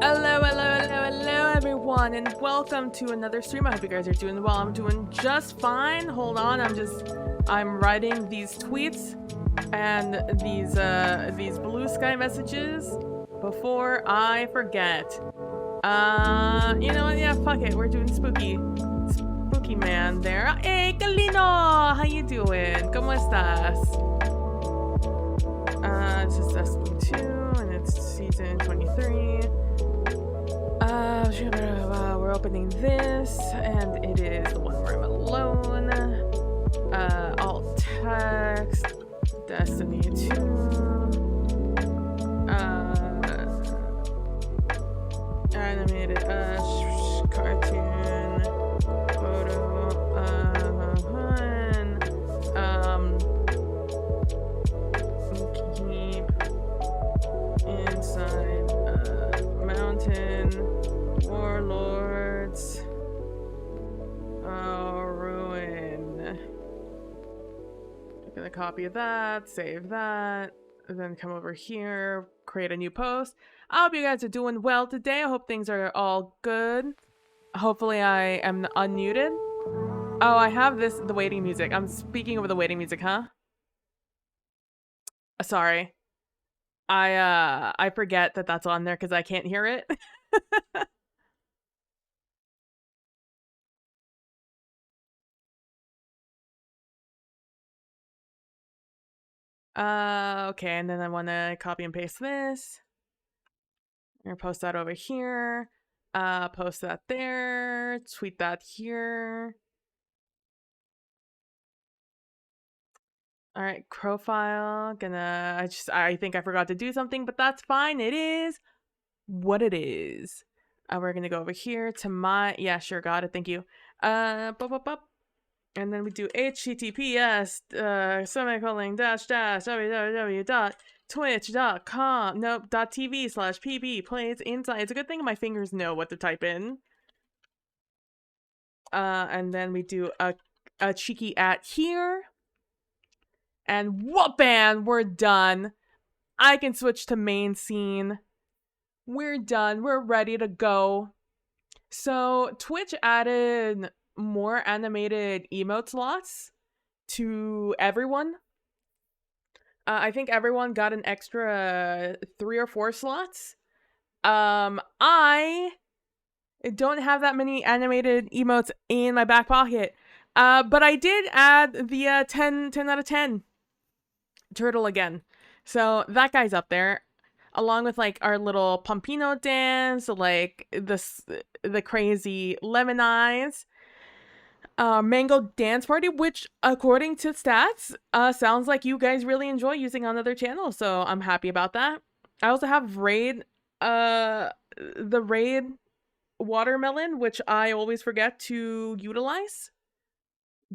Hello, everyone, and welcome to another stream. I hope you guys are doing well. I'm doing just fine. Hold on, I'm writing these tweets and these blue sky messages before I forget. You know what? Yeah, fuck it. We're doing spooky man there. Hey, Kalino! How you doing? ¿Cómo estás? It's just SP2, and it's season 23. We're opening this, and it is the one where I'm alone. Alt text, Destiny 2. Animated cartoon, photo, keep inside mountain. Warlords. Oh, ruin. I'm gonna copy that, save that, and then come over here, create a new post. I hope you guys are doing well today. I hope things are all good. Hopefully I am unmuted. Oh, I have the waiting music. I'm speaking over the waiting music, huh? Sorry. I forget that that's on there because I can't hear it. Okay, and then I want to copy and paste this. I'm gonna post that over here. Post that there. Tweet that here. All right, profile. I think I forgot to do something, but that's fine. It is what it is. We're gonna go over here to my, yeah, sure, got it. Thank you. And then we do https semicolon dash www.twitch.com .tv/pb plays inside. It's a good thing my fingers know what to type in. And then we do a cheeky @ here. And whoop-bam, we're done. I can switch to main scene. We're done. We're ready to go. So Twitch added more animated emote slots to everyone. I think everyone got an extra 3 or 4 slots. I don't have that many animated emotes in my back pocket. But I did add the 10 out of 10 turtle again. So that guy's up there. Along with like our little Pompino dance, like the crazy lemon eyes. Mango Dance Party, which according to stats, sounds like you guys really enjoy using on other channels, so I'm happy about that. I also have Raid, the Raid Watermelon, which I always forget to utilize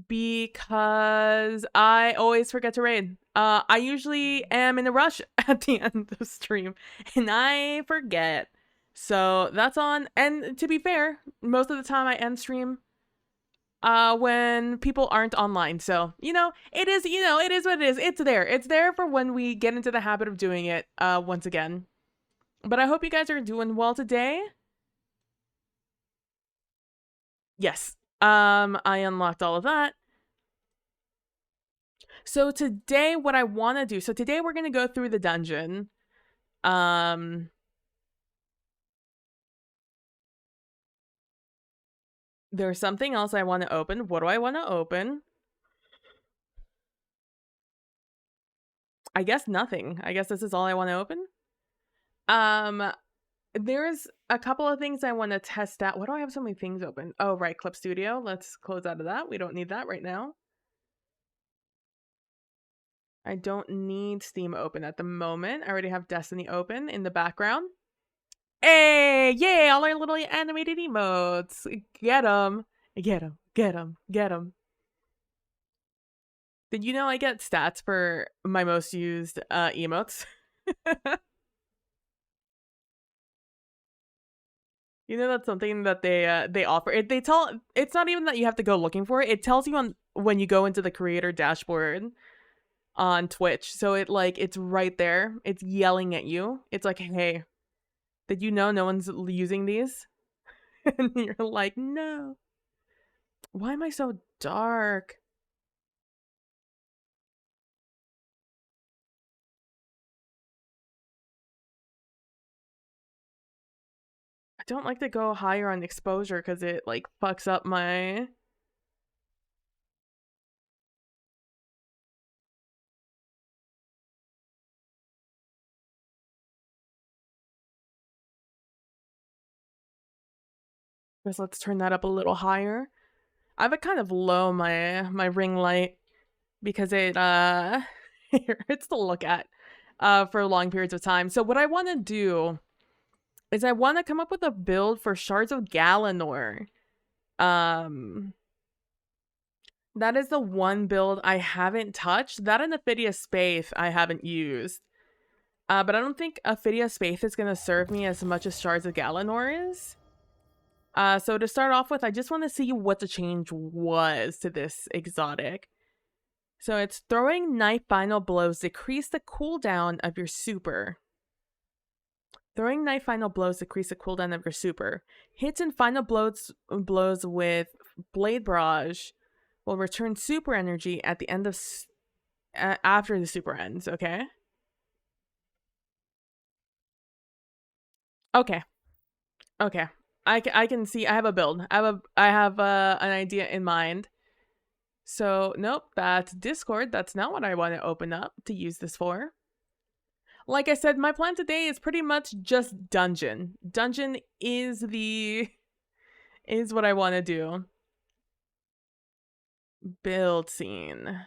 because I always forget to raid. I usually am in a rush at the end of the stream, and I forget. So that's on, and to be fair, most of the time I end stream when people aren't online. So, it is, it is what it is. It's there. It's there for when we get into the habit of doing it once again. But I hope you guys are doing well today. Yes. I unlocked all of that. So today what I want to do, so today we're going to go through the dungeon. There's something else I want to open. What do I want to open? I guess nothing. I guess this is all I want to open. There's a couple of things I want to test out. Why do I have so many things open? Oh, right, Clip Studio. Let's close out of that. We don't need that right now. I don't need Steam open at the moment. I already have Destiny open in the background. Hey, yay, all our little animated emotes. Get them. Get them. Get them. Get them. Did you know I get stats for my most used emotes? You know, that's something that they offer. It's not even that you have to go looking for it. It tells you when you go into the creator dashboard on Twitch. So it's right there. It's yelling at you. It's like, hey, did you know no one's using these? And you're like, no. Why am I so dark? I don't like to go higher on exposure because it fucks up my... Because let's turn that up a little higher. I have it kind of low, my ring light, because it it hurts to look at for long periods of time. So what I want to do is I want to come up with a build for Shards of Galanor. That is the one build I haven't touched. That and Ophidia Space I haven't used. But I don't think Ophidia Space is going to serve me as much as Shards of Galanor is. So to start off with, I just want to see what the change was to this exotic. So it's throwing knife final blows decrease the cooldown of your super. Throwing knife final blows decrease the cooldown of your super. Hits and final blows with Blade Barrage will return super energy at the end of after the super ends. Okay. Okay. Okay. I can see. I have a build. I have an idea in mind. So nope, that's Discord. That's not what I want to open up to use this for. Like I said, my plan today is pretty much just dungeon. Dungeon is what I want to do. Build scene.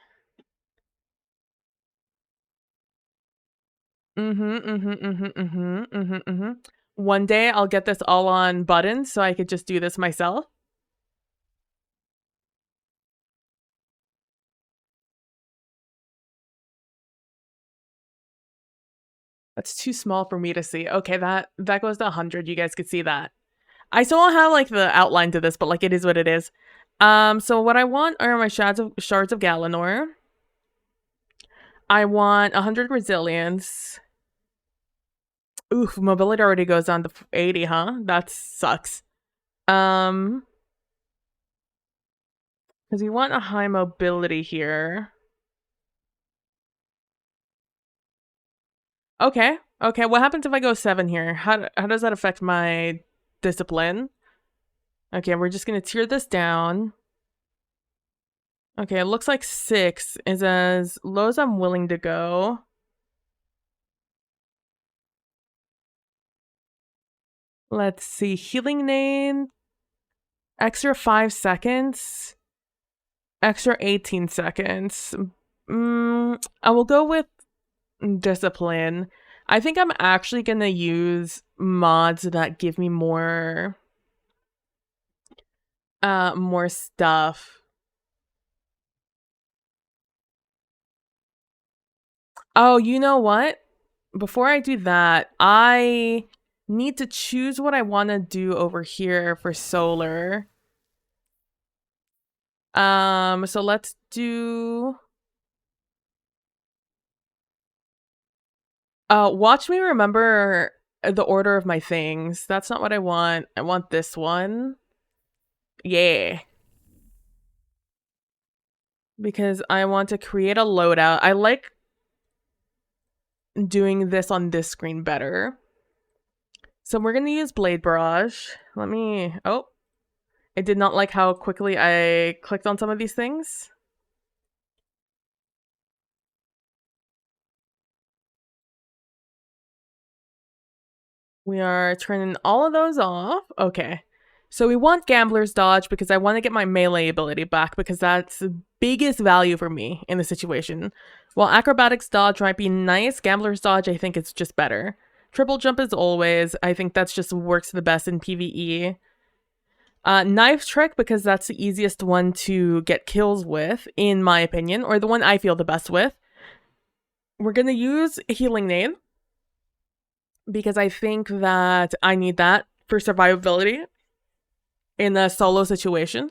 One day I'll get this all on buttons so I could just do this myself. That's too small for me to see. Okay, that goes to 100. You guys could see that. I still don't have the outline to this, but it is what it is. So what I want are my shards of Galanor. I want 100 resilience. Oof, mobility already goes down to 80, huh? That sucks. Because we want a high mobility here. Okay. Okay, what happens if I go 7 here? How does that affect my discipline? Okay, we're just gonna tier this down. Okay, it looks like 6 is as low as I'm willing to go. Let's see, healing name, extra 5 seconds, extra 18 seconds. I will go with discipline. I think I'm actually gonna use mods that give me more stuff. Oh, you know what? Before I do that, I need to choose what I want to do over here for solar. So let's do... watch me remember the order of my things. That's not what I want. I want this one. Yeah. Because I want to create a loadout. I like doing this on this screen better. So we're going to use Blade Barrage. Let me... Oh. I did not like how quickly I clicked on some of these things. We are turning all of those off. Okay. So we want Gambler's Dodge because I want to get my melee ability back because that's the biggest value for me in the situation. While Acrobatics Dodge might be nice, Gambler's Dodge I think it's just better. Triple Jump is always. I think that's just works the best in PvE. Knife Trick because that's the easiest one to get kills with, in my opinion, or the one I feel the best with. We're going to use Healing Nade because I think that I need that for survivability in a solo situation.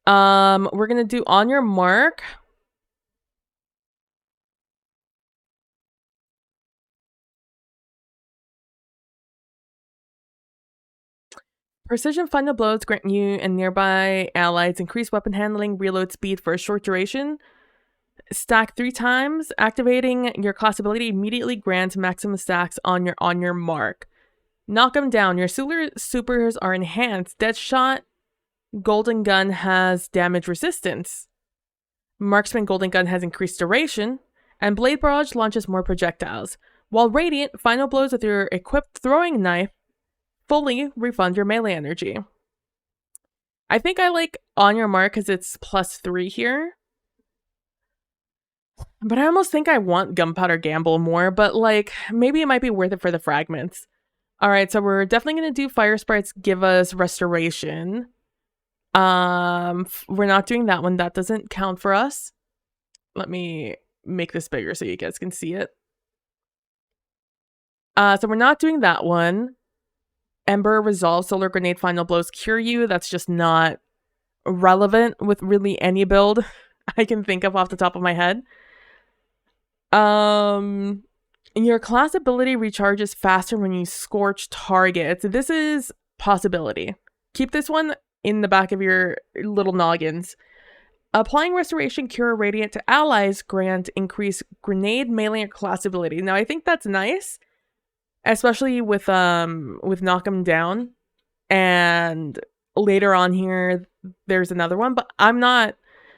We're gonna do On Your Mark. Precision final blows grant you and nearby allies increased weapon handling, reload speed for a short duration. Stack 3 times. Activating your class ability immediately grants maximum stacks on your mark. Knock them down. Your supers are enhanced. Deadshot Golden Gun has damage resistance. Marksman Golden Gun has increased duration. And Blade Barrage launches more projectiles. While Radiant, final blows with your equipped throwing knife fully refund your melee energy. I think I like On Your Mark because it's +3 here. But I almost think I want Gunpowder Gamble more, but like, maybe it might be worth it for the fragments. Alright, so we're definitely going to do Fire Sprites give us Restoration. We're not doing that one. That doesn't count for us. Let me make this bigger so you guys can see it. So we're not doing that one. Ember Resolve Solar Grenade Final Blows cure you. That's just not relevant with really any build I can think of off the top of my head. Your class ability recharges faster when you scorch targets. This is possibility. Keep this one in the back of your little noggins. Applying Restoration Cure Radiant to allies grant increased grenade melee class ability. Now I think that's nice, especially with Knock 'em Down, and later on here there's another one, but I'm not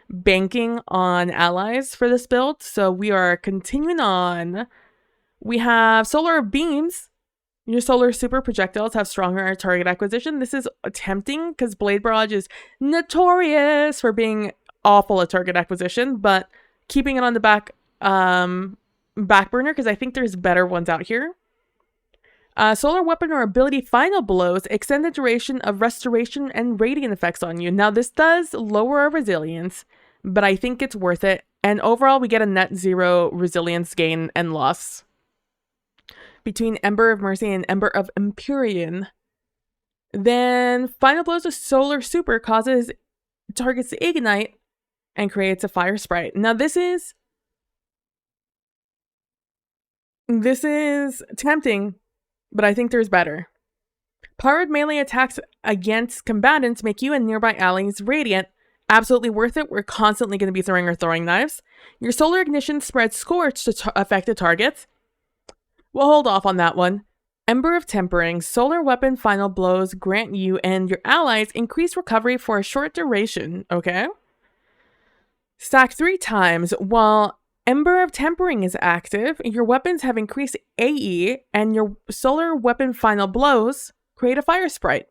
banking on allies for this build, so we are continuing on. We have Solar Beams. Your solar super projectiles have stronger target acquisition. This is tempting because Blade Barrage is notorious for being awful at target acquisition, but keeping it on the back burner because I think there's better ones out here. Solar weapon or ability final blows extend the duration of restoration and radiant effects on you. Now this does lower our resilience, but I think it's worth it. And overall we get a net 0 resilience gain and loss between Ember of Mercy and Ember of Empyrean. Then final blows of solar super causes targets to ignite and creates a fire sprite. Now this is tempting, but I think there's better. Powered melee attacks against combatants make you and nearby allies radiant. Absolutely worth it. We're constantly going to be throwing our throwing knives. Your solar ignition spreads scorch to affected targets. We'll hold off on that one. Ember of Tempering. Solar weapon final blows grant you and your allies increased recovery for a short duration. Okay. Stack 3 times. While Ember of Tempering is active, your weapons have increased AE, and your solar weapon final blows create a fire sprite,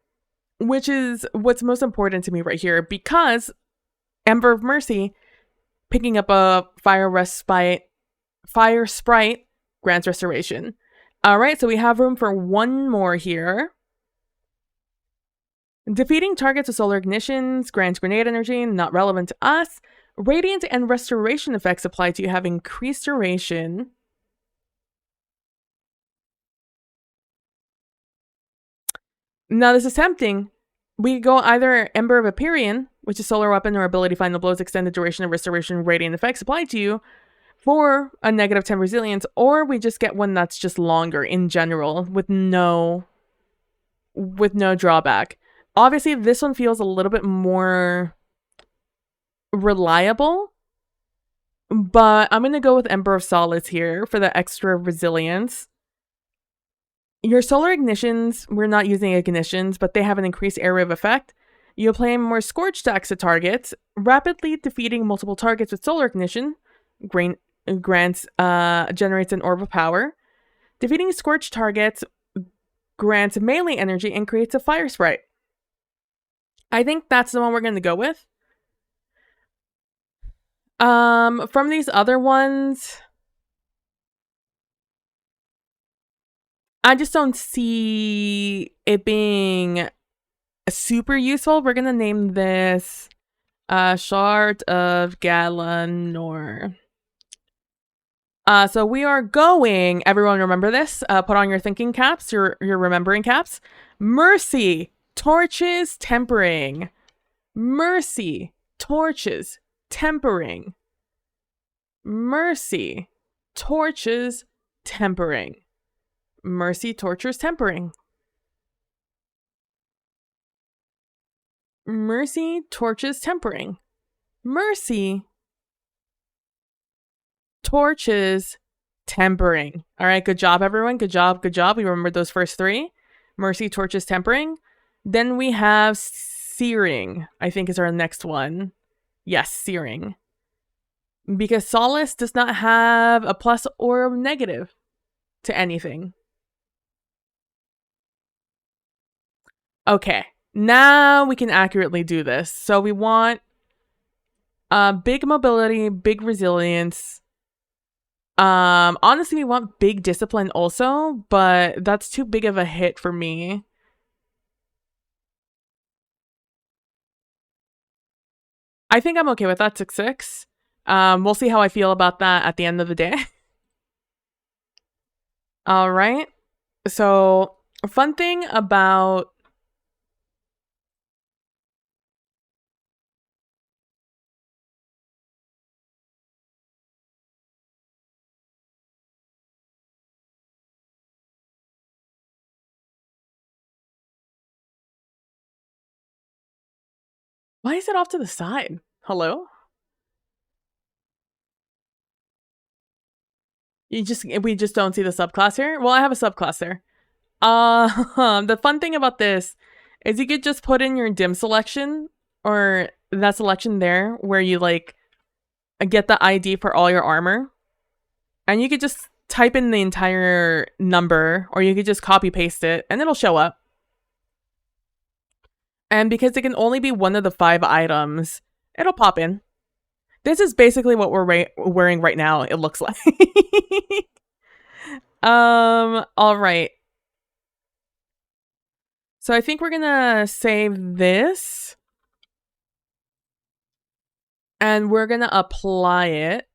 which is what's most important to me right here, because Ember of Mercy, picking up a fire sprite grants restoration. Alright, so we have room for one more here. Defeating targets with solar ignitions grants grenade energy, not relevant to us. Radiant and restoration effects applied to you have increased duration. Now this is tempting, We go either Ember of Empyrean, which is solar weapon or ability final blows extend the duration of restoration radiant effects applied to you for a negative 10 resilience, or we just get one that's just longer in general with no drawback. Obviously, this one feels a little bit more reliable, but I'm going to go with Ember of Solids here for the extra resilience. Your solar ignitions, we're not using ignitions, but they have an increased area of effect. You apply more scorch stacks to targets, rapidly defeating multiple targets with solar ignition. Generates an orb of power. Defeating scorch targets grants melee energy and creates a fire sprite. I think that's the one we're going to go with. From these other ones, I just don't see it being super useful. We're gonna name this Shard of Galanor. So we are going, everyone remember this, put on your thinking caps, your remembering caps. Mercy, Torches, Tempering. Mercy, Torches, Tempering. Mercy, Torches, Tempering. Mercy, Tortures, Tempering. Mercy, Torches, Tempering. Mercy, Torches, Tempering. All right, good job, everyone. Good job, good job. We remembered those first three. Mercy, Torches, Tempering. Then we have Searing, I think is our next one. Yes, Searing. Because Solace does not have a plus or a negative to anything. Okay, now we can accurately do this. So we want big mobility, big resilience. Honestly, we want big discipline also, but that's too big of a hit for me. I think I'm okay with that 6/6. We'll see how I feel about that at the end of the day. All right. So, a fun thing about why is it off to the side? Hello? We just don't see the subclass here? Well, I have a subclass there. The fun thing about this is you could just put in your dim selection or that selection there where you like get the ID for all your armor. And you could just type in the entire number or you could just copy paste it and it'll show up. And because it can only be one of the 5 items, it'll pop in. This is basically what we're wearing right now, it looks like. All right. So I think we're gonna save this. And we're gonna apply it.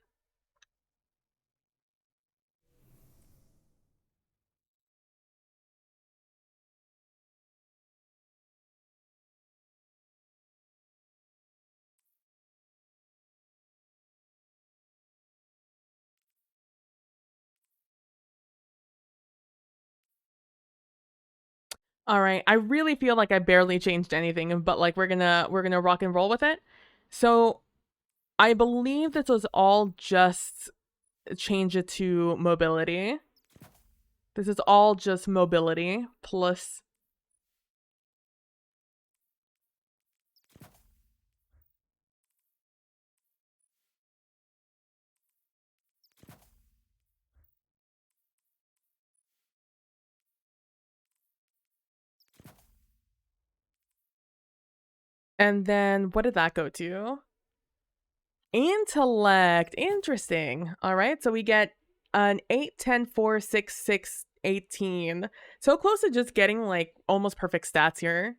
All right, I really feel like I barely changed anything, but like we're gonna rock and roll with it. So I believe this was all just change it to mobility. This is all just mobility plus. And then what did that go to? Intellect. Interesting. All right, so we get an 8, 10, 4, 6, 6, 18. So close to just getting like almost perfect stats here.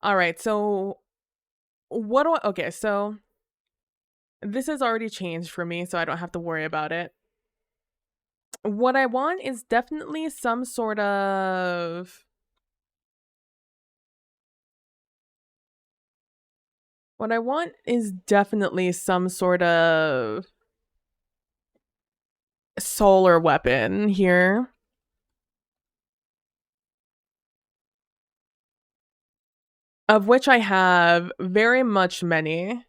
All right, so what do I, okay, so this has already changed for me, so I don't have to worry about it. What I want is definitely some sort of What I want is definitely some sort of solar weapon here. Of which I have very much many.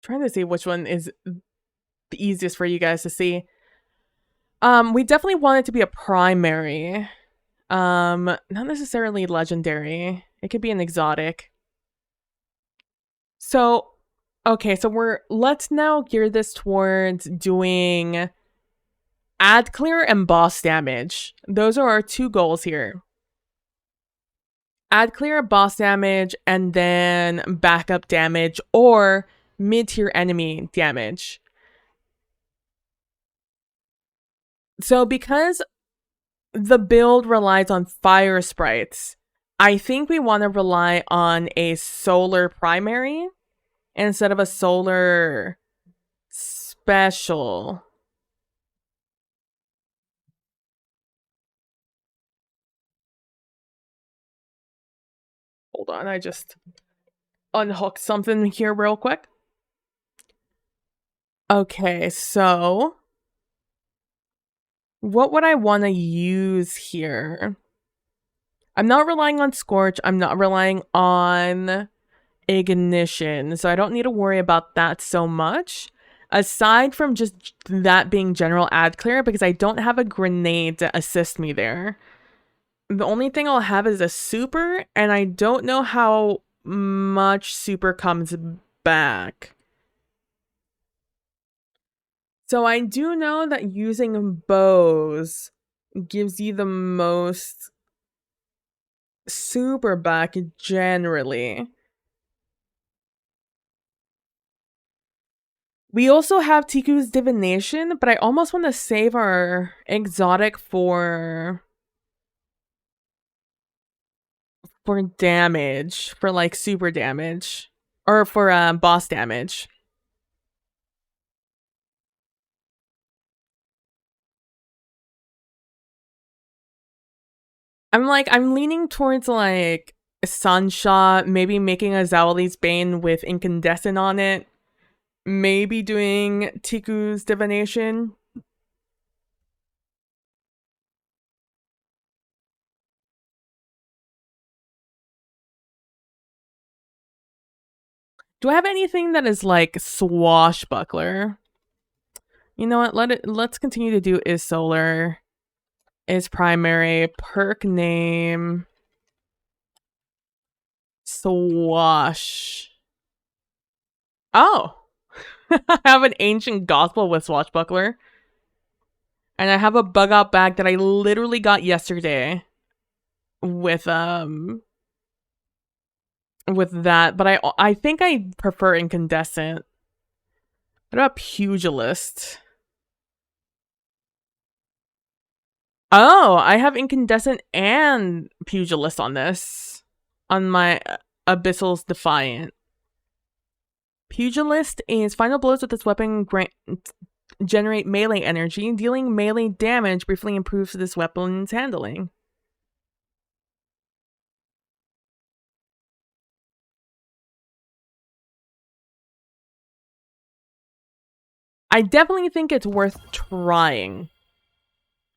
Trying to see which one is the easiest for you guys to see. We definitely want it to be a primary. Not necessarily legendary. It could be an exotic. So, okay, so let's now gear this towards doing ad clear and boss damage. Those are our two goals here. Ad clear, boss damage, and then backup damage or mid-tier enemy damage. So because the build relies on fire sprites, I think we want to rely on a solar primary instead of a solar special. Hold on, I just unhooked something here real quick. Okay, so what would I want to use here? I'm not relying on Scorch. I'm not relying on Ignition, so I don't need to worry about that so much. Aside from just that being general ad clear, because I don't have a grenade to assist me there. The only thing I'll have is a super, and I don't know how much super comes back. So I do know that using bows gives you the most super back generally. We also have Tiku's Divination, but I almost want to save our exotic for damage, for like super damage, or for boss damage. I'm leaning towards like Sunshot, maybe making a Zawali's Bane with Incandescent on it, maybe doing Tiku's Divination. Do I have anything that is like Swashbuckler? You know what? Let's continue to do is solar, is primary, perk name, Swash. Oh, I have an ancient gospel with Swashbuckler, and I have a bug out bag that I literally got yesterday with that, but I think I prefer incandescent. What about pugilist? Oh, I have incandescent and pugilist on this. On my Abyssal's Defiant. Pugilist is final blows with this weapon generate melee energy. Dealing melee damage briefly improves this weapon's handling. I definitely think it's worth trying.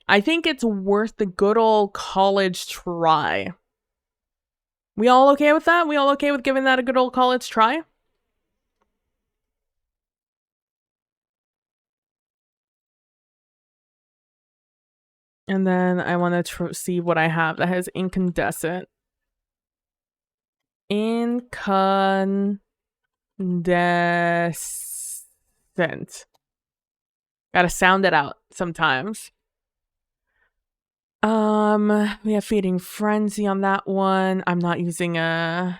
I think it's worth the good old college try. We all okay with that? We all okay with giving that a good old college try? And then I want to see what I have that has incandescent. Incandescent. Gotta sound it out sometimes. We have Feeding Frenzy on that one. I'm not using a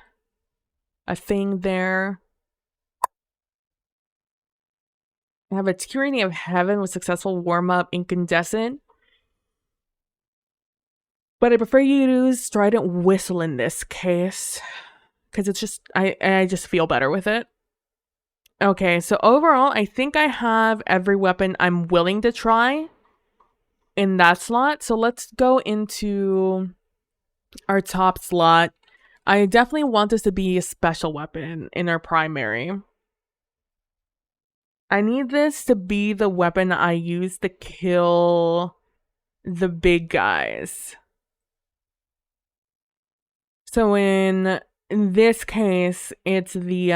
thing there. I have a Tyranny of Heaven with successful warm-up incandescent. But I prefer you to use Strident Whistle in this case. Because it's just, I just feel better with it. Okay, so overall, I think I have every weapon I'm willing to try in that slot. So let's go into our top slot. I definitely want this to be a special weapon in our primary. I need this to be the weapon I use to kill the big guys. So in this case, it's the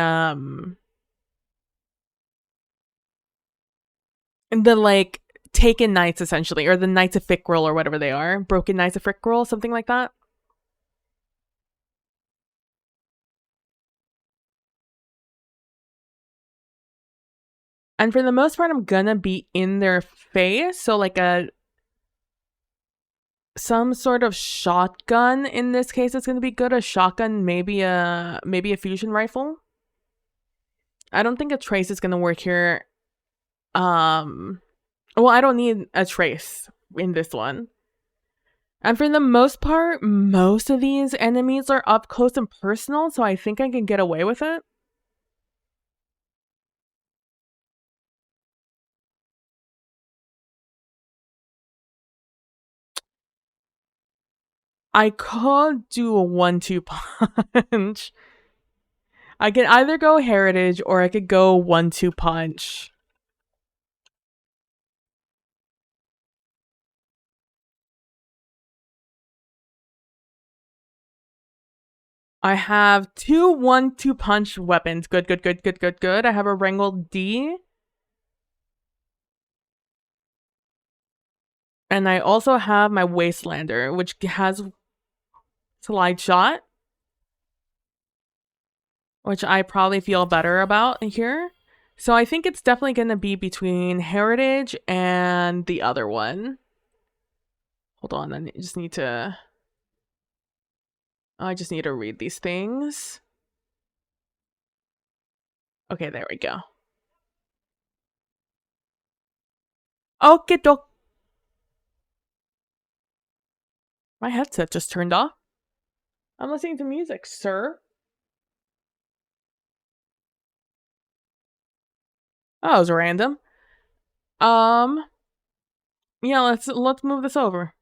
like Taken Knights essentially, or the Knights of Fikrul or whatever they are. Broken Knights of Fikrul, something like that. And for the most part, I'm gonna be in their face. So like some sort of shotgun in this case is gonna be good. A shotgun, maybe a fusion rifle. I don't think a trace is gonna work here. Well, I don't need a trace in this one. And for the most part, most of these enemies are up close and personal, so I think I can get away with it. I could do a 1-2 punch. I can either go Heritage or I could go 1-2 punch. I have two 1-2 punch weapons. Good. I have a Wrangle D. And I also have my Wastelander, which has Slide Shot, which I probably feel better about here. So I think it's definitely going to be between Heritage and the other one. Hold on, I just need to read these things. Okay, there we go. Okay, doke. My headset just turned off. I'm listening to music, sir. Oh, it was random. Yeah, let's move this over.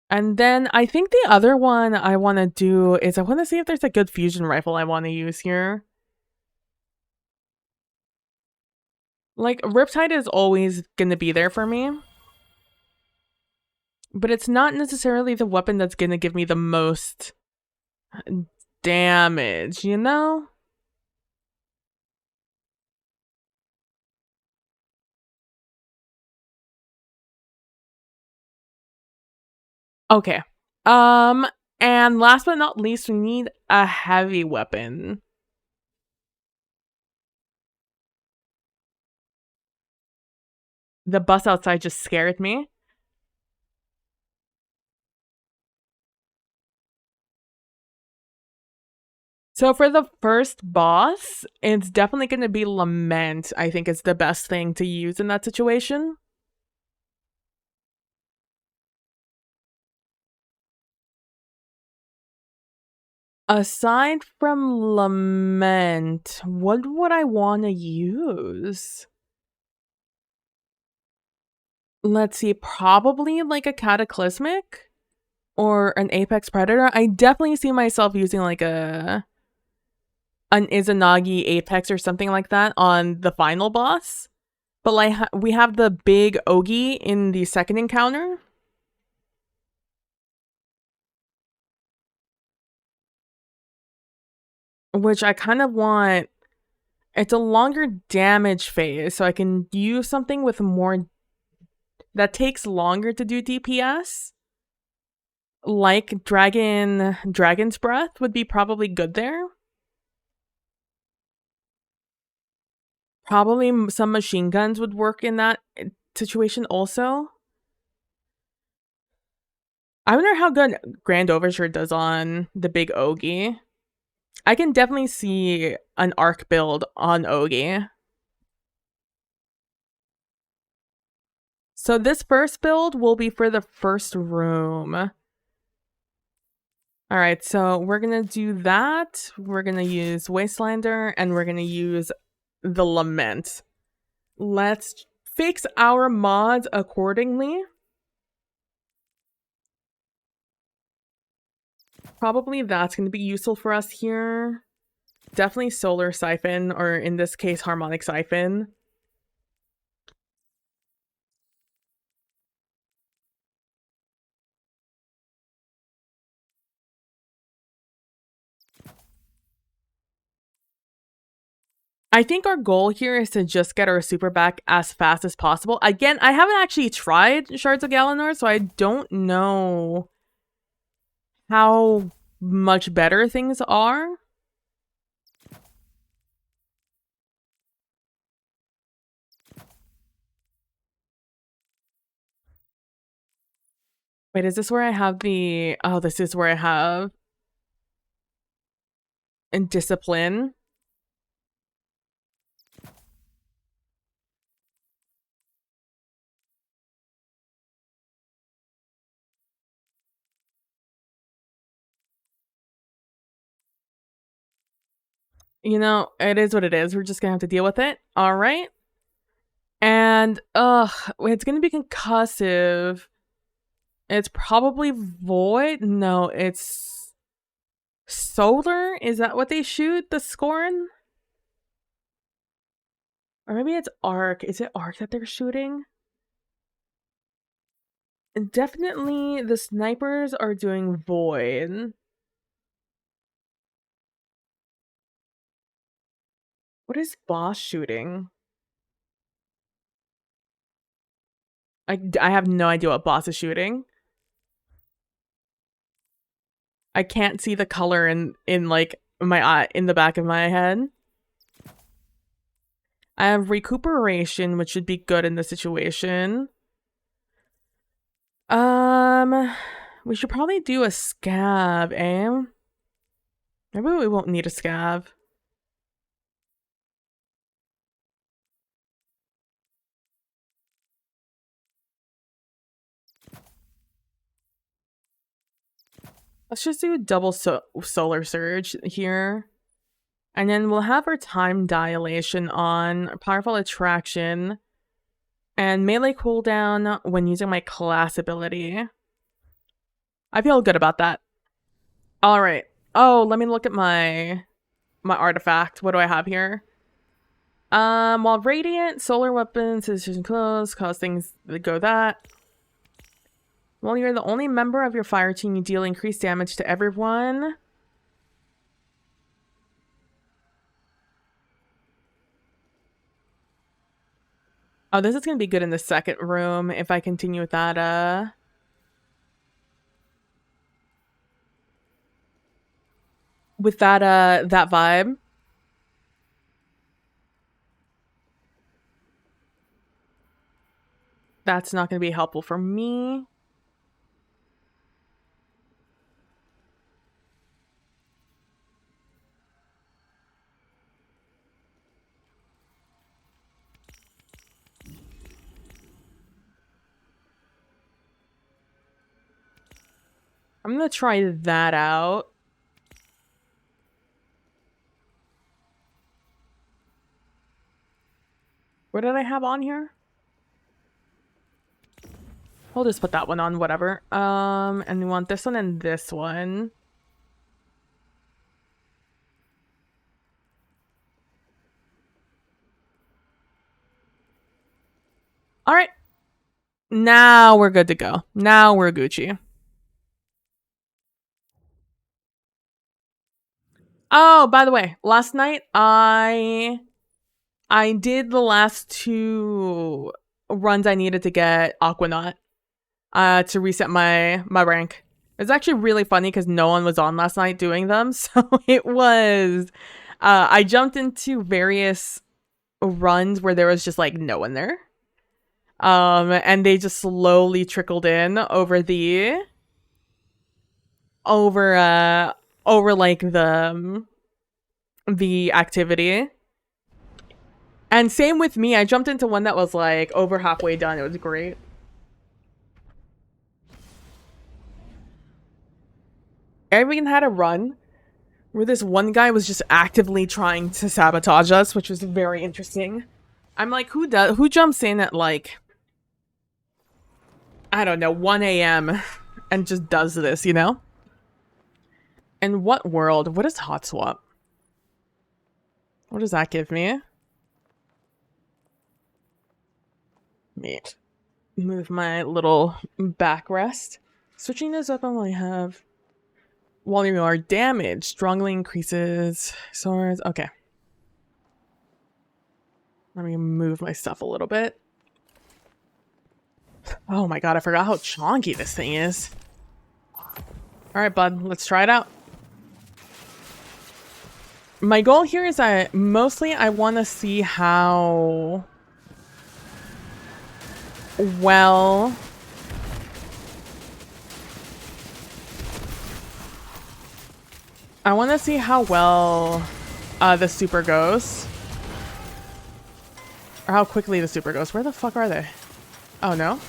And then I think the other one I want to do is I want to see if there's a good fusion rifle I want to use here. Like, Riptide is always going to be there for me. But it's not necessarily the weapon that's going to give me the most damage, you know? Okay. And last but not least, we need a heavy weapon. The bus outside just scared me. So for the first boss, it's definitely going to be Lament. I think it's the best thing to use in that situation. Aside from Lament, what would I want to use? Let's see, probably like a Cataclysmic or an Apex Predator. I definitely see myself using like an Izanagi Apex or something like that on the final boss. But like we have the big Ogi in the second encounter. Which I kind of want. It's a longer damage phase, so I can use something with more that takes longer to do DPS. Like Dragon's Breath would be probably good there. Probably some machine guns would work in that situation also. I wonder how good Grand Overture does on the big Ogi. I can definitely see an arc build on Ogi. So this first build will be for the first room. All right, so we're gonna do that. We're gonna use Wastelander, and we're gonna use the Lament. Let's fix our mods accordingly. Probably that's gonna be useful for us here. Definitely Solar Siphon, or in this case, Harmonic Siphon. I think our goal here is to just get our super back as fast as possible. Again, I haven't actually tried Shards of Galanor, so I don't know how much better things are. Wait, is this where I have the... Oh, this is where I have... in Discipline. You know, it is what it is. We're just gonna have to deal with it. All right. And, it's gonna be concussive. It's probably Void. No, it's Solar. Is that what they shoot? The Scorn? Or maybe it's Arc. Is it Arc that they're shooting? And definitely the snipers are doing Void. What is Boss shooting? I have no idea what Boss is shooting. I can't see the color in like my eye, in the back of my head. I have Recuperation, which should be good in this situation. We should probably do a Scav, eh? Maybe we won't need a Scav. Let's just do a double Solar Surge here. And then we'll have our Time Dilation on, Powerful Attraction, and melee cooldown when using my class ability. I feel good about that. Alright. Oh, let me look at my artifact. What do I have here? While Radiant, Solar Weapons, Decision Close, cause things that go that. While you're the only member of your fire team, you deal increased damage to everyone. Oh, this is gonna be good in the second room if I continue with that, that vibe. That's not gonna be helpful for me. I'm gonna try that out. What did I have on here? We'll just put that one on, whatever. And we want this one and this one. All right. Now we're good to go. Now we're Gucci. Oh, by the way, last night I did the last 2 runs I needed to get Aquanaut to reset my rank. It's actually really funny because no one was on last night doing them, so it was I jumped into various runs where there was just like no one there. And they just slowly trickled in over like the activity. And same with me, I jumped into one that was like over halfway done. It was great. I even had a run where this one guy was just actively trying to sabotage us, which was very interesting. I'm like, who jumps in at like, I don't know, 1 a.m. and just does this, you know? And what world? What is hot swap? What does that give me? Neat. Move my little backrest. Switching this up on what I have. While you are damaged, strongly increases swords. Okay. Let me move my stuff a little bit. Oh my god, I forgot how chonky this thing is. Alright, bud, let's try it out. My goal here is I want to see how well the super goes. Or how quickly the super goes. Where the fuck are they? Oh no.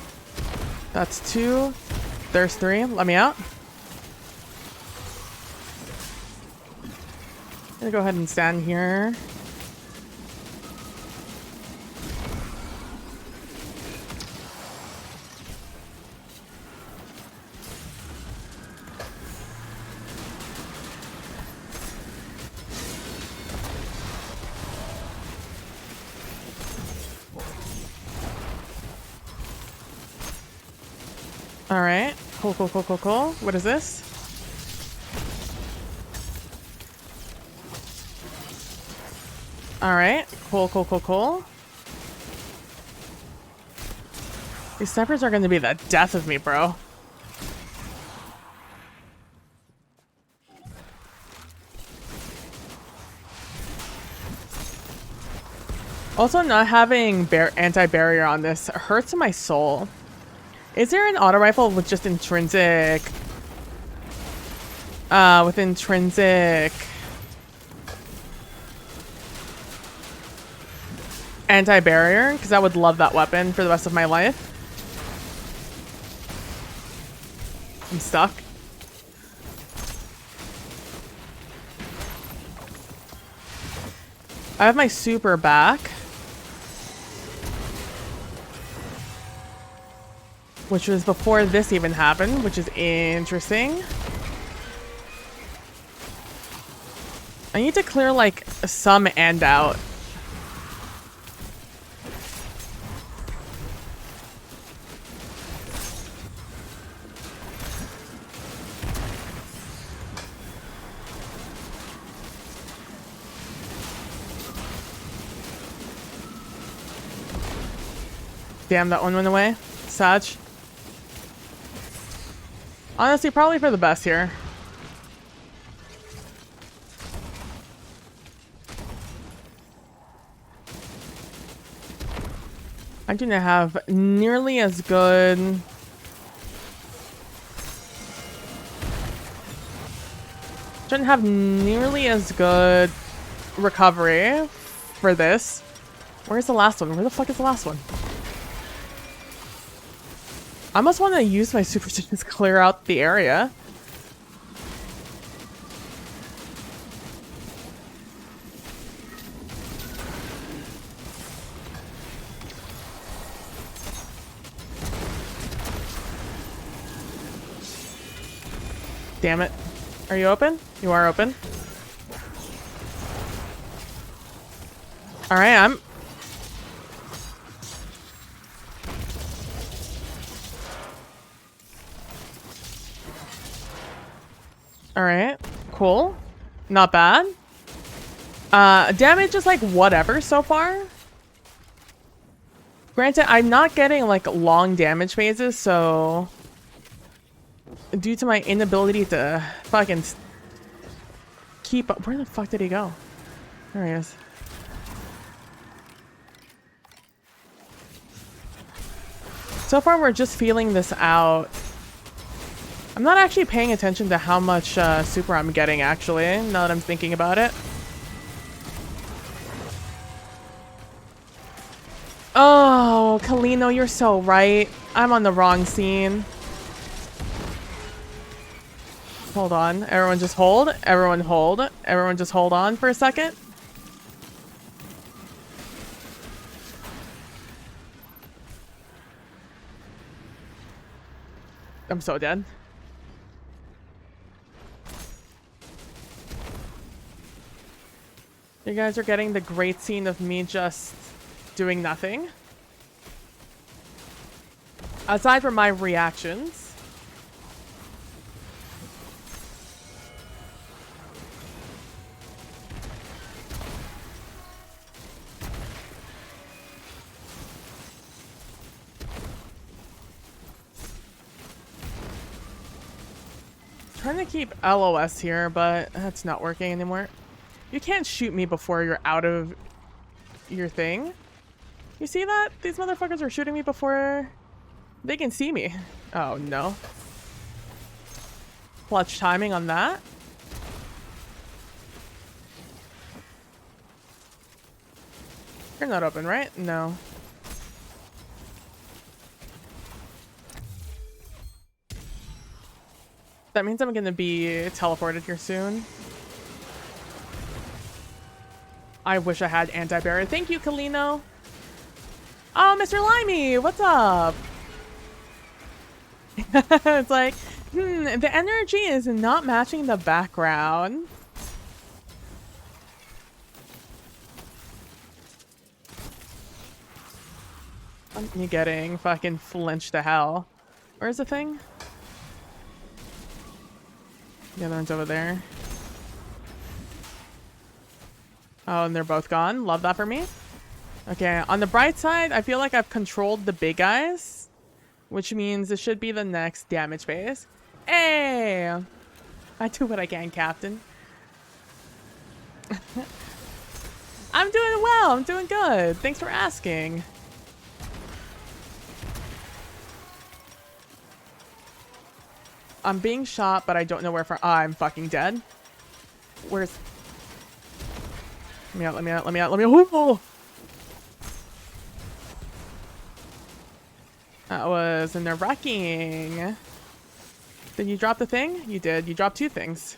That's 2. There's 3. Let me out. I'm gonna go ahead and stand here. Alright. Cool. What is this? Alright. Cool. These snipers are gonna be the death of me, bro. Also, not having anti-barrier on this hurts my soul. Is there an auto rifle with just intrinsic... anti-barrier? Because I would love that weapon for the rest of my life. I'm stuck. I have my super back. Which was before this even happened, which is interesting. I need to clear like some end out. Damn, that one went away. Sag. Honestly, probably for the best here. I do not have nearly as good... Shouldn't have nearly as good recovery for this. Where's the last one? Where the fuck is the last one? I must want to use my superstitions to clear out the area. Damn it. Are you open? You are open. Alright, I'm... Alright, cool. Not bad. Damage is like whatever so far. Granted, I'm not getting like long damage phases, so... Due to my inability to fucking keep up. Where the fuck did he go? There he is. So far, we're just feeling this out. I'm not actually paying attention to how much super I'm getting, actually, now that I'm thinking about it. Oh, Kalino, you're so right. I'm on the wrong scene. Hold on. Everyone just hold. Everyone hold. Everyone just hold on for a second. I'm so dead. You guys are getting the great scene of me just doing nothing. Aside from my reactions. Trying to keep LOS here, but that's not working anymore. You can't shoot me before you're out of your thing. You see that? These motherfuckers are shooting me before they can see me. Oh, no. Clutch timing on that. You're not open, right? No. That means I'm gonna be teleported here soon. I wish I had anti-barrier. Thank you, Kalino. Oh, Mr. Limey, what's up? It's like, the energy is not matching the background. I'm getting fucking flinched to hell. Where's the thing? The other one's over there. Oh, and they're both gone. Love that for me. Okay, on the bright side, I feel like I've controlled the big guys, which means it should be the next damage phase. Hey! I do what I can, Captain. I'm doing well. I'm doing good. Thanks for asking. I'm being shot, but I don't know where from. I'm fucking dead. Where's... Let me out, let me out, let me out, let me out. Oh! That was nerve-wracking. Did you drop the thing? You did. You dropped two things.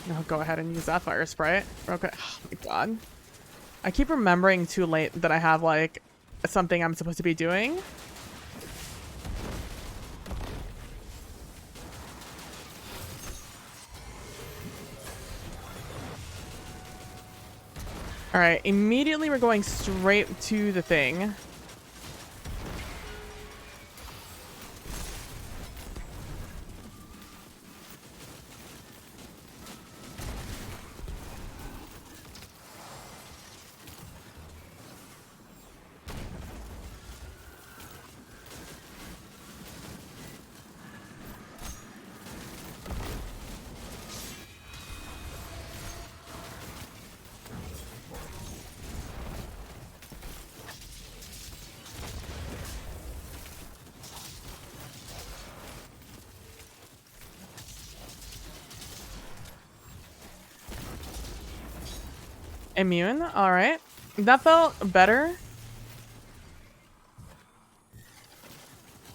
No, go ahead and use that fire sprite. Okay. Oh my god. I keep remembering too late that I have, like, something I'm supposed to be doing. Alright, immediately we're going straight to the thing. Immune, all right. That felt better.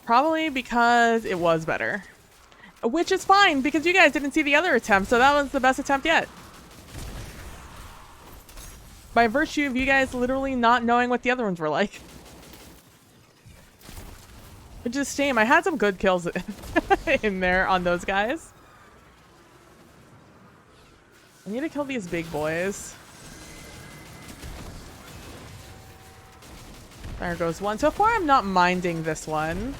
Probably because it was better. Which is fine, because you guys didn't see the other attempt, so that was the best attempt yet. By virtue of you guys literally not knowing what the other ones were like. Which is a shame. I had some good kills in there on those guys. I need to kill these big boys. There goes one. So far, I'm not minding this one.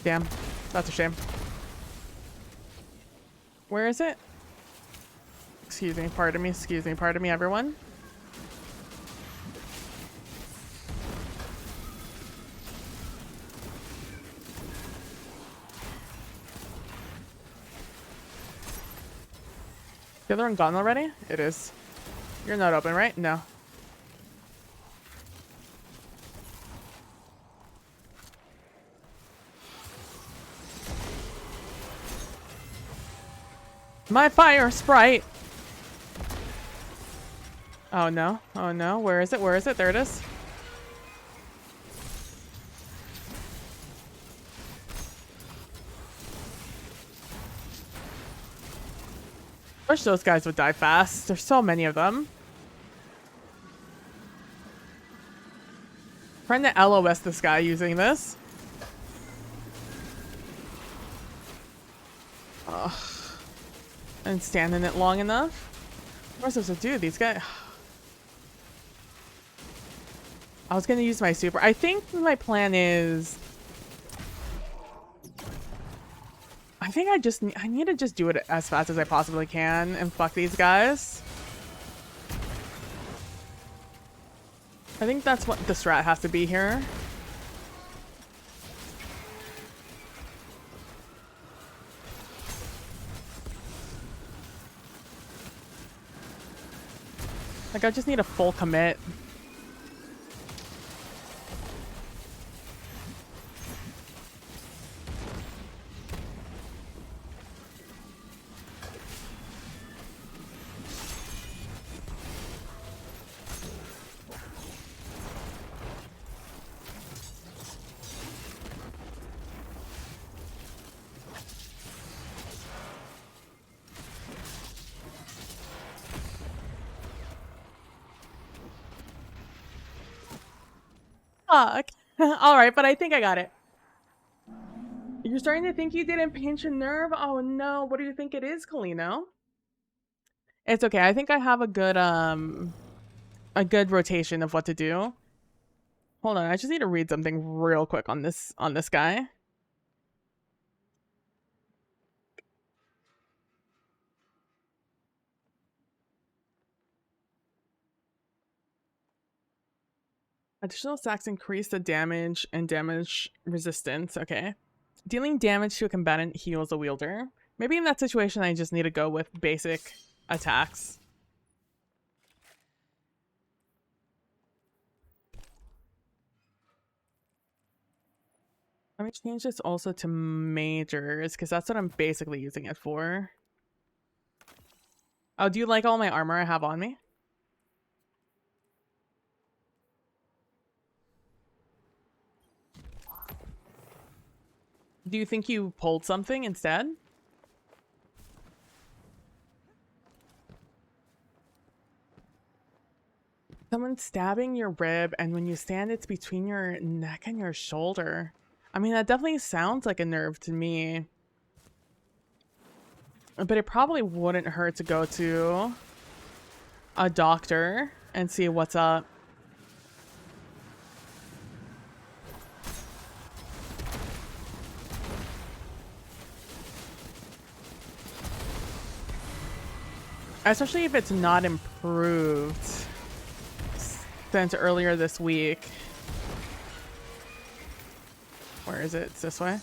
Damn. That's a shame. Where is it? Excuse me, pardon me, everyone. The other one gone already? It is. You're not open, right? No. My fire sprite! Oh no. Oh no. Where is it? Where is it? There it is. Wish those guys would die fast. There's so many of them. Trying to LOS this guy using this. Ugh. And standing it long enough. What am I supposed to do? These guys. I was gonna use my super. I think my plan is. I think I need to just do it as fast as I possibly can and fuck these guys. I think that's what the strat has to be here. Like, I just need a full commit. Fuck. Alright, but I think I got it. You're starting to think you didn't pinch a nerve? Oh no, what do you think it is, Kalino? It's okay, I think I have a good rotation of what to do. Hold on, I just need to read something real quick on this guy. Additional stacks increase the damage and damage resistance. Okay. Dealing damage to a combatant heals a wielder. Maybe in that situation, I just need to go with basic attacks. Let me change this also to majors, because that's what I'm basically using it for. Oh, do you like all my armor I have on me? Do you think you pulled something instead? Someone's stabbing your rib, and when you stand, it's between your neck and your shoulder. I mean, that definitely sounds like a nerve to me. But it probably wouldn't hurt to go to a doctor and see what's up. Especially if it's not improved since earlier this week. Where is it? It's this way.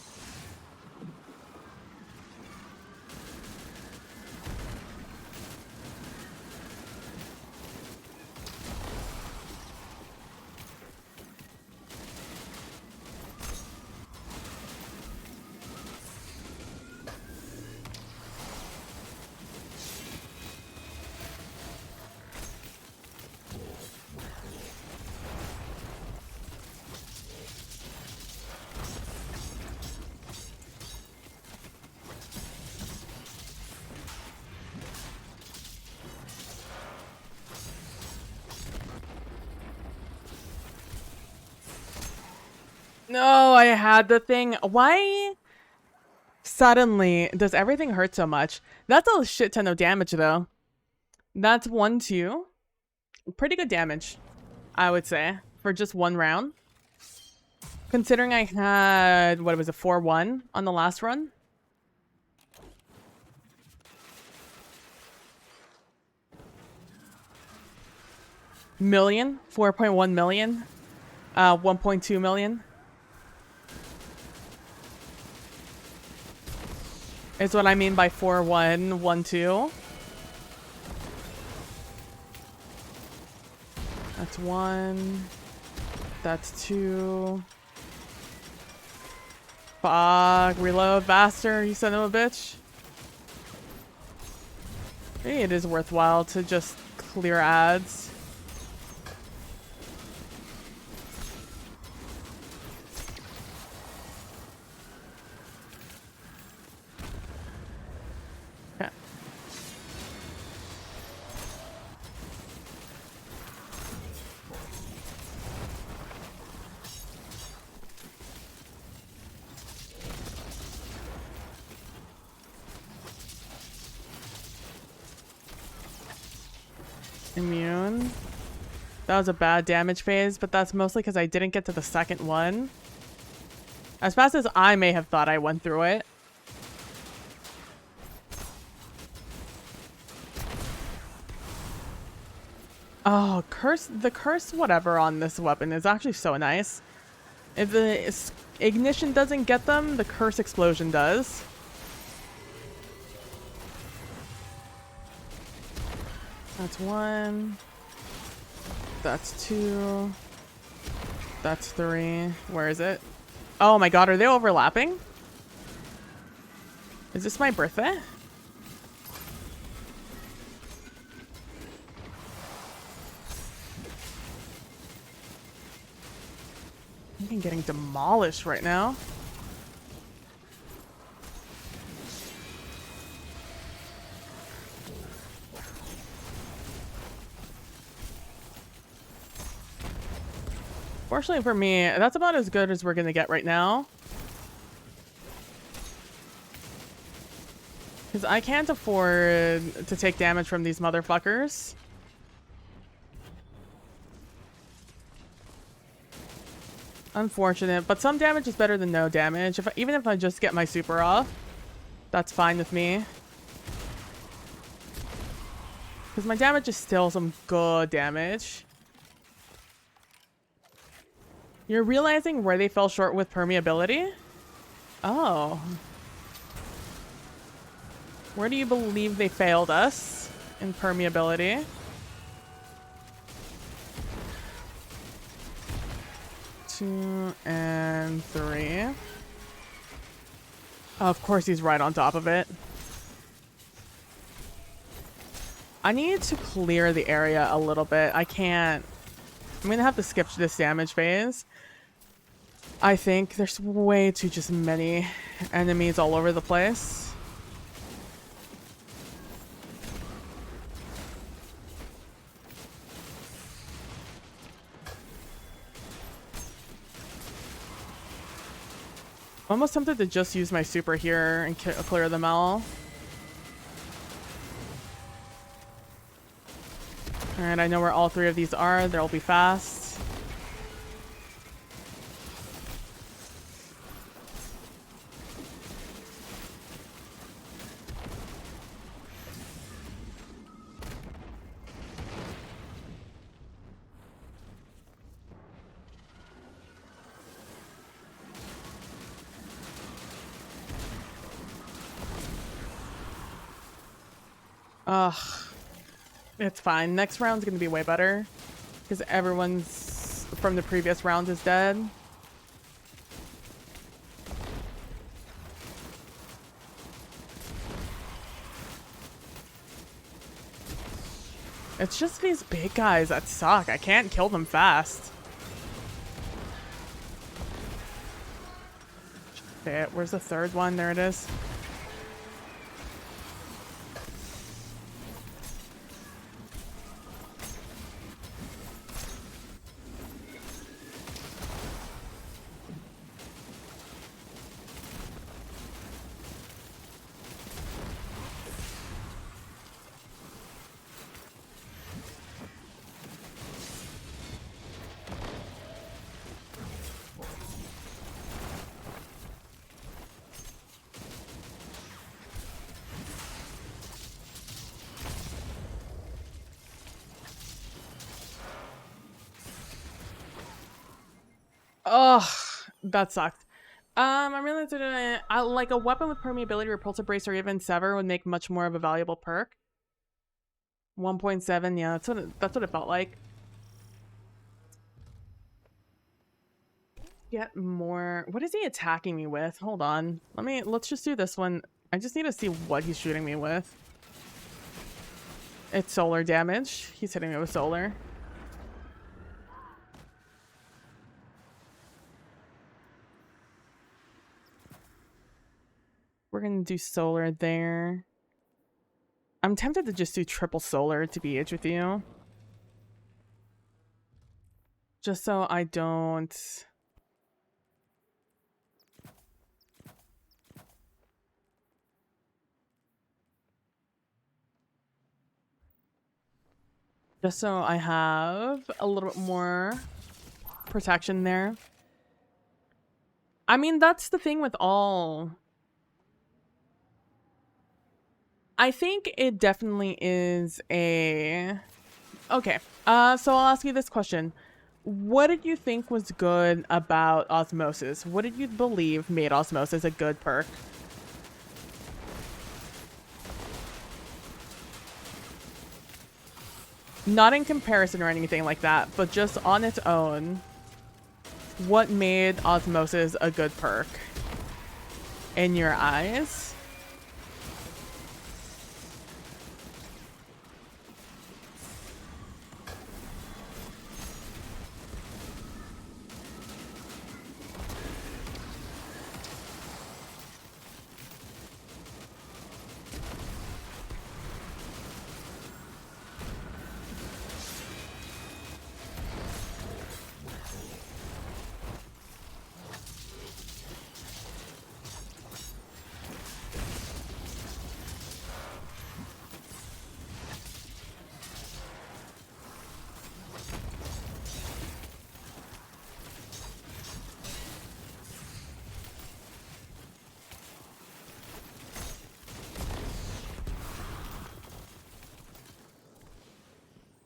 No, I had the thing. Why suddenly does everything hurt so much? That's a shit ton of damage though. That's 1-2. Pretty good damage, I would say, for just one round. Considering I had, what was it, 4-1 on the last run? Million? 4.1 million? 1.2 million? Is what I mean by 4-1, 1-2. That's 1. That's 2. Fuck. Reload faster, you son of a bitch. Maybe it is worthwhile to just clear ads. Immune. That was a bad damage phase, but that's mostly because I didn't get to the second one. As fast as I may have thought I went through it. Oh, the curse whatever on this weapon is actually so nice. If the ignition doesn't get them, the curse explosion does. That's one. That's two. That's three. Where is it? Oh my god, are they overlapping? Is this my birthday? I'm getting demolished right now. Fortunately for me, that's about as good as we're gonna get right now. Because I can't afford to take damage from these motherfuckers. Unfortunate, but some damage is better than no damage. Even if I just get my super off, that's fine with me. Because my damage is still some good damage. You're realizing where they fell short with permeability? Oh. Where do you believe they failed us in permeability? Two and three. Of course he's right on top of it. I need to clear the area a little bit. I can't. I'm gonna have to skip this damage phase. I think there's way too just many enemies all over the place. I'm almost tempted to just use my super here and clear them all. Alright, I know where all three of these are. They'll be fast. Ugh. It's fine. Next round's gonna be way better. Because everyone's from the previous round is dead. It's just these big guys that suck. I can't kill them fast. Shit, where's the third one? There it is. Ugh, that sucked. I'm really like a weapon with permeability, repulsive brace, or even sever would make much more of a valuable perk. 1.7, yeah, that's what it felt like. Get more. What is he attacking me with? Hold on. Let's just do this one. I just need to see what he's shooting me with. It's solar damage. He's hitting me with solar. We're gonna do solar there. I'm tempted to just do triple solar, to be honest with you. Just so I don't... Just so I have a little bit more protection there. I mean, that's the thing with all... I think it definitely is a... Okay, so I'll ask you this question. What did you think was good about Osmosis? What did you believe made Osmosis a good perk? Not in comparison or anything like that, but just on its own. What made Osmosis a good perk in your eyes?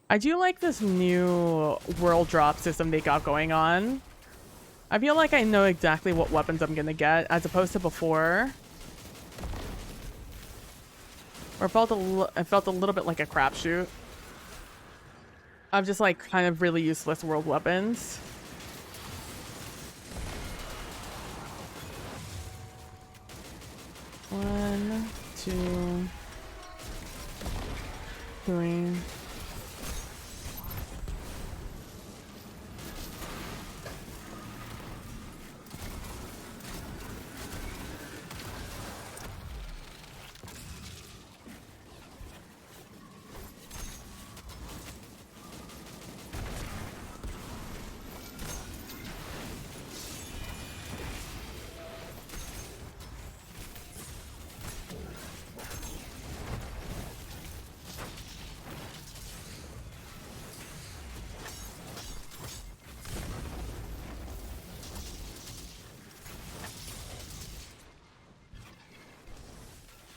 I do like this new world drop system they got going on. I feel like I know exactly what weapons I'm gonna get, as opposed to before. Or it felt a little bit like a crapshoot. Of just like kind of really useless world weapons. One, two, three.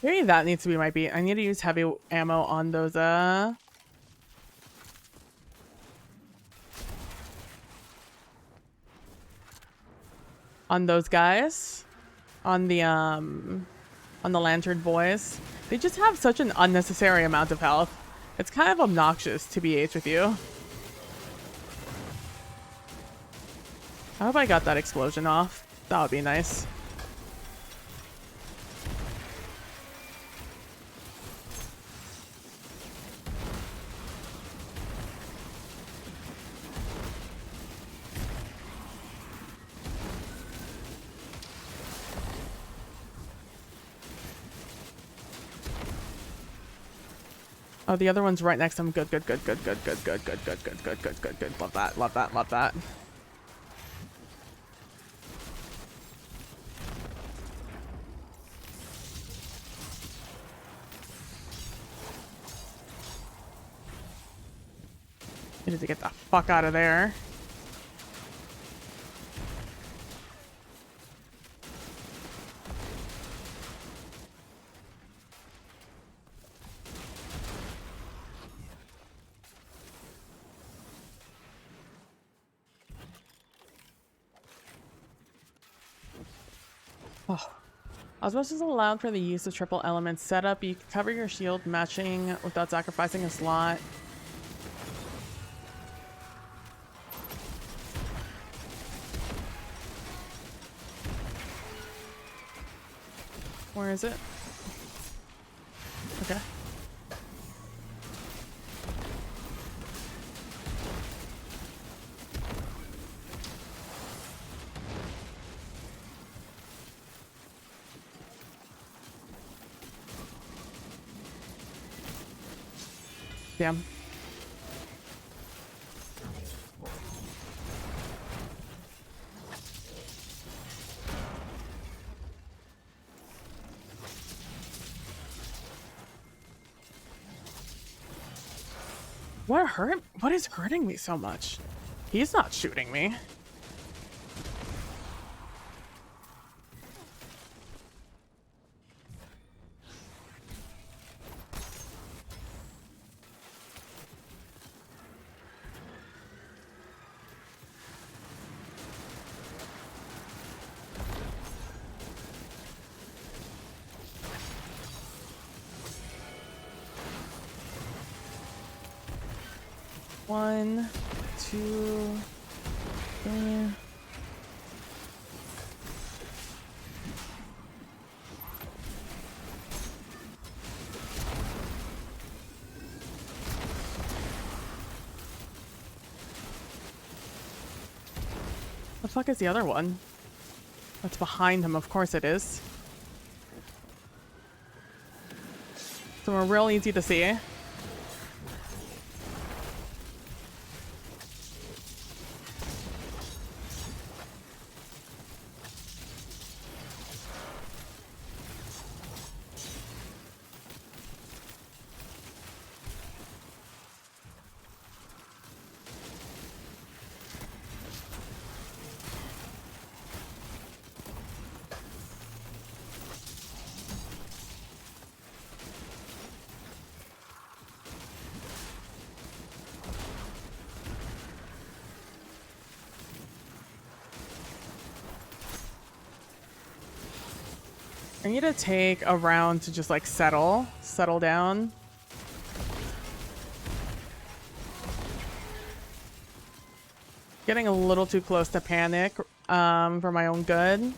Maybe that needs to be my beat. I need to use heavy ammo on those, on those guys. On the lantern boys. They just have such an unnecessary amount of health. It's kind of obnoxious, to be honest with you. I hope I got that explosion off. That would be nice. Oh, the other one's right next to him. Good, good, good, good, good, good, good, good, good, good, good, good, good, good. Love that, love that, love that. I need to get the fuck out of there. Oh. Osmosis is allowed for the use of triple elements setup. You can cover your shield matching without sacrificing a slot. Where is it? Okay. Damn. What is hurting me so much? He's not shooting me. One, two, three. The fuck is the other one? That's behind him, of course it is. So we're real easy to see. I need to take a round to just like settle down. Getting a little too close to panic for my own good.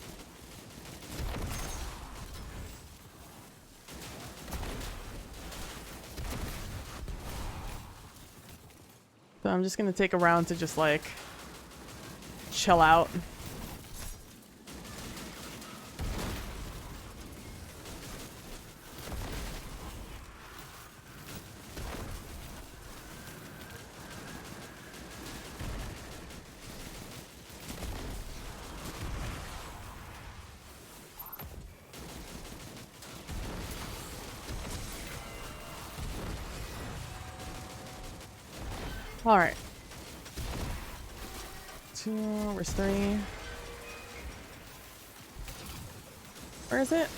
So I'm just gonna take a round to just like chill out. All right. 2, where's 3? Where is it?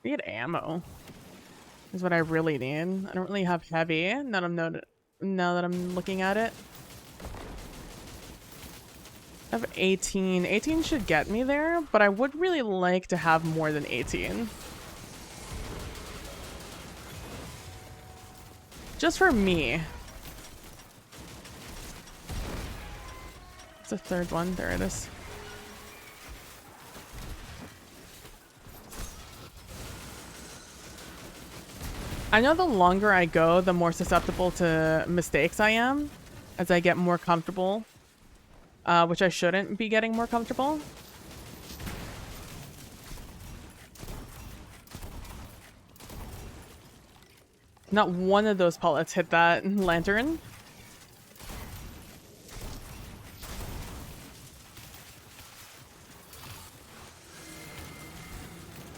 Need ammo. Is what I really need. I don't really have heavy. Now that I'm looking at it. I have 18. 18 should get me there, but I would really like to have more than 18. Just for me. It's the third one. There it is. I know the longer I go, the more susceptible to mistakes I am as I get more comfortable, which I shouldn't be getting more comfortable. Not one of those pellets hit that lantern.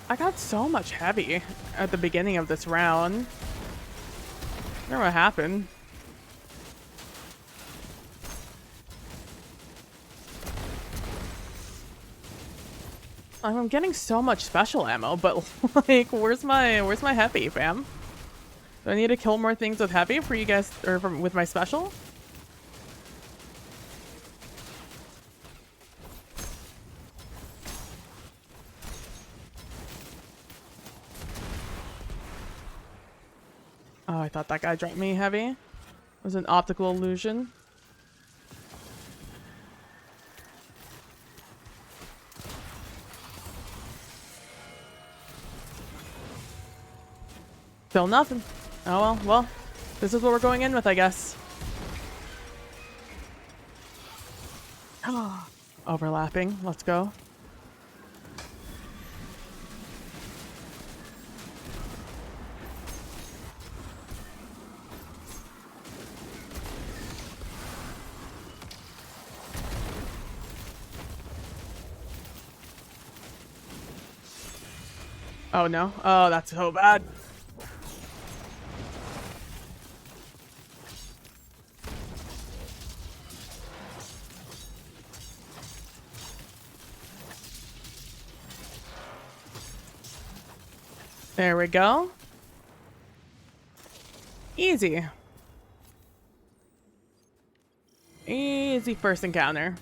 I got so much heavy at the beginning of this round. I don't know what happened. I'm getting so much special ammo, but like, where's my heavy, fam? Do I need to kill more things with heavy for you guys, or with my special? Oh, I thought that guy dropped me heavy. It was an optical illusion. Still nothing. Oh well, well, this is what we're going in with, I guess. Overlapping, let's go. Oh no. Oh, that's so bad. There we go. Easy. Easy first encounter.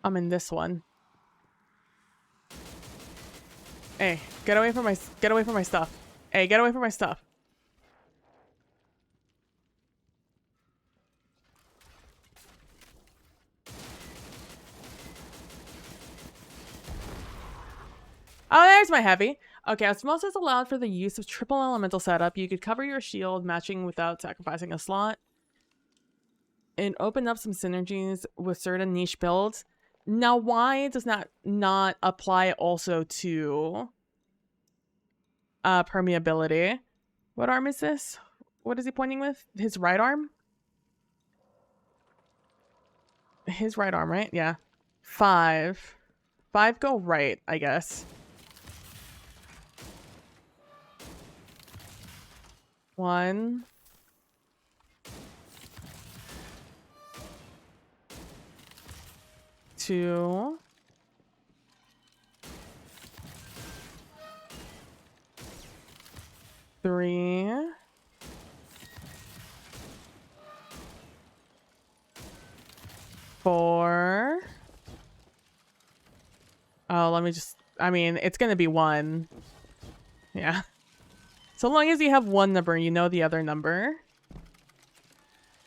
I'm in this one. Hey, get away from my stuff. Hey, get away from my stuff. Oh, there's my heavy. Okay, osmosis allowed for the use of triple elemental setup. You could cover your shield, matching without sacrificing a slot. And open up some synergies with certain niche builds. Now, why does that not apply also to permeability? What arm is this? What is he pointing with? His right arm? His right arm, right? Yeah. 5. 5 go right, I guess. 1. 2. 3. 4. Oh, let me just... I mean, it's gonna be 1. Yeah. So long as you have one number, you know the other number.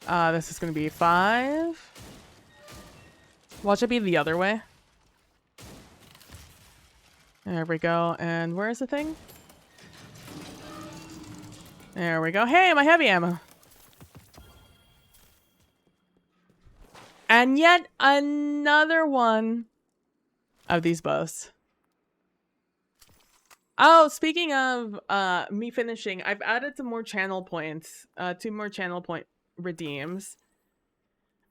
This is gonna be 5. Watch it be the other way. There we go. And where's the thing? There we go. Hey, my heavy ammo. And yet another one of these bows. Oh, speaking of me finishing, I've added some more channel points. 2 more channel point redeems.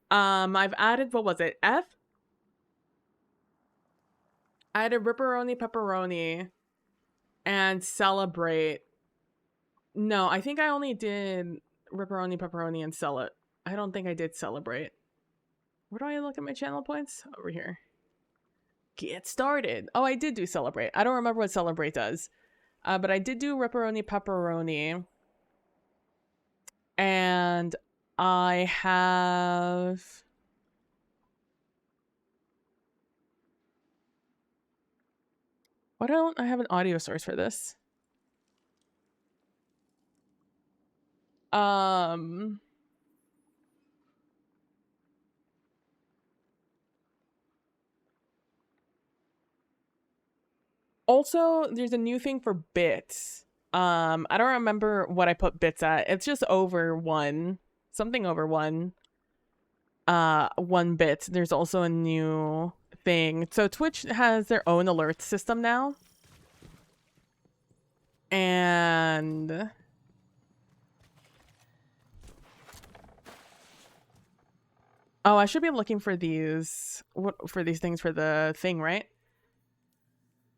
I've added, what was it? F? I added Ripperoni Pepperoni and Celebrate. No, I think I only did Ripperoni Pepperoni and Sell It. I don't think I did Celebrate. Where do I look at my channel points? Over here. Get started. Oh, I did do Celebrate. I don't remember what Celebrate does. But I did do Ripperoni Pepperoni. And I have... Why don't I have an audio source for this? Also, there's a new thing for bits. I don't remember what I put bits at. It's just over 1. Something over 1. 1 bit. There's also a new thing. So Twitch has their own alert system now. And... Oh, I should be looking for these... for these things for the thing, right?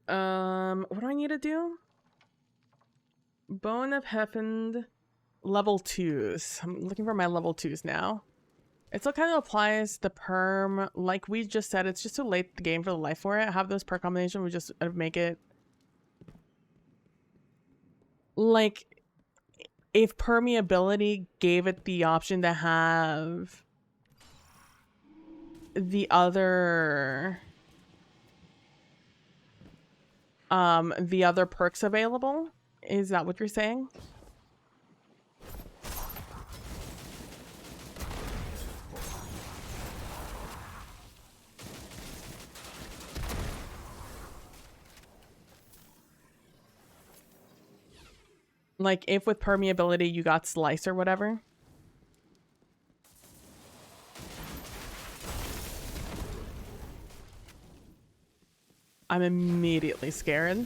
What do I need to do? Bone of Heffend level 2s. I'm looking for my level 2s now. It still kind of applies the perm. Like we just said, it's just too late in the game for the life for it. Have those perk combination would just make it... Like, if permeability gave it the option to have the other... the other perks available? Is that what you're saying? Like, if with permeability you got Slice or whatever? I'm immediately scared.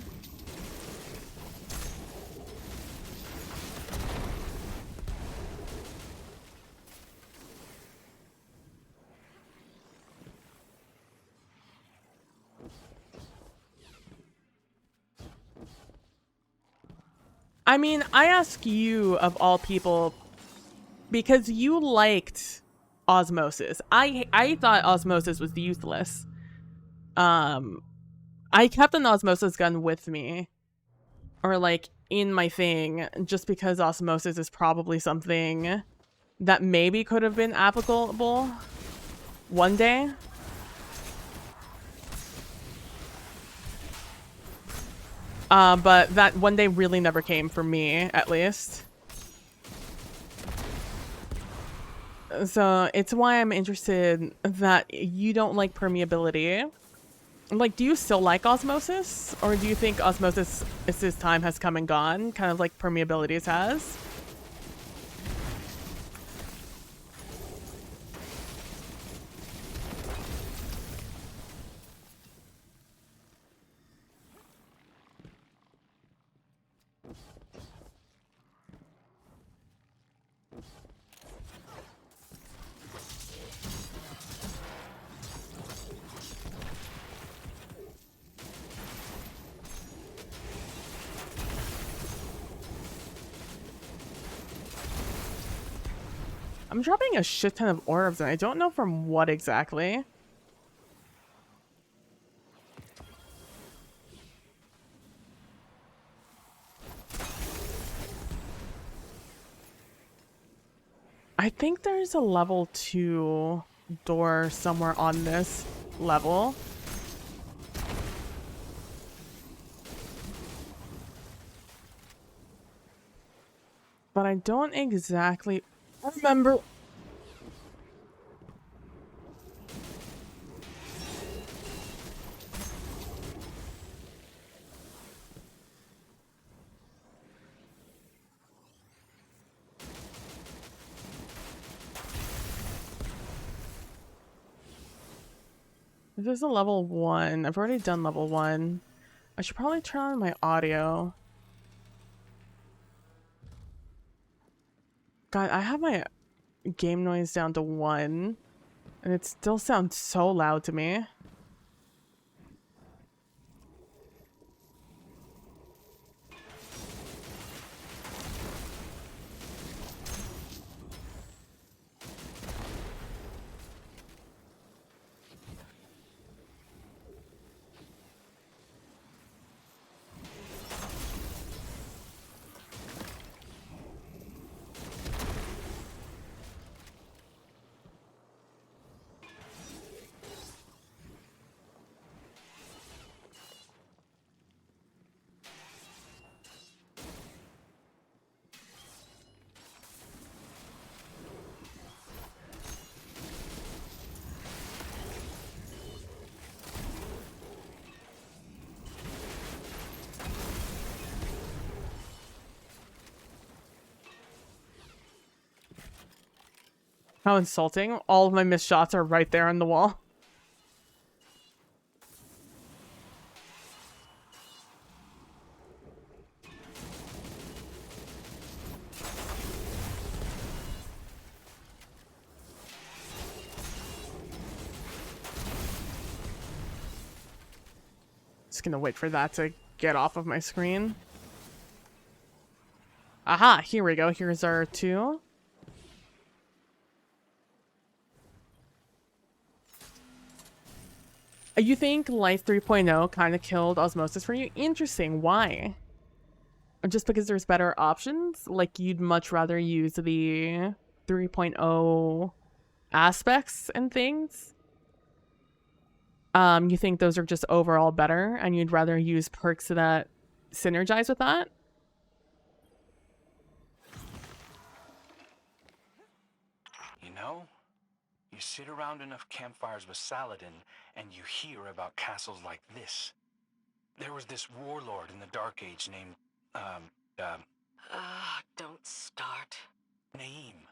I mean, I ask you of all people because you liked Osmosis. I thought Osmosis was useless. I kept an Osmosis gun with me, or like in my thing, just because Osmosis is probably something that maybe could have been applicable one day. But that one day really never came for me, at least. So it's why I'm interested that you don't like permeability. Like, do you still like Osmosis? Or do you think Osmosis' time has come and gone, kind of like permeability's has? I'm dropping a shit ton of orbs, and I don't know from what exactly. I think there's a level 2 door somewhere on this level. But I don't exactly remember. This is a level 1. I've already done level 1. I should probably turn on my audio. God, I have my game noise down to 1, and it still sounds so loud to me. How insulting. All of my missed shots are right there on the wall. Just gonna wait for that to get off of my screen. Aha, here we go. Here's our 2. You think Life 3.0 kind of killed Osmosis for you? Interesting. Why? Just because there's better options? Like, you'd much rather use the 3.0 aspects and things? You think those are just overall better, and you'd rather use perks that synergize with that? You know, you sit around enough campfires with Saladin, and you hear about castles like this. There was this warlord in the Dark Age named, don't start. Naeem.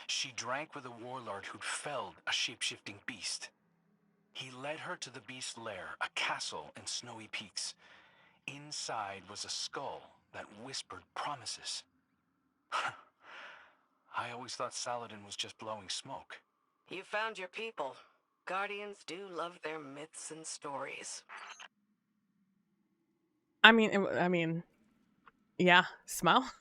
She drank with a warlord who'd felled a shape-shifting beast. He led her to the beast's lair, a castle in snowy peaks. Inside was a skull that whispered promises. I always thought Saladin was just blowing smoke. You found your people. Guardians do love their myths and stories. I mean, Yeah, smell.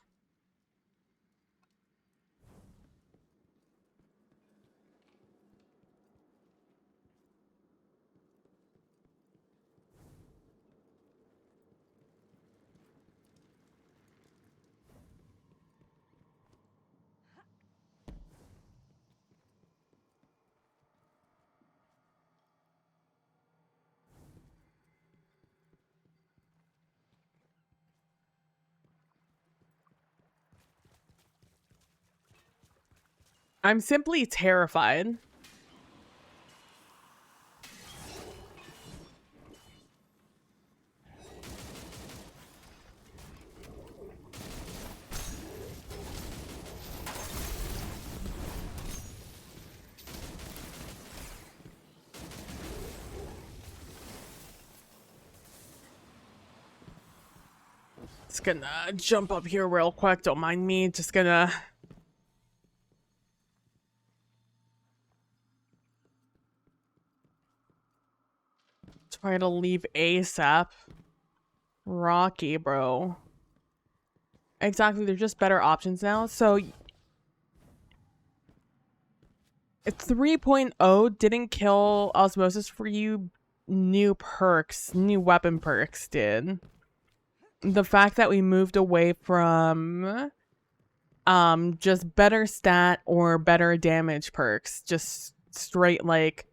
I'm simply terrified. Just gonna jump up here real quick. Don't mind me. Just gonna... try to leave ASAP. Rocky, bro. Exactly, they're just better options now. So 3.0 didn't kill osmosis for you. New perks, new weapon perks did. The fact that we moved away from just better stat or better damage perks, just straight like,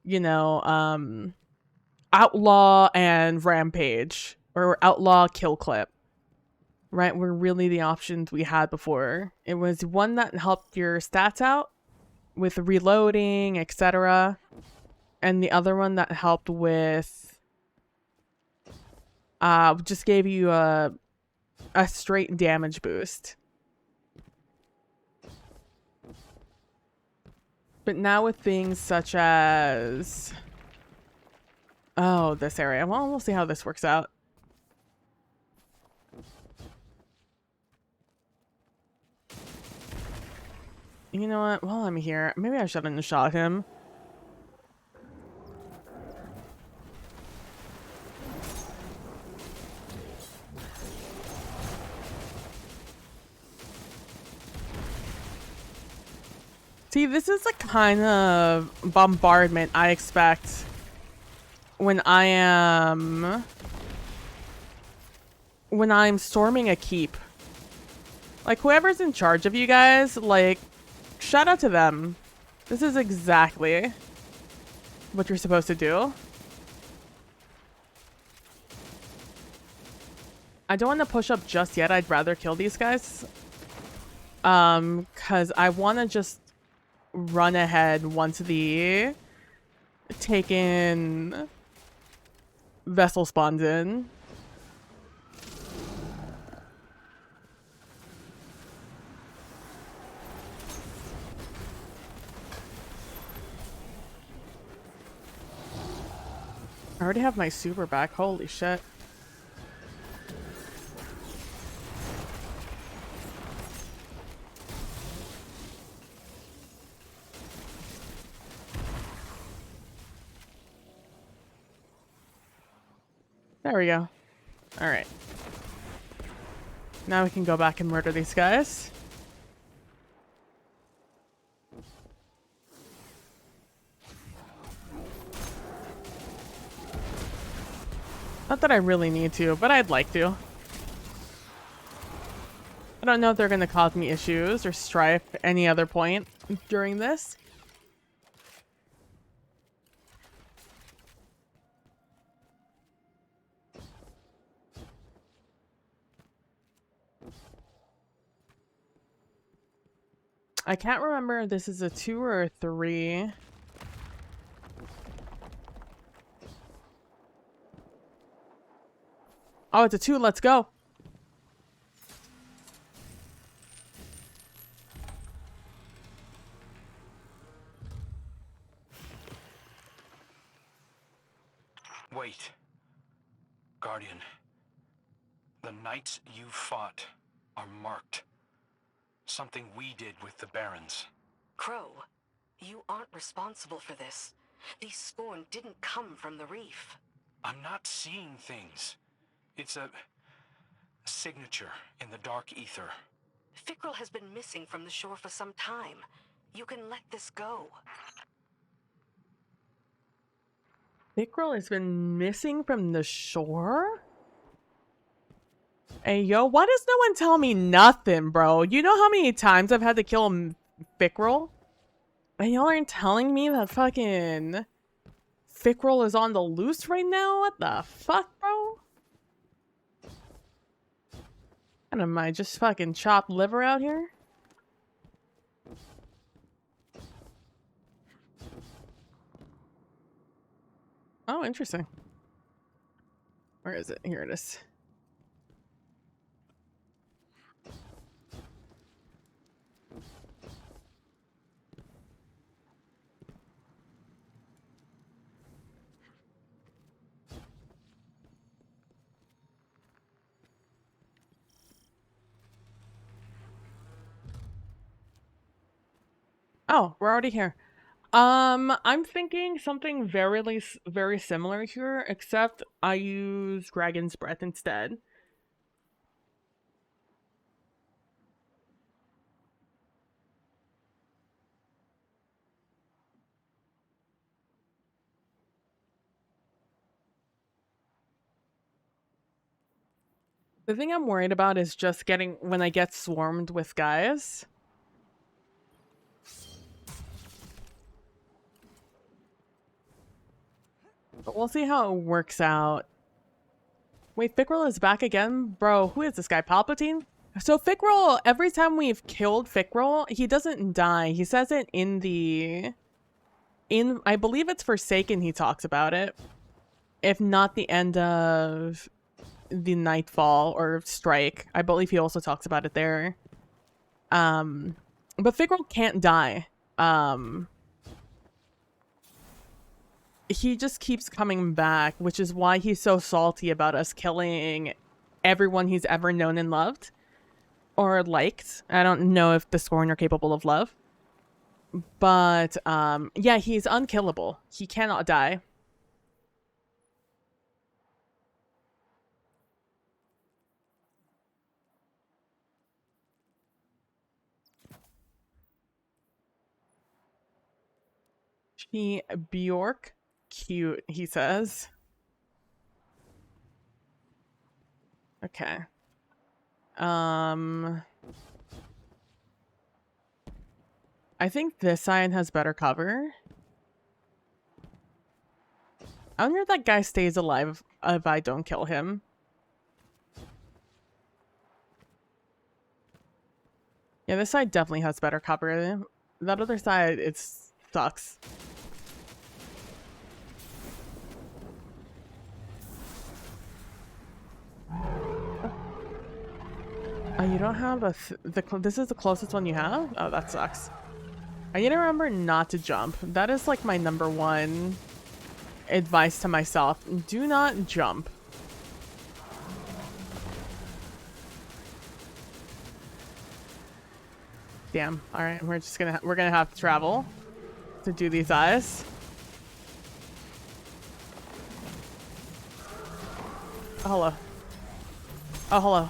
you know, outlaw and rampage or outlaw kill clip, right, were really the options we had before. It was one that helped your stats out with reloading, etc., and the other one that helped with just gave you a straight damage boost. But now with things such as this area, well, we'll see how this works out. You know what? While I'm here, maybe I shouldn't have shot him. See, this is the kind of bombardment I expect when I'm storming a keep. Like, whoever's in charge of you guys, like, shout out to them. This is exactly what you're supposed to do. I don't want to push up just yet. I'd rather kill these guys. Because I want to just run ahead once the taken vessel spawns in. I already have my super back. Holy shit. There we go. Alright. Now we can go back and murder these guys. Not that I really need to, but I'd like to. I don't know if they're going to cause me issues or strife at any other point during this. I can't remember if this is a 2 or a 3. Oh, it's a 2. Let's go. Wait. Guardian. The knights you fought are marked. Something we did with the Barons. Crow, you aren't responsible for this. These Scorn didn't come from the reef. I'm not seeing things. It's a Signature in the dark ether. Fickrell has been missing from the shore for some time. You can let this go. Fickrell has been missing from the shore? Hey, yo, why does no one tell me nothing, bro? You know how many times I've had to kill Fickrell? And y'all aren't telling me that fucking Fickrell is on the loose right now? What the fuck, bro? And am I just fucking chopped liver out here? Oh, interesting. Where is it? Here it is. Oh, we're already here. I'm thinking something very similar here, except I use Dragon's Breath instead. The thing I'm worried about is just getting when I get swarmed with guys. But we'll see how it works out. Wait, Fickrell is back again? Bro, who is this guy? Palpatine? So Fickrell, every time we've killed Fickrell, he doesn't die. He says it in the... I believe it's Forsaken he talks about it. If not the end of the Nightfall or Strike. I believe he also talks about it there. But Fickrell can't die. He just keeps coming back, which is why he's so salty about us killing everyone he's ever known and loved. Or liked. I don't know if the Scorn are capable of love. But, yeah, he's unkillable. He cannot die. Bjork. Cute, he says. Okay. I think this side has better cover. I wonder if that guy stays alive if I don't kill him. Yeah, this side definitely has better cover. That other side, it sucks. Oh, you don't have this is the closest one you have? Oh, that sucks. I need to remember not to jump. That is like my #1 advice to myself. Do not jump. Damn. All right, we're gonna have to travel to do these eyes. Oh, hello. Oh, hello.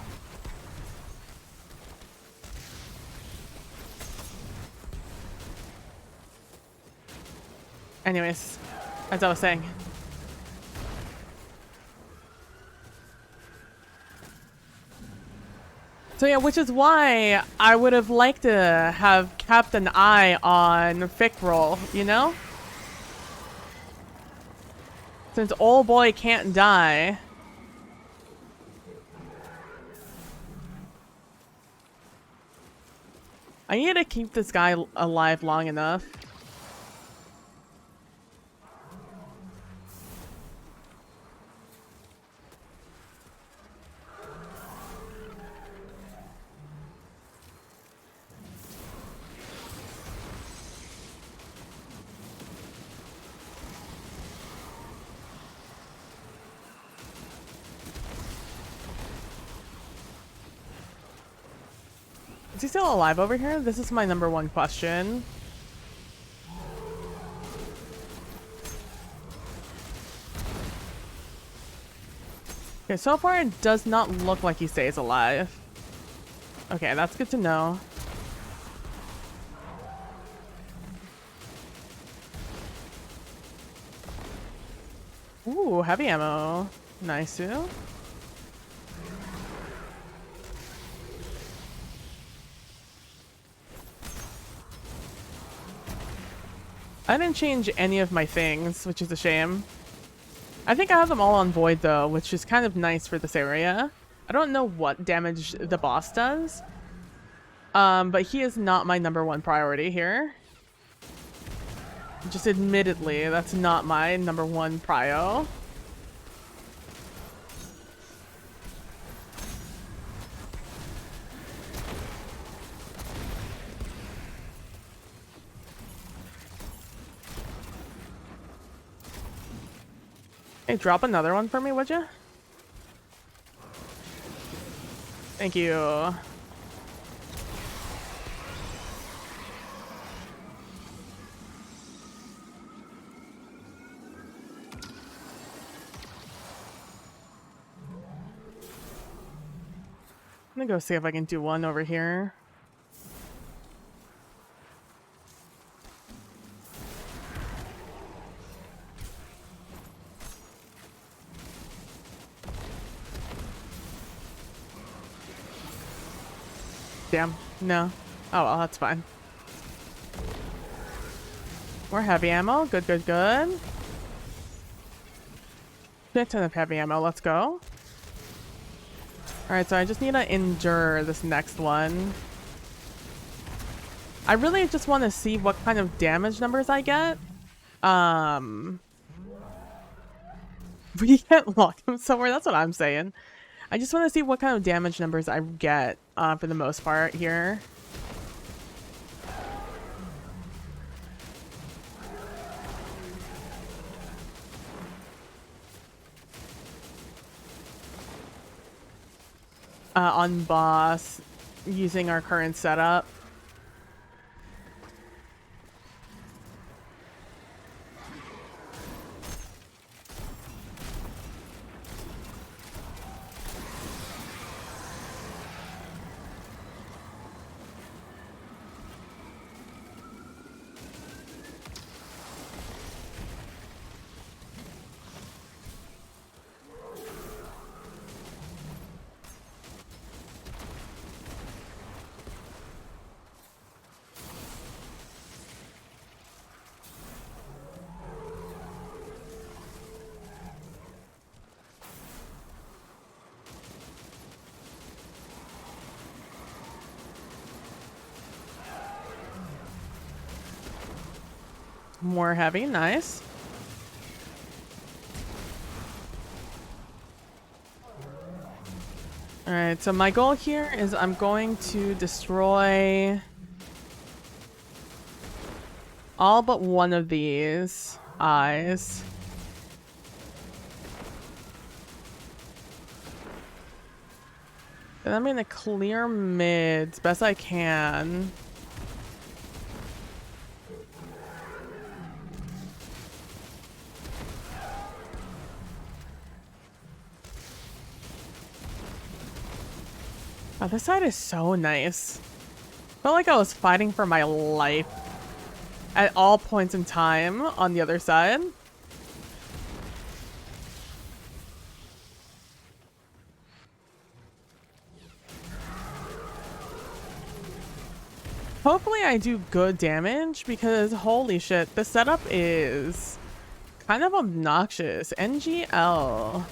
Anyways, as I was saying. So yeah, which is why I would have liked to have kept an eye on Fickrell, you know? Since old boy can't die. I need to keep this guy alive long enough. Is he still alive over here? This is my #1 question. Okay, so far it does not look like he stays alive. Okay, that's good to know. Ooh, heavy ammo. Nice. I didn't change any of my things, which is a shame. I think I have them all on void though, which is kind of nice for this area. I don't know what damage the boss does. But he is not my #1 priority here. Just admittedly, that's not my #1 prio. Hey, drop another one for me, would you? Thank you. I'm gonna go see if I can do one over here. Damn, no. Oh well, that's fine. More heavy ammo. Good, good, good. Shit ton of heavy ammo. Let's go. Alright, so I just need to endure this next one. I really just want to see what kind of damage numbers I get. We can't lock him somewhere. That's what I'm saying. I just want to see what kind of damage numbers I get for the most part here. On boss, using our current setup. More heavy, nice. Alright, so my goal here is I'm going to destroy all but one of these eyes. And I'm gonna clear mids best I can. Oh, this side is so nice. Felt like I was fighting for my life at all points in time on the other side. Hopefully I do good damage because holy shit, the setup is kind of obnoxious. NGL.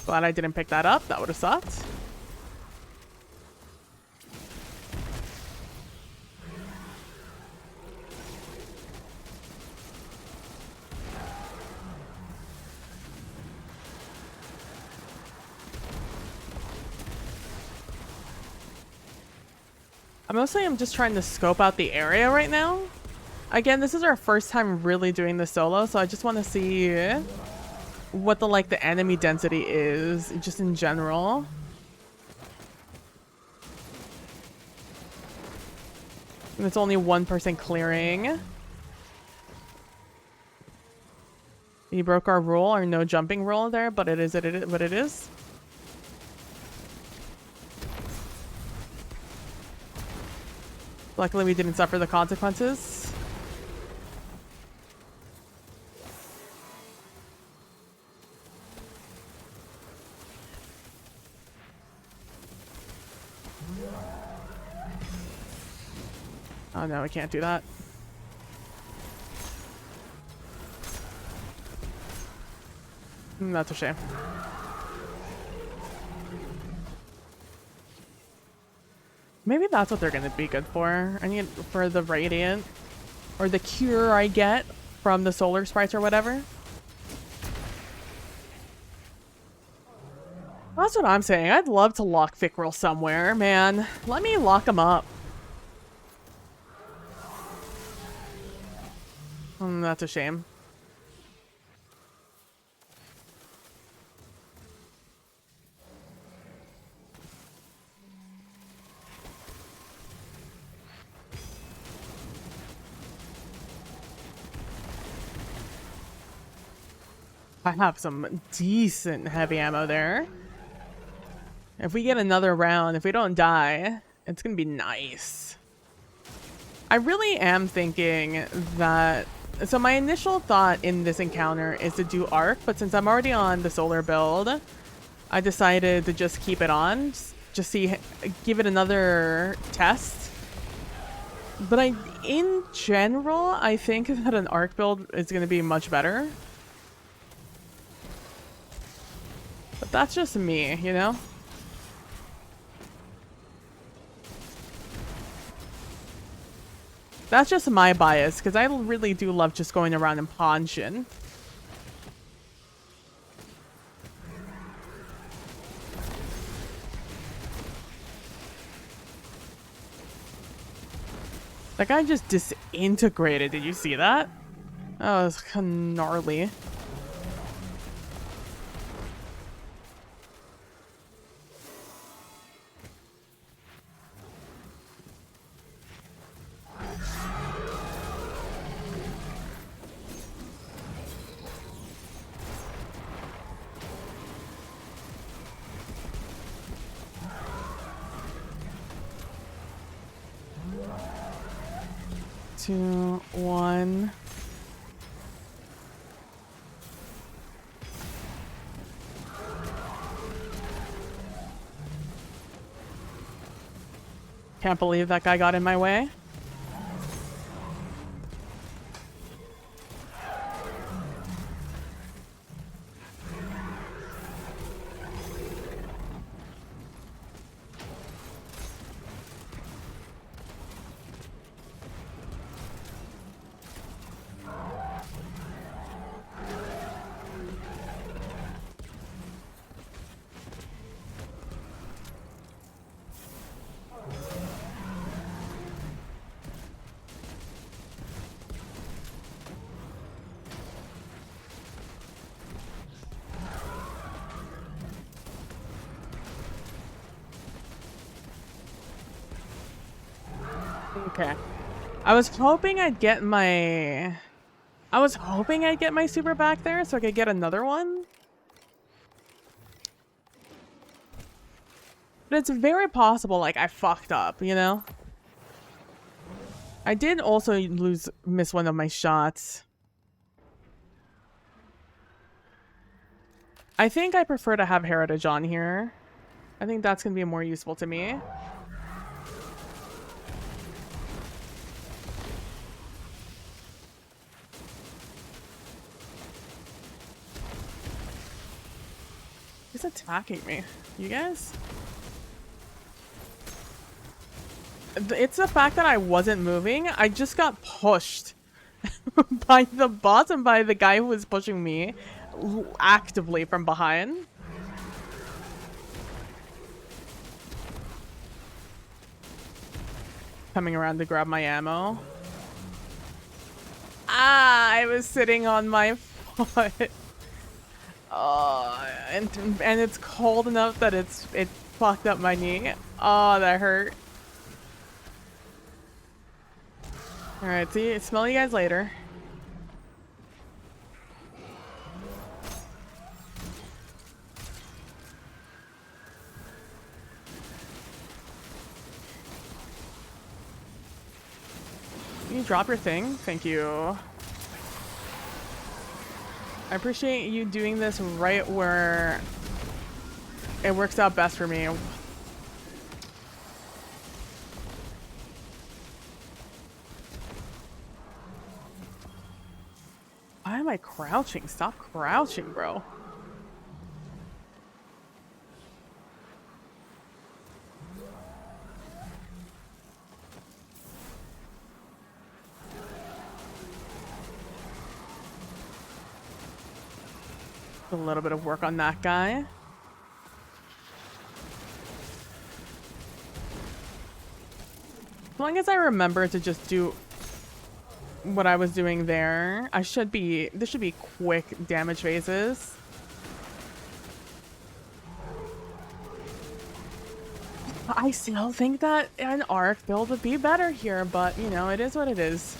Glad I didn't pick that up. That would have sucked. I'm just trying to scope out the area right now. Again, this is our first time really doing this solo, so I just want to see what the enemy density is just in general. And it's only 1% clearing. You broke our rule, our no jumping rule there, but it is what it is. Luckily, we didn't suffer the consequences. Oh no, we can't do that. That's a shame. Maybe that's what they're gonna be good for. I need for the radiant or the cure I get from the solar sprites or whatever. That's what I'm saying. I'd love to lock Fikril somewhere, man. Let me lock him up. That's a shame. I have some decent heavy ammo there. If we get another round, if we don't die, it's gonna be nice. I really am thinking that... So my initial thought in this encounter is to do Arc, but since I'm already on the solar build, I decided to just keep it on. Just give it another test. But in general, I think that an Arc build is gonna be much better. But that's just me, you know? That's just my bias, because I really do love just going around and punching. That guy just disintegrated. Did you see that? Oh, it's kind of gnarly. Two, one. Can't believe that guy got in my way. Okay. I was hoping I'd get my super back there so I could get another one. But it's very possible, like, I fucked up, you know? I did also miss one of my shots. I think I prefer to have Heritage on here. I think that's going to be more useful to me. Who's attacking me? You guys? It's the fact that I wasn't moving. I just got pushed by the boss and by the guy who was pushing me actively from behind. Coming around to grab my ammo. Ah, I was sitting on my foot. And it's cold enough that it fucked up my knee. Oh, that hurt. Alright, smell you guys later. drop your thing? Thank you. I appreciate you doing this right where it works out best for me. Why am I crouching? Stop crouching, bro. A little bit of work on that guy. As long as I remember to just do what I was doing there, this should be quick damage phases. I still think that an arc build would be better here, but you know, it is what it is.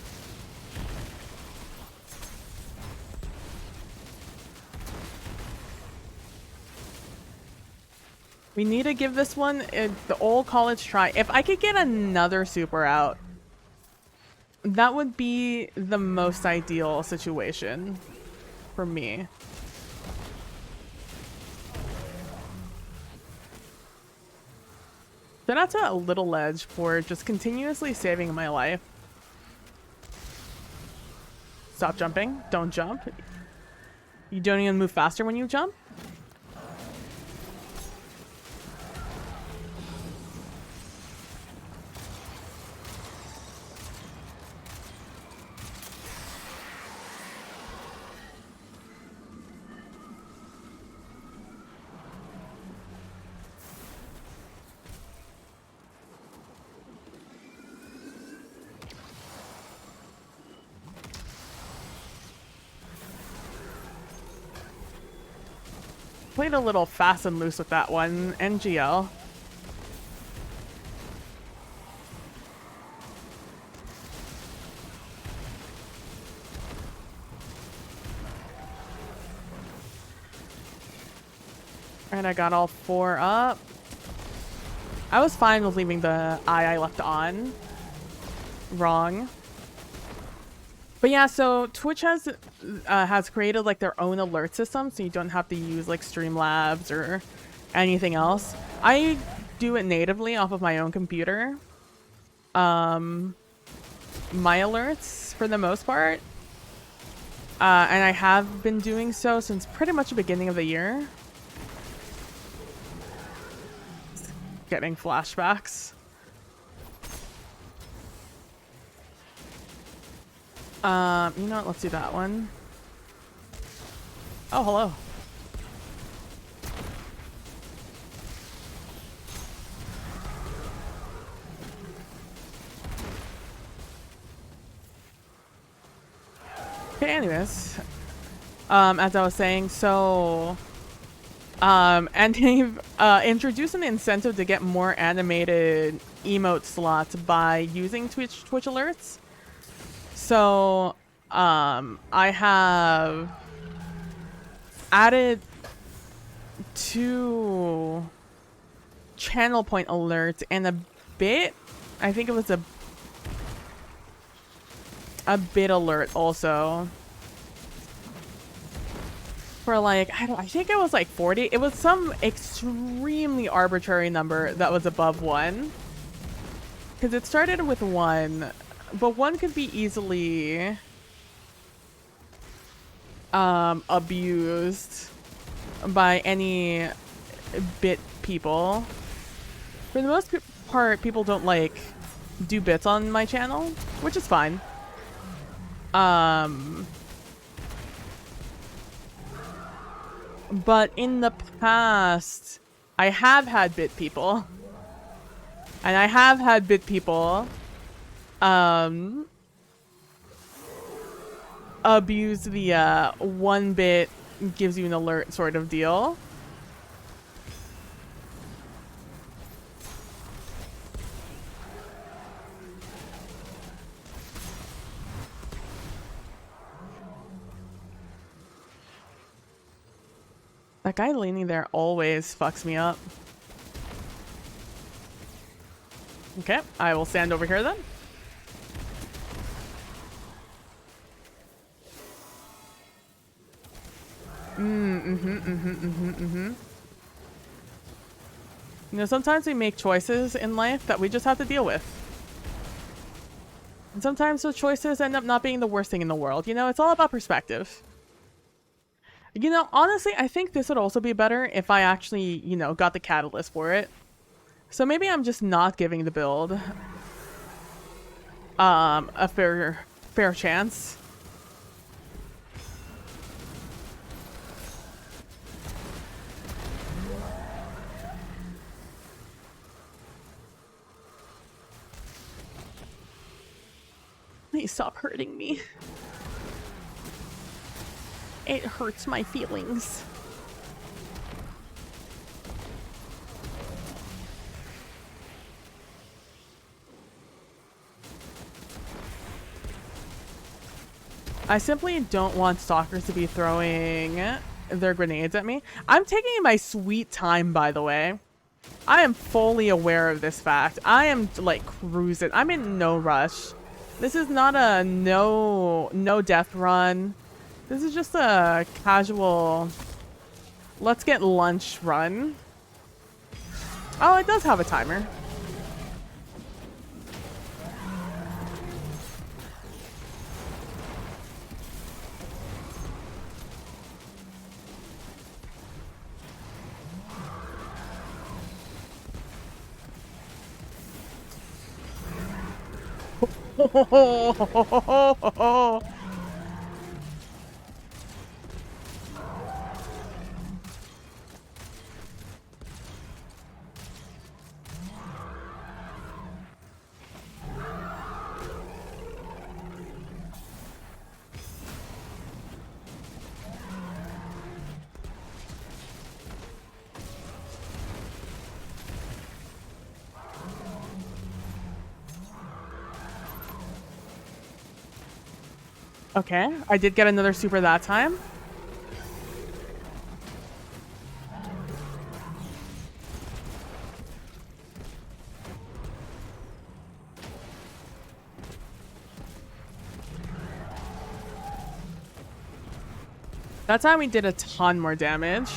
We need to give this one the old college try. If I could get another super out, that would be the most ideal situation for me. Shout out to a Little Ledge for just continuously saving my life. Stop jumping. Don't jump. You don't even move faster when you jump? Played a little fast and loose with that one. NGL. And I got all 4 up. I was fine with leaving the eye I left on. Wrong. But yeah, so Twitch has created like their own alert system, so you don't have to use like Streamlabs or anything else. I do it natively off of my own computer. My alerts for the most part. And I have been doing so since pretty much the beginning of the year. Getting flashbacks. You know what? Let's do that one. Oh, hello. Okay, anyways. As I was saying, so... and they've introduced an incentive to get more animated emote slots by using Twitch alerts. So, I have added 2 channel point alerts and a bit, I think it was a bit alert also. For like, I think it was like 40. It was some extremely arbitrary number that was above 1. Because it started with 1. But 1 could be easily abused by any bit people. For the most part, people don't like do bits on my channel, which is fine. But in the past, I have had bit people. And I have had bit people abuse the 1 bit gives you an alert sort of deal. That guy leaning there always fucks me up. Okay, I will stand over here then. You know, sometimes we make choices in life that we just have to deal with. And sometimes those choices end up not being the worst thing in the world. You know, it's all about perspective. You know, honestly, I think this would also be better if I actually, you know, got the catalyst for it. So maybe I'm just not giving the build a fair chance. Please stop hurting me. It hurts my feelings. I simply don't want stalkers to be throwing their grenades at me. I'm taking my sweet time, by the way. I am fully aware of this fact. I am like cruising. I'm in no rush. This is not a no death run. This is just a casual let's get lunch run. Oh, it does have a timer. Okay, I did get another super that time. That time we did a ton more damage.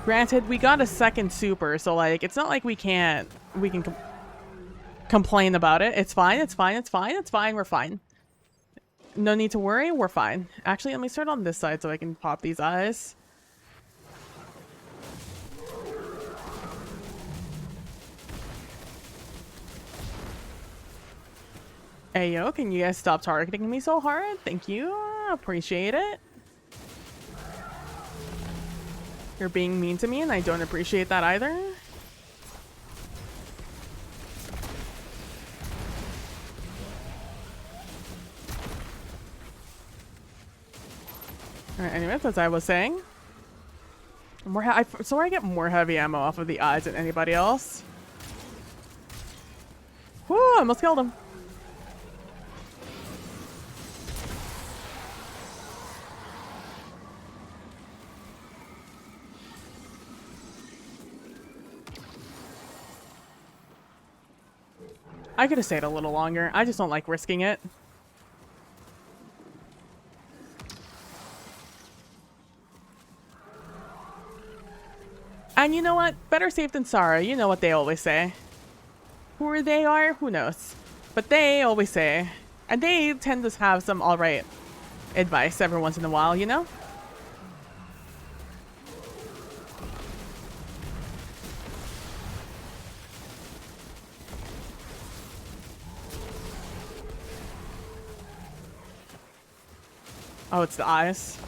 Granted, we got a second super, so like it's not like we can complain about it. It's fine, it's fine, it's fine, it's fine, we're fine. No need to worry, we're fine. Actually, let me start on this side so I can pop these eyes. Hey yo, can you guys stop targeting me so hard? Thank you, appreciate it. You're being mean to me and I don't appreciate that either. Alright, anyways, as I was saying, so I get more heavy ammo off of the eyes than anybody else. Whoo, I almost killed him. I could have stayed a little longer. I just don't like risking it. And you know what? Better safe than sorry. You know what they always say. Who they are, who knows? But they always say. And they tend to have some alright advice every once in a while, you know? Oh, it's the eyes.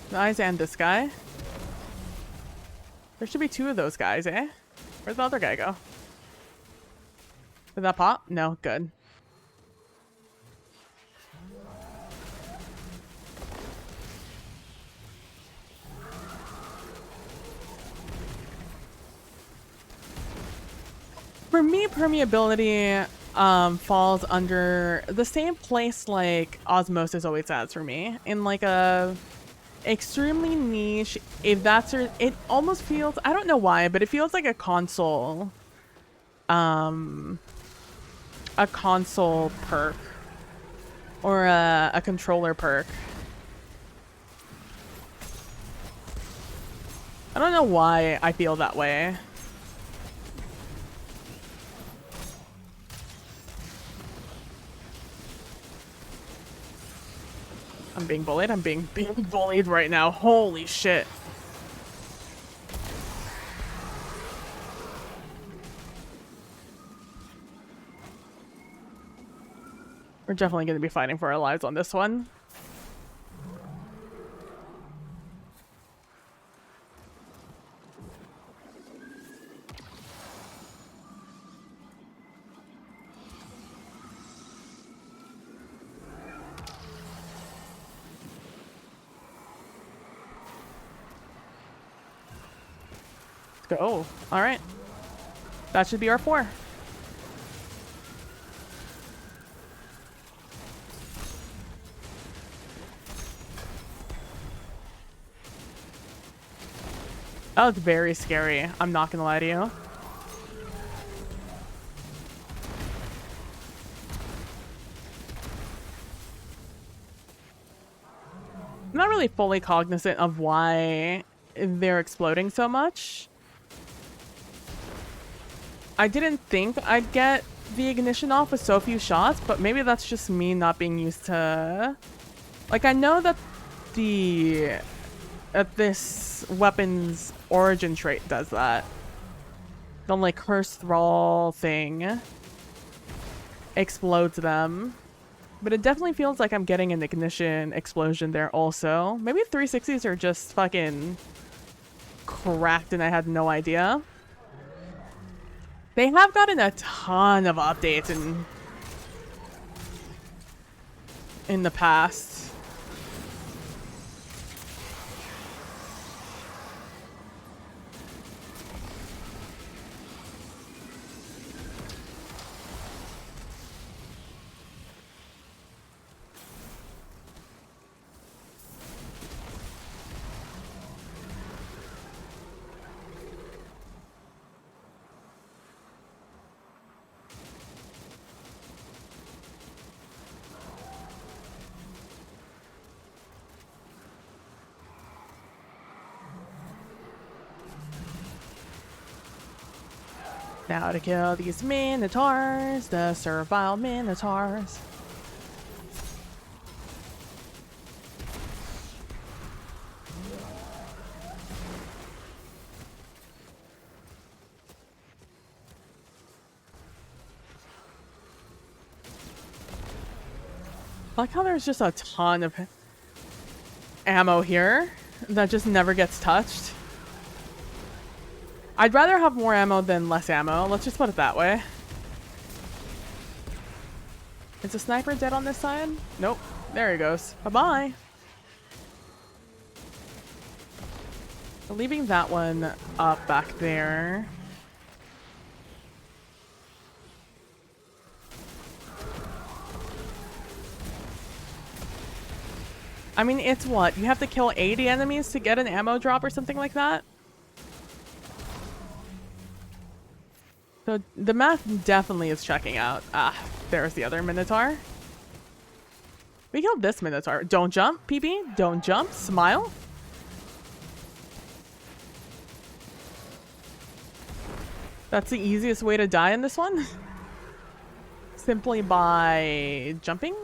The eyes and this guy. There should be two of those guys, eh? Where'd the other guy go? Did that pop? No, good. For me, permeability falls under the same place like osmosis always has for me, in like a extremely niche, if that's your, it almost feels, I don't know why, but it feels like a console perk or a controller perk. don't know why I feel that way. I'm being bullied. I'm being bullied right now. Holy shit. We're definitely going to be fighting for our lives on this one. Let's go. All right. That should be our 4. That was very scary. I'm not gonna lie to you. I'm not really fully cognizant of why they're exploding so much. I didn't think I'd get the ignition off with so few shots, but maybe that's just me not being used to... Like, I know that this weapon's origin trait does that. The, like, curse thrall thing explodes them. But it definitely feels like I'm getting an ignition explosion there also. Maybe 360s are just fucking cracked and I had no idea. They have gotten a ton of updates in the past. Now to kill these minotaurs, the servile minotaurs. I like how there's just a ton of ammo here that just never gets touched. I'd rather have more ammo than less ammo. Let's just put it that way. Is the sniper dead on this side? Nope. There he goes. Bye-bye. Leaving that one up back there. I mean, it's what? You have to kill 80 enemies to get an ammo drop or something like that? So the math definitely is checking out. Ah, there's the other Minotaur. We killed this Minotaur. Don't jump, PB. Don't jump. Smile. That's the easiest way to die in this one. Simply by jumping.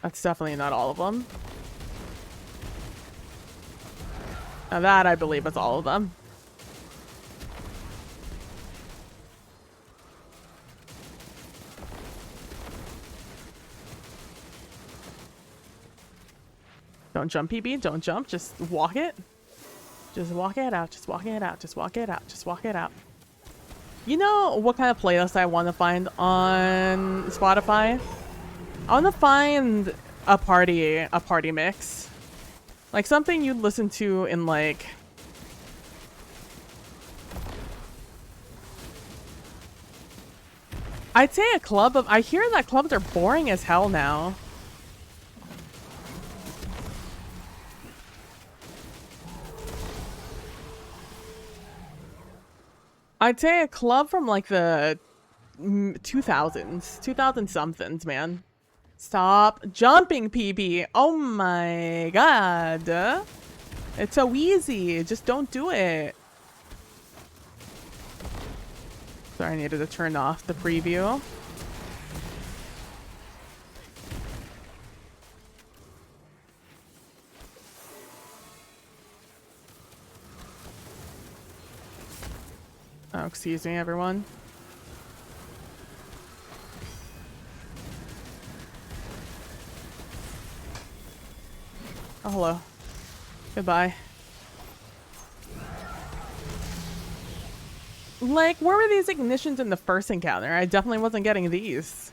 That's definitely not all of them. Now that, I believe, is all of them. Don't jump, PB. Don't jump. Just walk it. Just walk it out. Just walk it out. Just walk it out. Just walk it out. You know what kind of playlist I want to find on Spotify? I want to find a party mix. Like something you'd listen to in like... I'd say a club of... I hear that clubs are boring as hell now. I'd say a club from like the 2000s, 2000 somethings, man. Stop jumping, PB. Oh my god. It's so easy. Just don't do it. Sorry, I needed to turn off the preview. Oh, excuse me, everyone. Oh, hello. Goodbye. Like, where were these ignitions in the first encounter? I definitely wasn't getting these.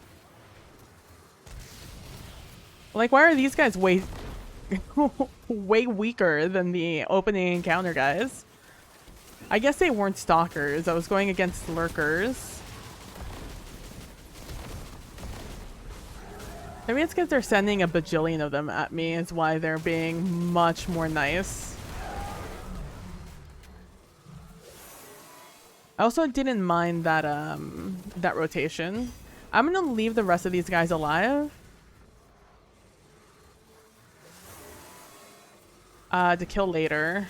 Like, why are these guys way way weaker than the opening encounter guys? I guess they weren't stalkers. I was going against lurkers. Maybe it's because they're sending a bajillion of them at me is why they're being much more nice. I also didn't mind that that rotation. I'm gonna leave the rest of these guys alive. To kill later.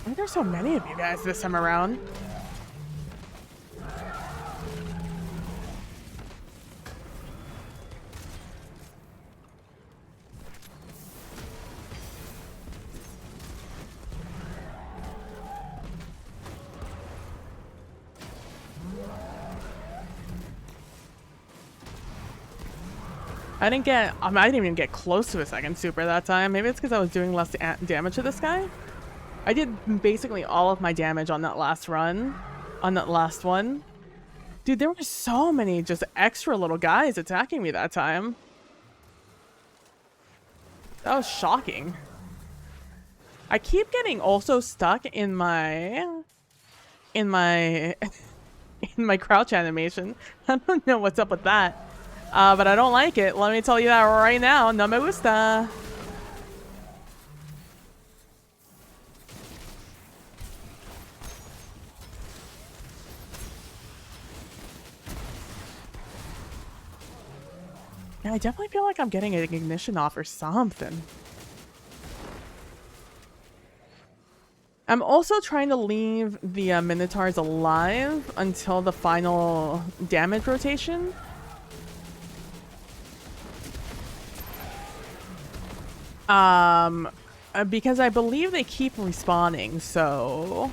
Why are there so many of you guys this time around? I didn't even get close to a second super that time. Maybe it's because I was doing less damage to this guy. I did basically all of my damage on that last run. On that last one. Dude, there were so many just extra little guys attacking me that time. That was shocking. I keep getting also stuck in my in my crouch animation. I don't know what's up with that. But I don't like it. Let me tell you that right now. No me gusta. Yeah, I definitely feel like I'm getting an ignition off or something. I'm also trying to leave the Minotaurs alive until the final damage rotation. Because I believe they keep respawning, so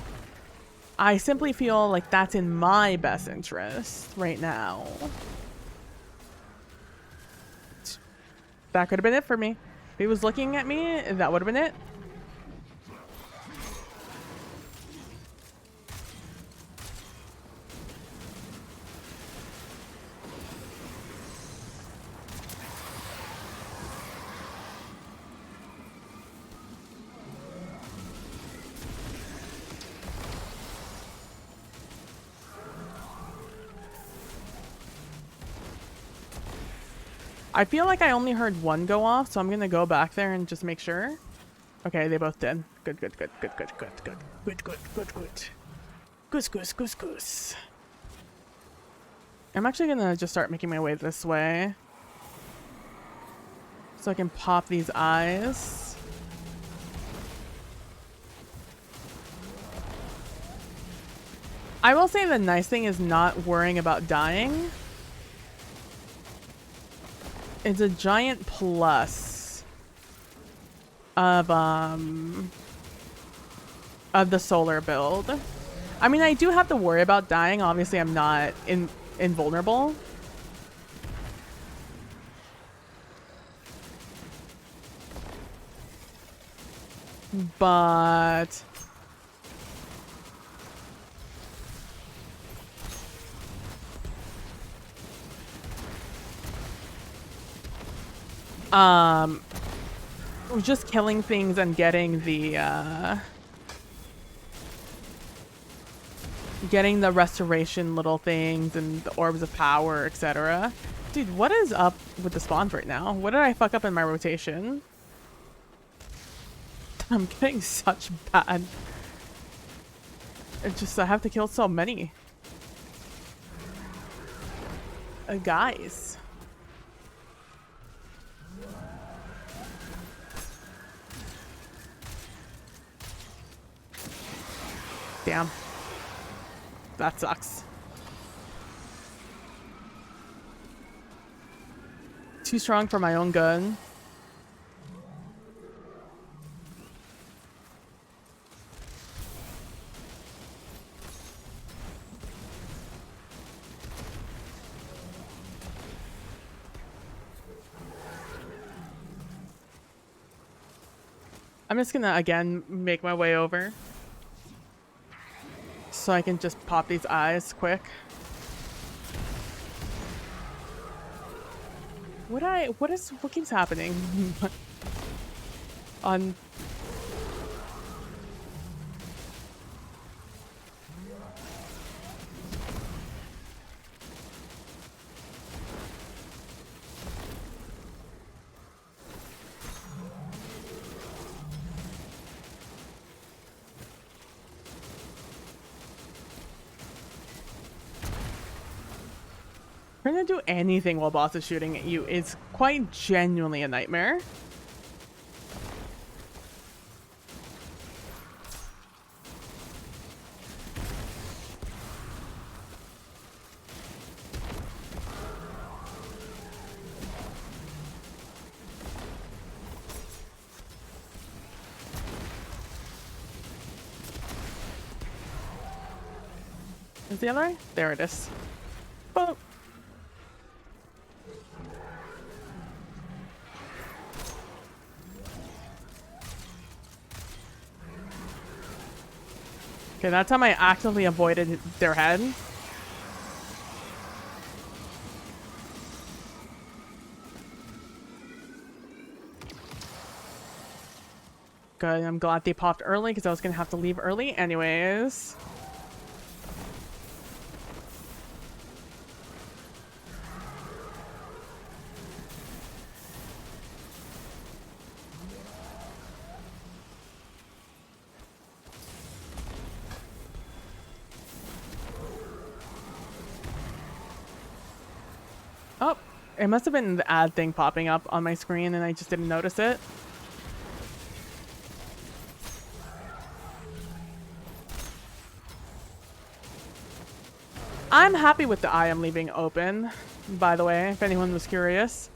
I simply feel like that's in my best interest right now. That could have been it for me. If he was looking at me, that would have been it. I feel like I only heard one go off, so I'm gonna go back there and just make sure. Okay, they both did. Good, good, good, good, good, good, good, good, good, good, good. Goose, goose, goose, goose. I'm actually gonna just start making my way this way. So I can pop these eyes. I will say the nice thing is not worrying about dying. It's a giant plus of the solar build. I mean, I do have to worry about dying. Obviously, I'm not invulnerable. But just killing things and getting the restoration little things and the orbs of power, etc. Dude, what is up with the spawns right now? What did I fuck up in my rotation? I'm getting such bad. It's just I have to kill so many. Guys. Damn. That sucks. Too strong for my own gun. I'm just gonna, again, make my way over. So I can just pop these eyes quick. What keeps happening? On... Trying to do anything while boss is shooting at you is quite genuinely a nightmare. Is the other eye? There it is. Boom. Okay, that time I actively avoided their head. Good, I'm glad they popped early because I was gonna have to leave early anyways. Oh, it must have been the ad thing popping up on my screen and I just didn't notice it. I'm happy with the eye I'm leaving open, by the way, if anyone was curious.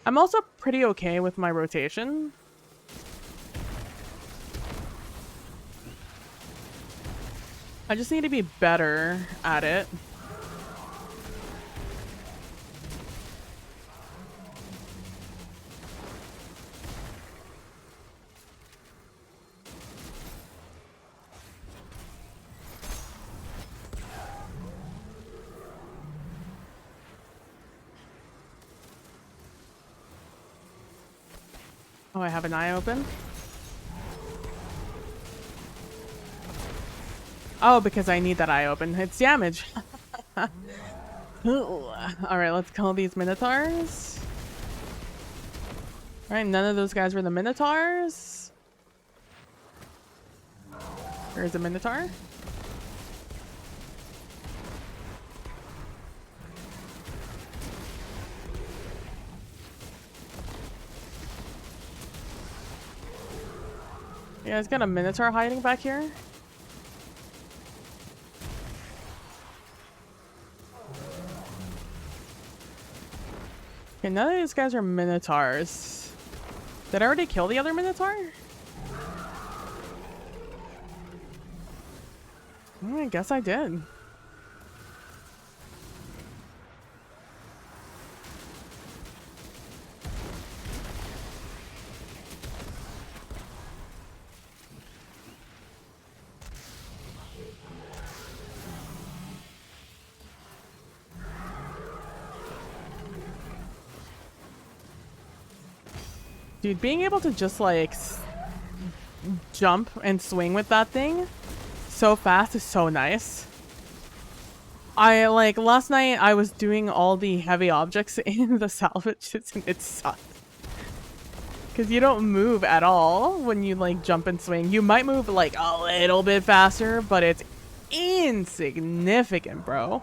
I'm also pretty okay with my rotation. I just need to be better at it. Oh, I have an eye open. Oh, because I need that eye open. It's damage. Alright, let's kill these minotaurs. Alright, none of those guys were the minotaurs. Where's the minotaur? Yeah, it's got a minotaur hiding back here. Okay, none of these guys are minotaurs. Did I already kill the other minotaur? I guess I did. Dude, being able to just like jump and swing with that thing so fast is so nice. I like last night I was doing all the heavy objects in the salvages and it sucked. Because you don't move at all when you like jump and swing. You might move like a little bit faster, but it's insignificant, bro.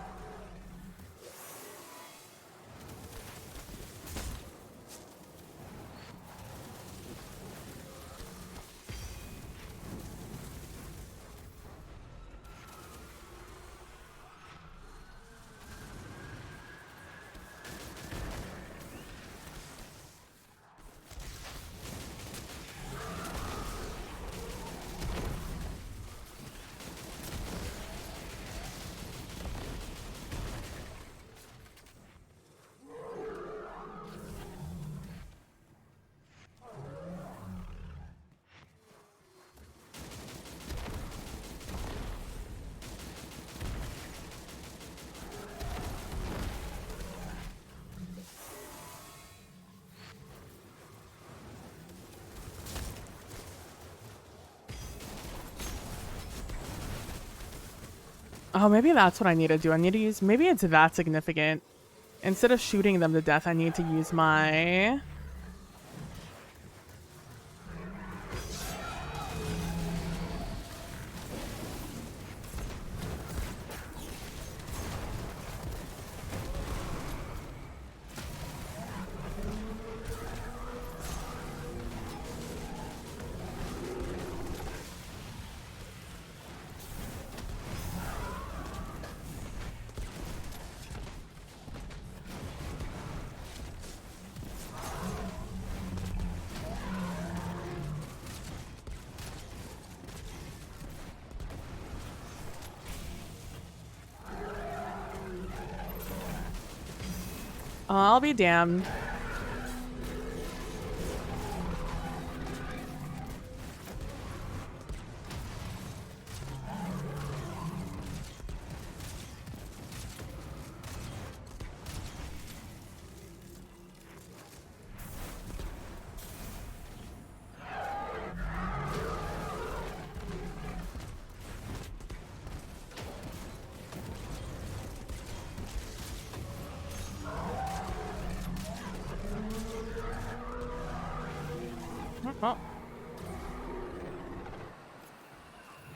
Oh, maybe that's what I need to do. I need to use... Maybe it's that significant. Instead of shooting them to death, I need to use my... I'll be damned. Well,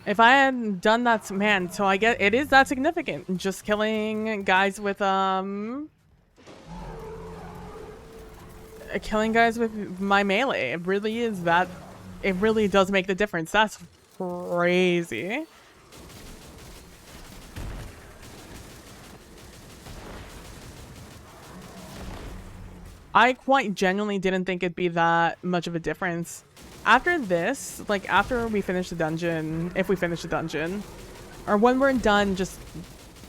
if I had done that, man, so I get it is that significant. Just killing guys with killing guys with my melee. It really is that. It really does make the difference. That's crazy. I quite genuinely didn't think it'd be that much of a difference. After this, like after we finish the dungeon, if we finish the dungeon, or when we're done just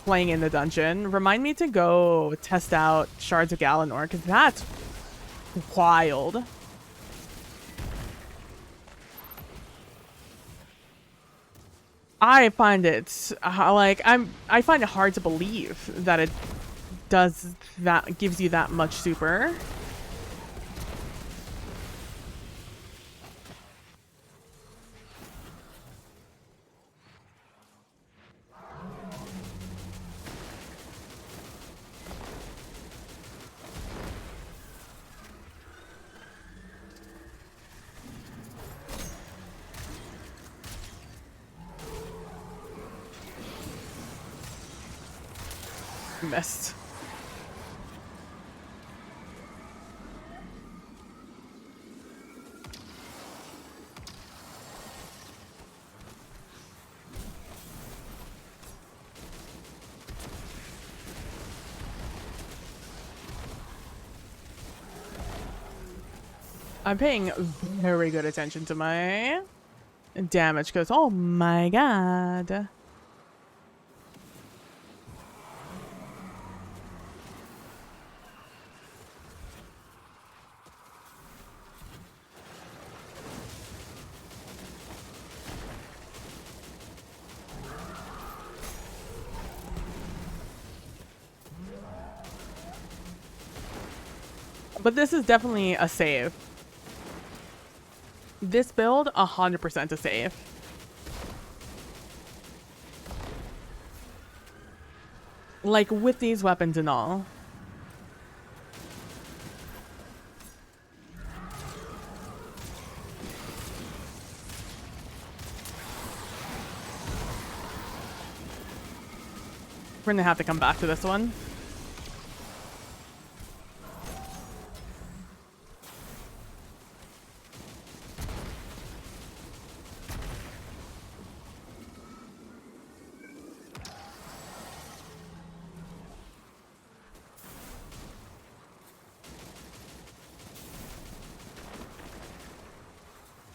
playing in the dungeon, remind me to go test out Shards of Galanor, because that's wild. I find it I find it hard to believe that it does that, gives you that much super. Missed. I'm paying very good attention to my damage because, oh my god. But this is definitely a save. This build, 100% a save. Like, with these weapons and all. We're gonna have to come back to this one.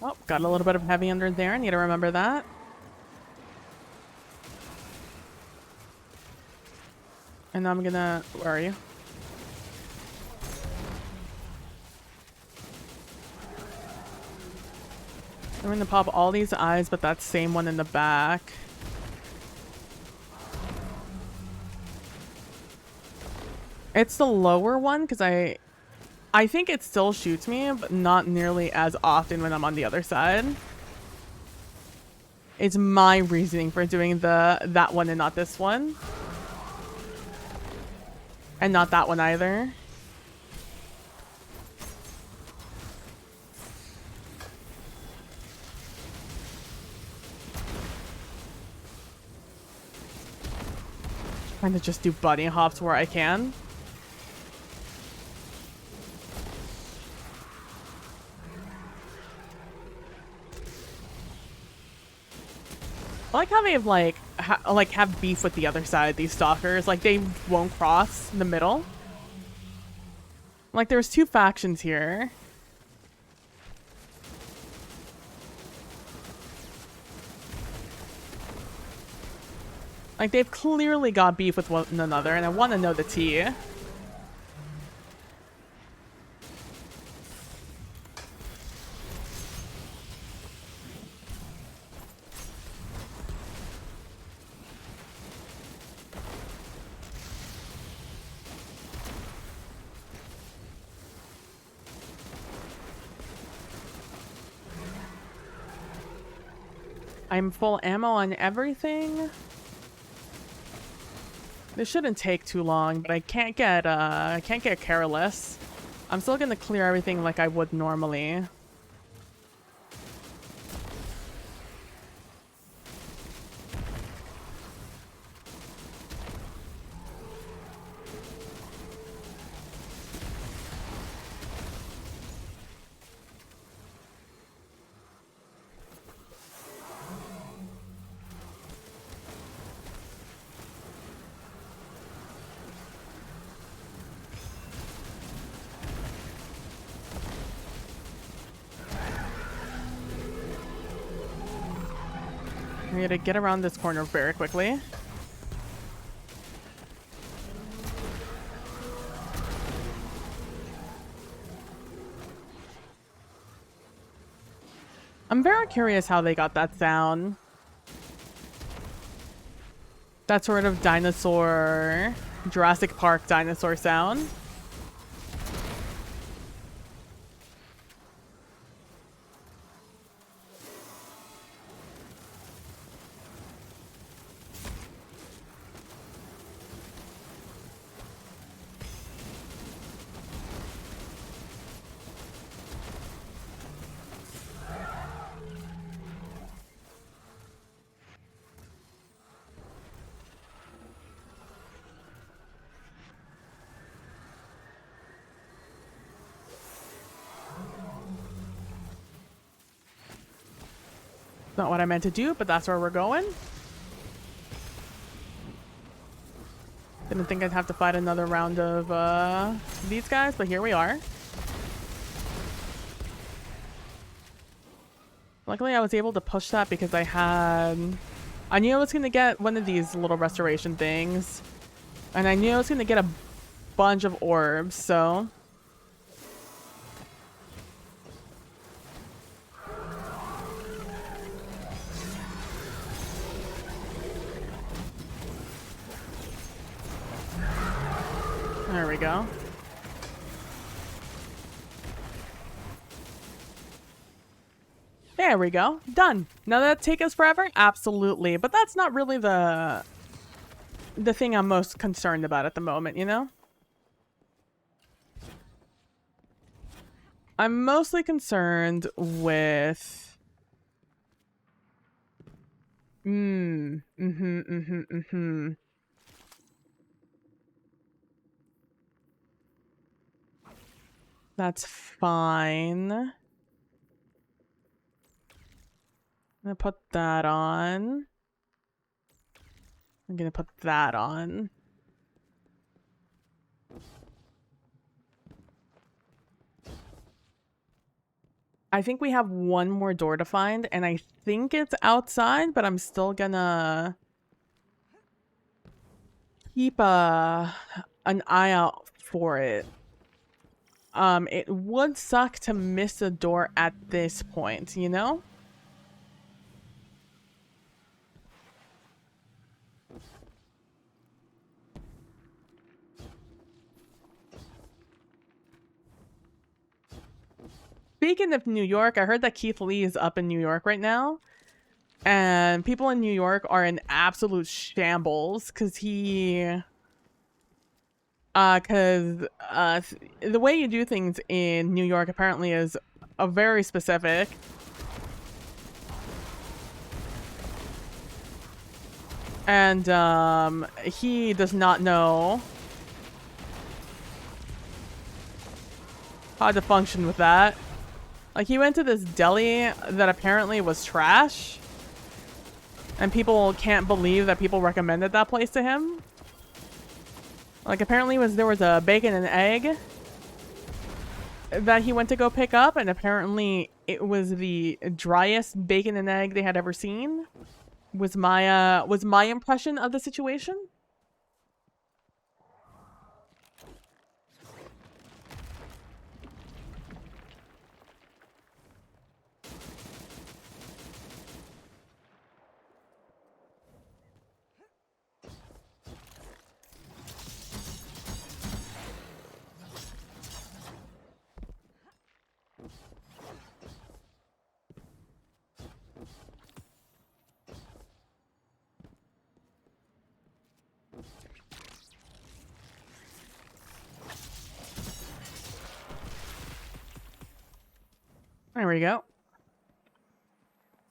Oh, got a little bit of heavy under there. Need to remember that. And I'm gonna... Where are you? I'm gonna pop all these eyes, but that same one in the back. It's the lower one, because I think it still shoots me, but not nearly as often when I'm on the other side. It's my reasoning for doing that one and not this one. And not that one either. Trying to just do bunny hops where I can. I like how they've like have beef with the other side, these stalkers. Like, they won't cross the middle. Like, there's two factions here. Like, they've clearly got beef with one another, and I want to know the tea. I'm full ammo on everything. This shouldn't take too long, but I can't get careless. I'm still gonna clear everything like I would normally. I need to get around this corner very quickly. I'm very curious how they got that sound. That sort of dinosaur, Jurassic Park dinosaur sound. Not what I meant to do, but that's where we're going. Didn't think I'd have to fight another round of these guys, but here we are. Luckily, I was able to push that because I knew I was going to get one of these little restoration things. And I knew I was going to get a bunch of orbs, so... There we go. There we go. Done. Now that take us forever? Absolutely. But that's not really the thing I'm most concerned about at the moment, you know? I'm mostly concerned with... That's fine. I'm gonna put that on. I'm gonna put that on. I think we have one more door to find, and I think it's outside, but I'm still gonna keep an eye out for it. It would suck to miss a door at this point, you know? Speaking of New York, I heard that Keith Lee is up in New York right now. And people in New York are in absolute shambles because the way you do things in New York apparently is a very specific. And he does not know how to function with that. Like, he went to this deli that apparently was trash. And people can't believe that people recommended that place to him. Like, apparently there was a bacon and egg that he went to go pick up, and apparently it was the driest bacon and egg they had ever seen. Was my impression of the situation. There we go.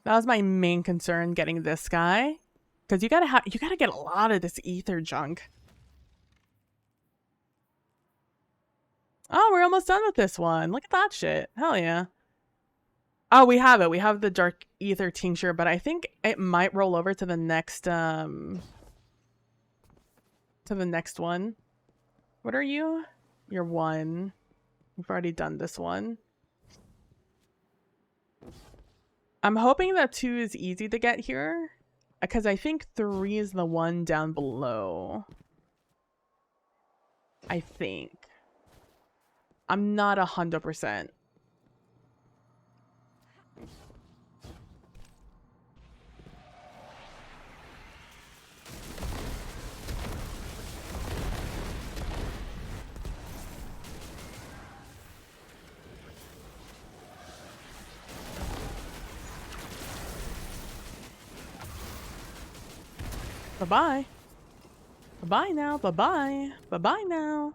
That was my main concern, getting this guy, because you gotta get a lot of this ether junk. Oh, we're almost done with this one. Look at that shit. Hell yeah. Oh, we have it. We have the dark ether tincture, but I think it might roll over to the next one. What are you? You're 1. We've already done this one. I'm hoping that 2 is easy to get here, because I think 3 is the one down below. I think. I'm not 100%. Bye-bye. Bye-bye now. Bye-bye. Bye-bye now.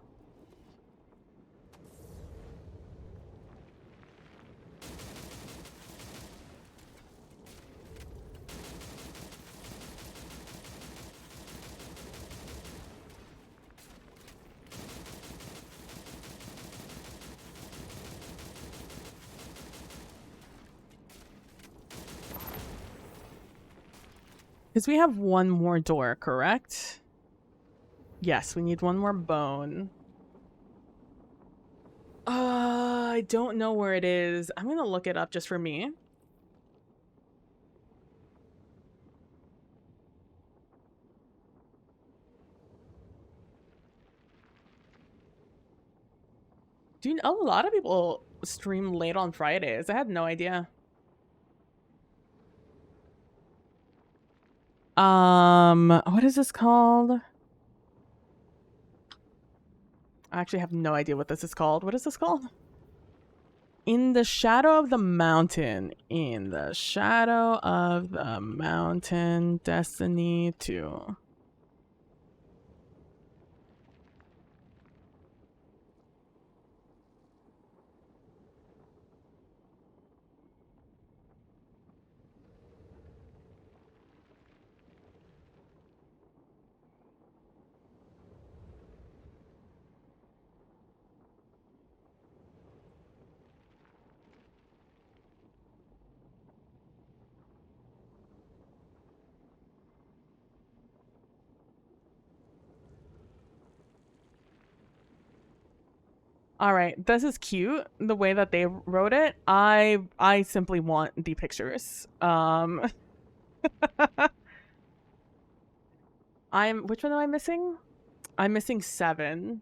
Because we have one more door, correct? Yes, we need one more bone. I don't know where it is. I'm gonna look it up just for me. Do you know, a lot of people stream late on Fridays. I had no idea. What is this called? I actually have no idea what this is called. What is this called? In the Shadow of the Mountain. In the Shadow of the Mountain, Destiny 2. All right, this is cute. The way that they wrote it, I simply want the pictures. Which one am I missing? I'm missing 7.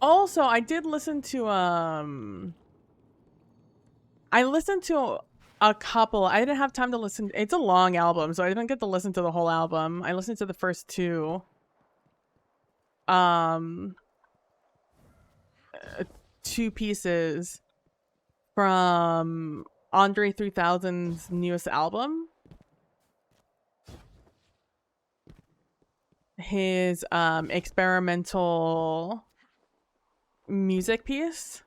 Also, I did listen to I listened to a couple. I didn't have time to listen. It's a long album, so I didn't get to listen to the whole album. I listened to the first 2. 2 pieces from Andre 3000's newest album. His experimental music piece.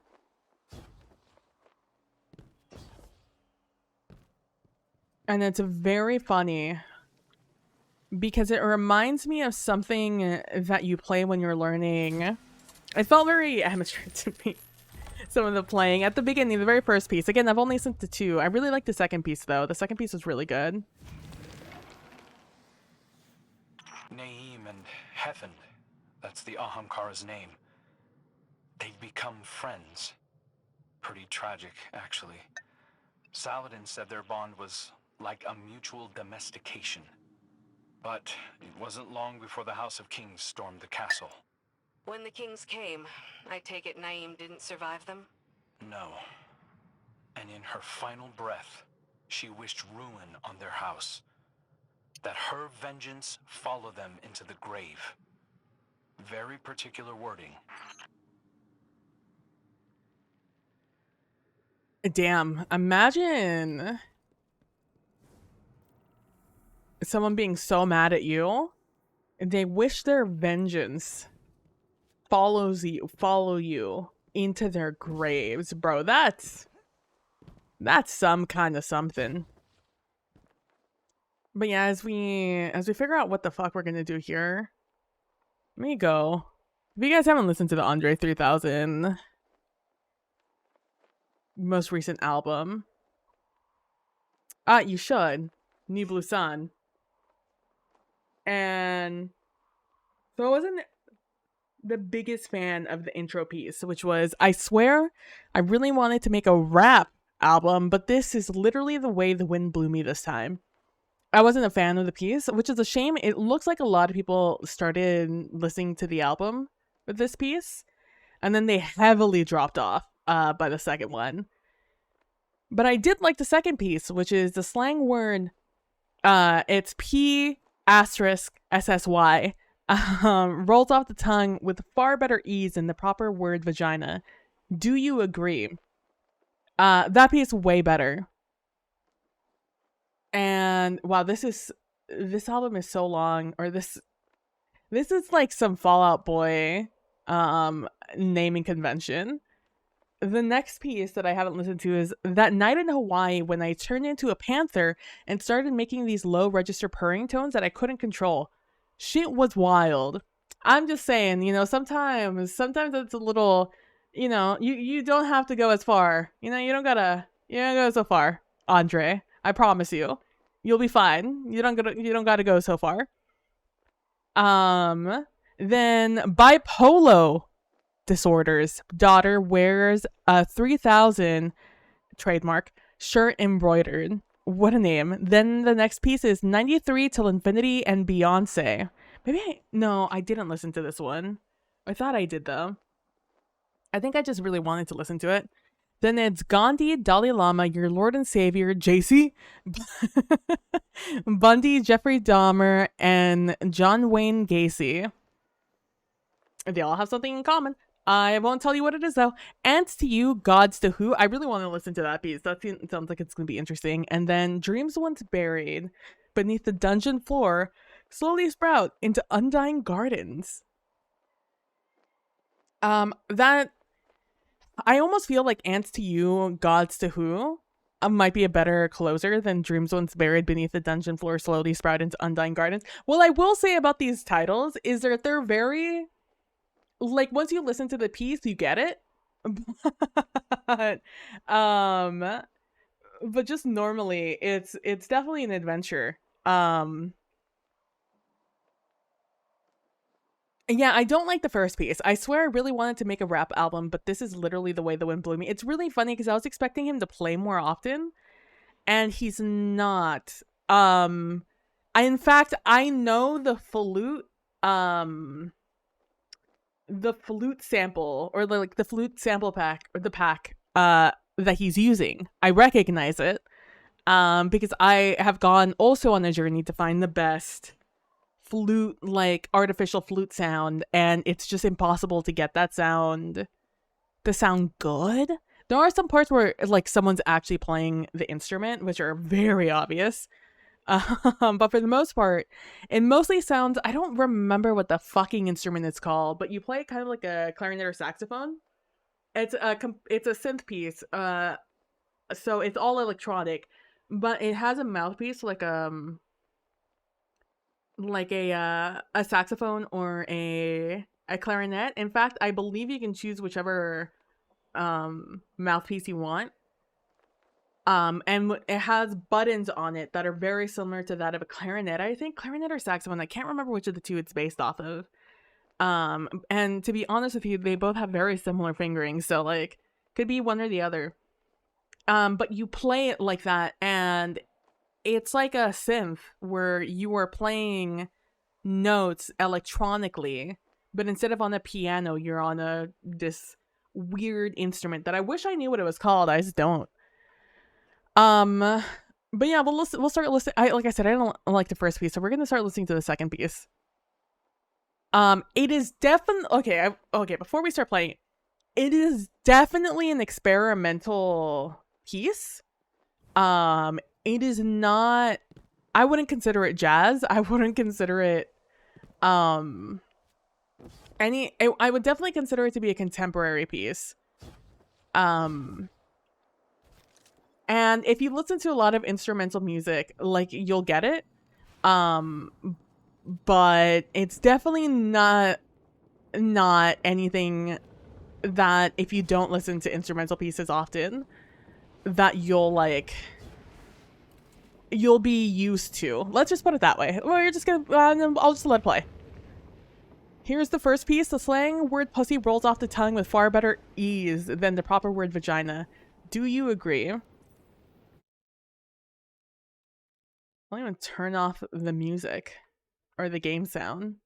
And it's very funny because it reminds me of something that you play when you're learning. It felt very amateur to me. Some of the playing at the beginning, the very first piece. Again, I've only listened to 2. I really like the second piece though. The second piece was really good. Naeem and Hefend, that's the Ahamkara's name. They've become friends. Pretty tragic, actually. Saladin said their bond was like a mutual domestication. But it wasn't long before the House of Kings stormed the castle. When the kings came, I take it Naeem didn't survive them? No. And in her final breath, she wished ruin on their house. That her vengeance follow them into the grave. Very particular wording. Damn, imagine someone being so mad at you, and they wish their vengeance follow you into their graves, bro. That's some kind of something. But yeah, as we figure out what the fuck we're gonna do here, let me go. If you guys haven't listened to the Andre 3000 most recent album, you should. New Blue Sun. And so I wasn't the biggest fan of the intro piece, which was, I swear, I really wanted to make a rap album, but this is literally the way the wind blew me this time. I wasn't a fan of the piece, which is a shame. It looks like a lot of people started listening to the album with this piece. and then they heavily dropped off by the second one. But I did like the second piece, which is the slang word. It's P asterisk SSY. Rolls off the tongue with far better ease than the proper word vagina. Do you agree? That piece way better. And wow, this album is so long, or this is like some Fall Out Boy naming convention. The next piece that I haven't listened to is That Night in Hawaii, when I turned into a panther and started making these low register purring tones that I couldn't control. Shit was wild. I'm just saying, you know, sometimes it's a little, you know, you don't have to go as far. You know, you don't gotta go so far, Andre. I promise you. You'll be fine. You don't gotta go so far. Then Bipolar Disorders daughter wears a 3000 trademark shirt embroidered. What a name. Then the next piece is 93 Till Infinity and Beyonce. No, I didn't listen to this one. I thought I did though. I think I just really wanted to listen to it. Then it's Gandhi, Dalai Lama, Your Lord and Savior, JC, Bundy, Jeffrey Dahmer, and John Wayne Gacy. They all have something in common. I won't tell you what it is though. Ants to You, Gods to Who. I really want to listen to that piece. That sounds like it's going to be interesting. And then Dreams Once Buried Beneath the Dungeon Floor slowly sprout into undying gardens. That I almost feel like Ants to You, Gods to Who might be a better closer than Dreams Once Buried Beneath the Dungeon Floor slowly sprout into undying gardens. What I will say about these titles is that they're very, like, once you listen to the piece, you get it. But just normally, it's definitely an adventure. Yeah, I don't like the first piece. I swear I really wanted to make a rap album, but this is literally the way the wind blew me. It's really funny because I was expecting him to play more often, and he's not. In fact, I know the flute sample, or the flute sample pack, or the pack that he's using. I recognize it because I have gone also on a journey to find the best flute, like artificial flute sound, and it's just impossible to get that sound to sound good. There are some parts where like someone's actually playing the instrument, which are very obvious. But for the most part, it mostly sounds, I don't remember what the fucking instrument it's called, but you play it kind of like a clarinet or saxophone. It's a synth piece. So it's all electronic, but it has a mouthpiece like a saxophone or a clarinet. In fact, I believe you can choose whichever mouthpiece you want. And it has buttons on it that are very similar to that of a clarinet. I think clarinet or saxophone. I can't remember which of the two it's based off of. And to be honest with you, they both have very similar fingering, so like could be one or the other. But you play it like that, and it's like a synth where you are playing notes electronically, but instead of on a piano, you're on this weird instrument that I wish I knew what it was called. I just don't. But yeah, we'll start listening. Like I said, I don't like the first piece, so we're gonna start listening to the second piece. It is definitely okay. Before we start playing, it is definitely an experimental piece. It is not. I wouldn't consider it jazz. I wouldn't consider it I would definitely consider it to be a contemporary piece. And if you listen to a lot of instrumental music, like, you'll get it. But it's definitely not anything that, if you don't listen to instrumental pieces often, that you'll be used to. Let's just put it that way. Well, you're just gonna, I'll just let it play. Here's the first piece. The slang word pussy rolls off the tongue with far better ease than the proper word vagina. Do you agree? I'll even turn off the music or the game sound.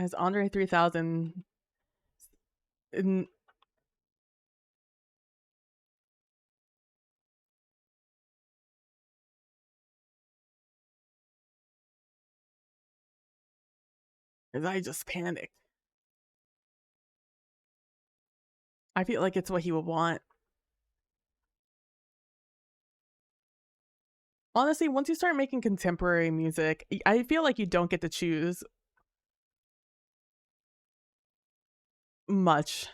as Andre 3000. In, as I just panicked. I feel like it's what he would want. Honestly, once you start making contemporary music, I feel like you don't get to choose much.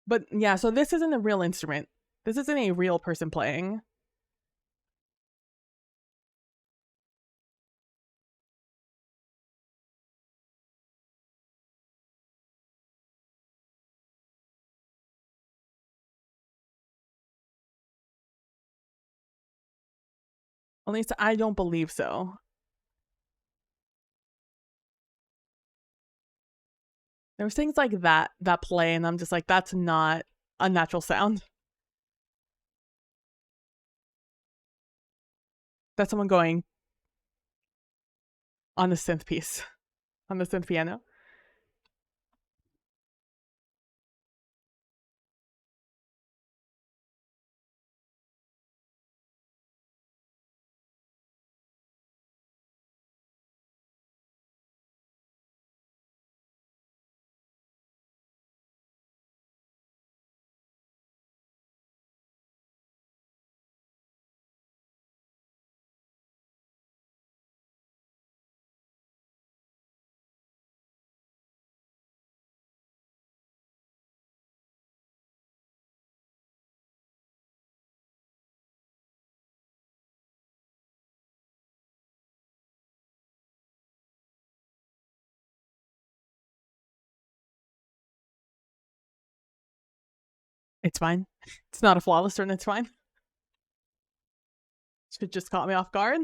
But yeah, so this isn't a real instrument. This isn't a real person playing. At least I don't believe so. There's things like that play, and I'm just like, that's not a natural sound. That's someone going on the synth piece, on the synth piano. It's fine. It's not a flawless turn, it's fine. Should just caught me off guard.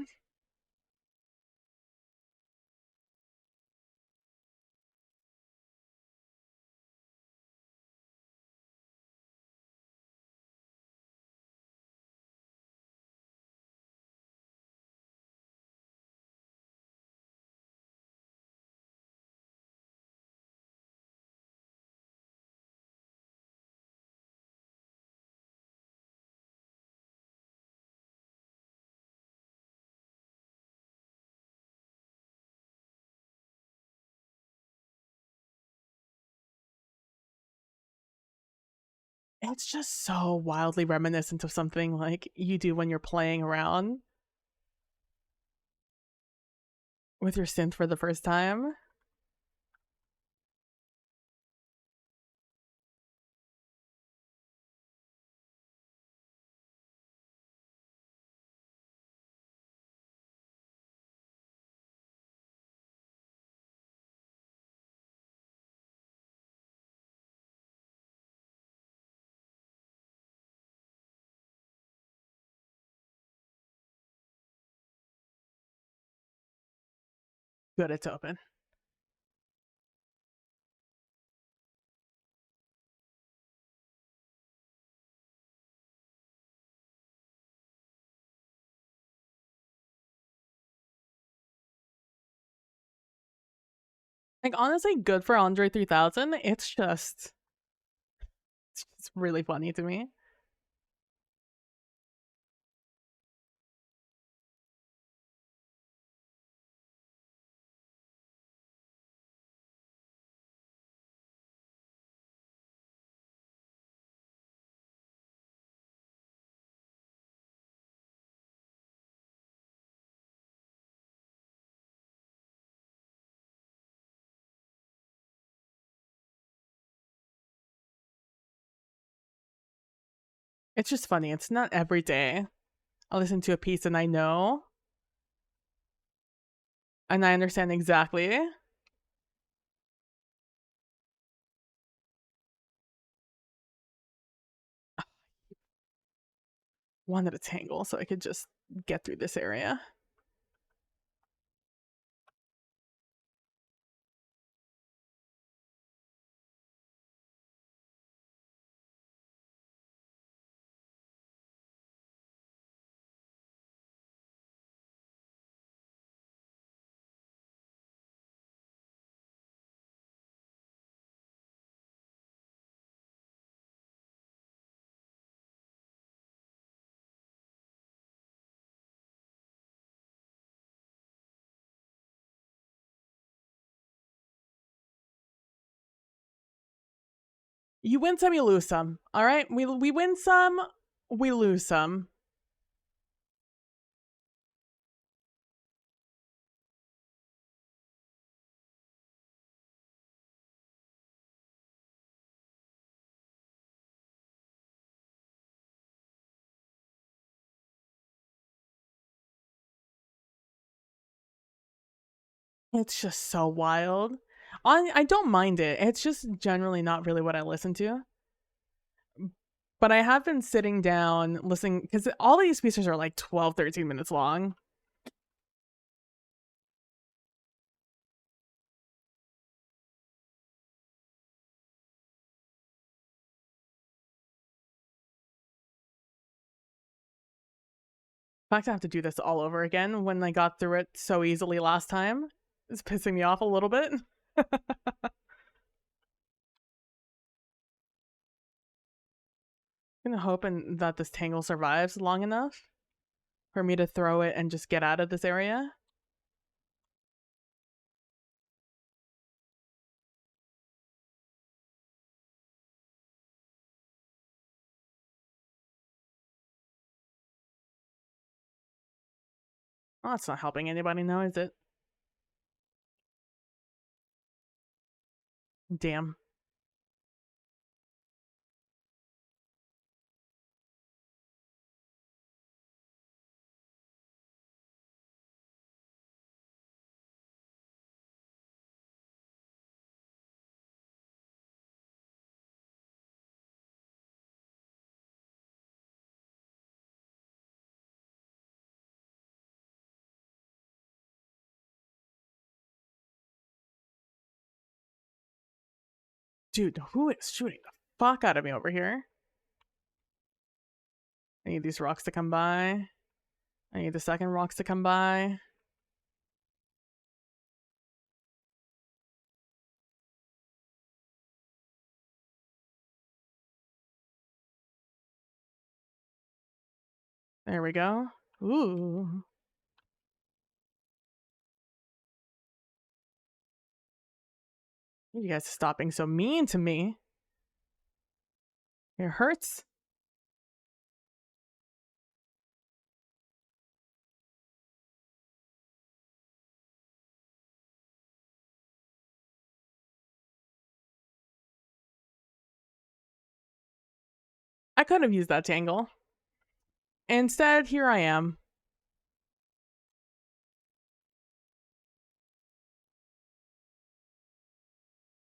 It's just so wildly reminiscent of something like you do when you're playing around with your synth for the first time. Good, it's open. Like, honestly, good for Andre 3000. It's just really funny to me. It's just funny. It's not every day I listen to a piece and I know and I understand exactly. Wanted a tangle so I could just get through this area. You win some, you lose some. All right, we win some, we lose some. It's just so wild. I don't mind it. It's just generally not really what I listen to. But I have been sitting down listening because all these pieces are like 12, 13 minutes long. In fact, I have to do this all over again when I got through it so easily last time. It's pissing me off a little bit. I'm hoping that this tangle survives long enough for me to throw it and just get out of this area. Well, that's not helping anybody now, is it? Damn. Dude, who is shooting the fuck out of me over here? I need these rocks to come by. I need the second rocks to come by. There we go. Ooh. You guys are stop being so mean to me. It hurts. I could have used that tangle. Instead, here I am.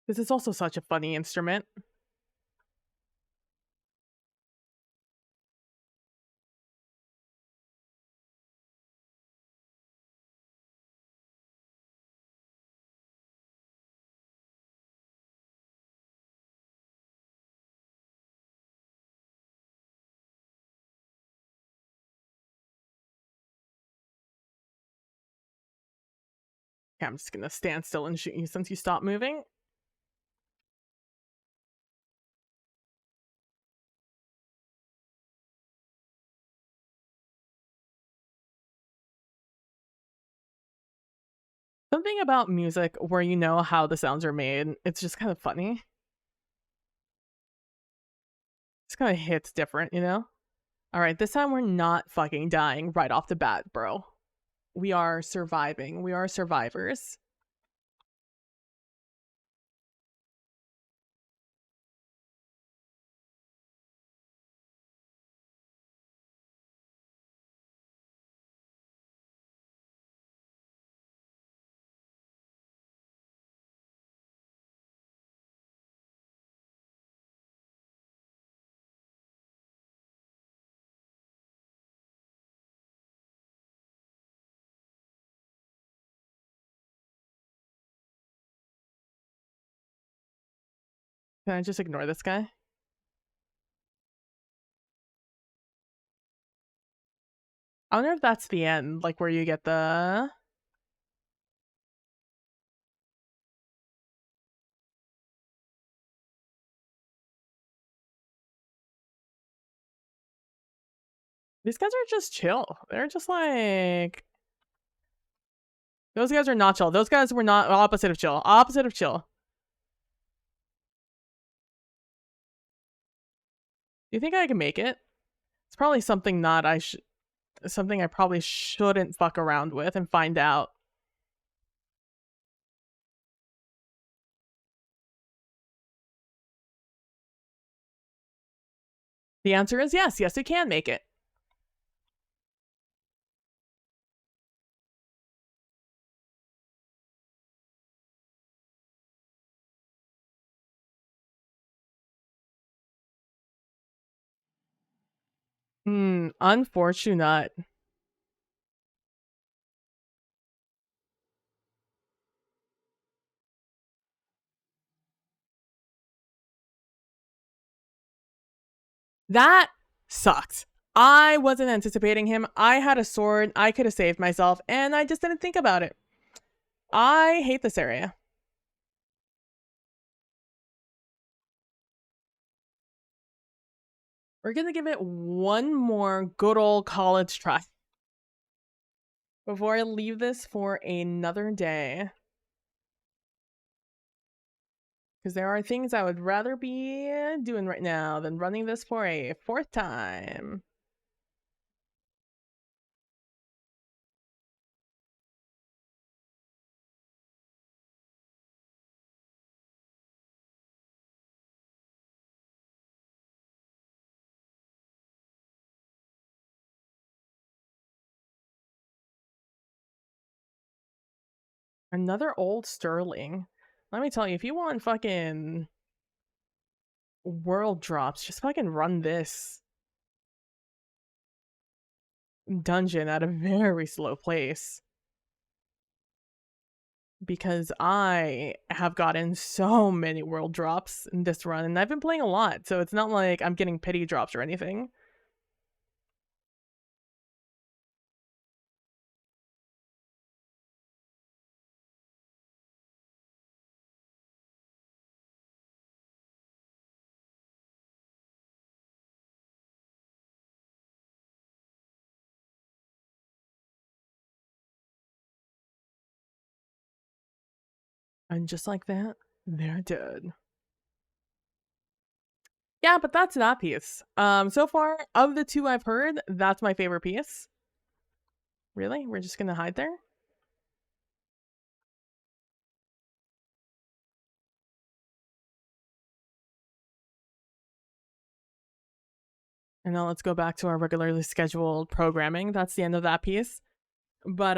This is also such a funny instrument. Okay, I'm just gonna stand still and shoot you since you stopped moving. Something about music where you know how the sounds are made, it's just kind of funny. It's kind of hits different, you know? Alright, this time we're not fucking dying right off the bat, bro. We are surviving. We are survivors. Can I just ignore this guy? I wonder if that's the end, like where you get the... These guys are just chill. They're just like... Those guys are not chill. Those guys were not opposite of chill. Opposite of chill. Do you think I can make it? It's probably something not something I probably shouldn't fuck around with and find out. The answer is yes. Yes, you can make it. Unfortunate. That sucked. I wasn't anticipating him. I had a sword. I could have saved myself, and I just didn't think about it. I hate this area. We're gonna give it one more good old college try before I leave this for another day. Because there are things I would rather be doing right now than running this for a 4th time. Another old Sterling. Let me tell you, if you want fucking world drops, just fucking run this dungeon at a very slow pace. Because I have gotten so many world drops in this run, and I've been playing a lot, so it's not like I'm getting pity drops or anything. And just like that, they're dead. Yeah, but that's that piece. So far, of the 2 I've heard, that's my favorite piece. Really? We're just gonna hide there? And now let's go back to our regularly scheduled programming. That's the end of that piece. But,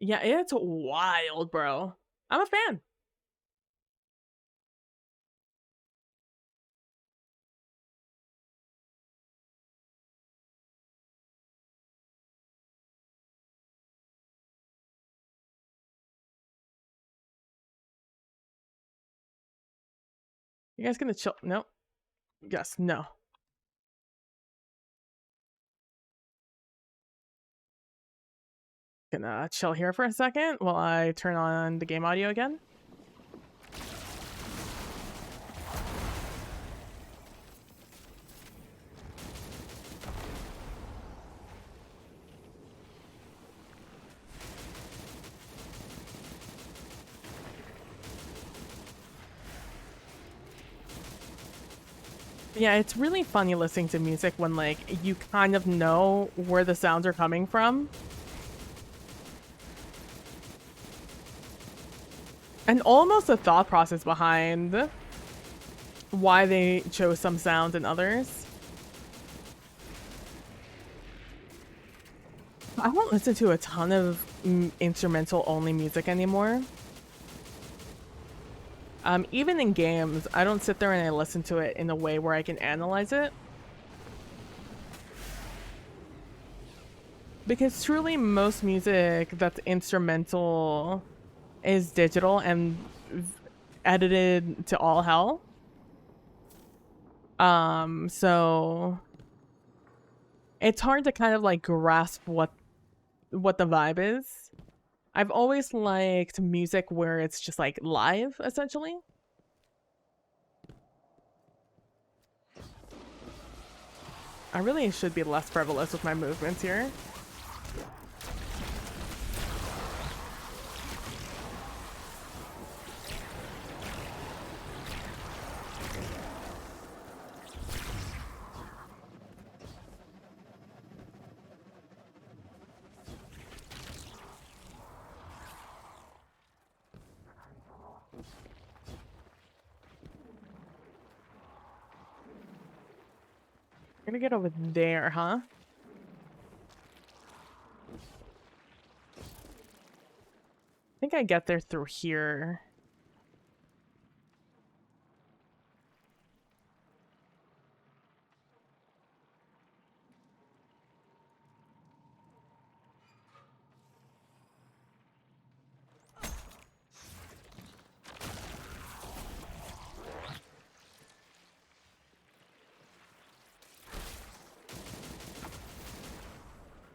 yeah, it's wild, bro. I'm a fan. You guys gonna chill? No. Yes, no. Gonna chill here for a second while I turn on the game audio again. Yeah, it's really funny listening to music when, like, you kind of know where the sounds are coming from. And almost the thought process behind why they chose some sounds and others. I don't listen to a ton of instrumental-only music anymore. Even in games, I don't sit there and I listen to it in a way where I can analyze it. Because truly, most music that's instrumental is digital and edited to all hell. So it's hard to kind of like grasp what the vibe is. I've always liked music where it's just like live, essentially. I really should be less frivolous with my movements here. We're gonna get over there, huh? I think I get there through here.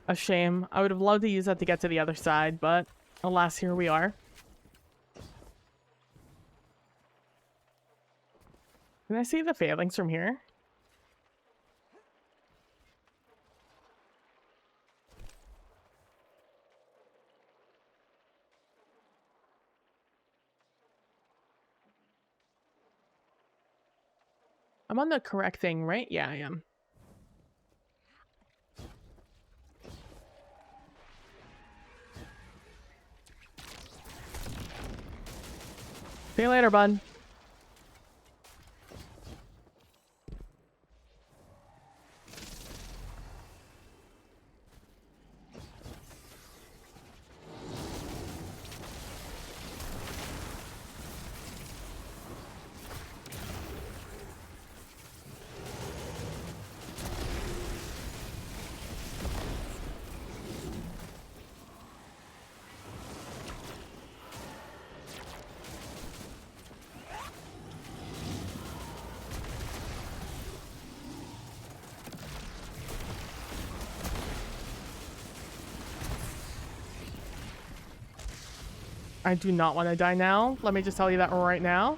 A shame. I would have loved to use that to get to the other side, but alas, here we are. Can I see the failings from here? I'm on the correct thing, right? Yeah, I am. See you later, bud. I do not want to die now. Let me just tell you that right now.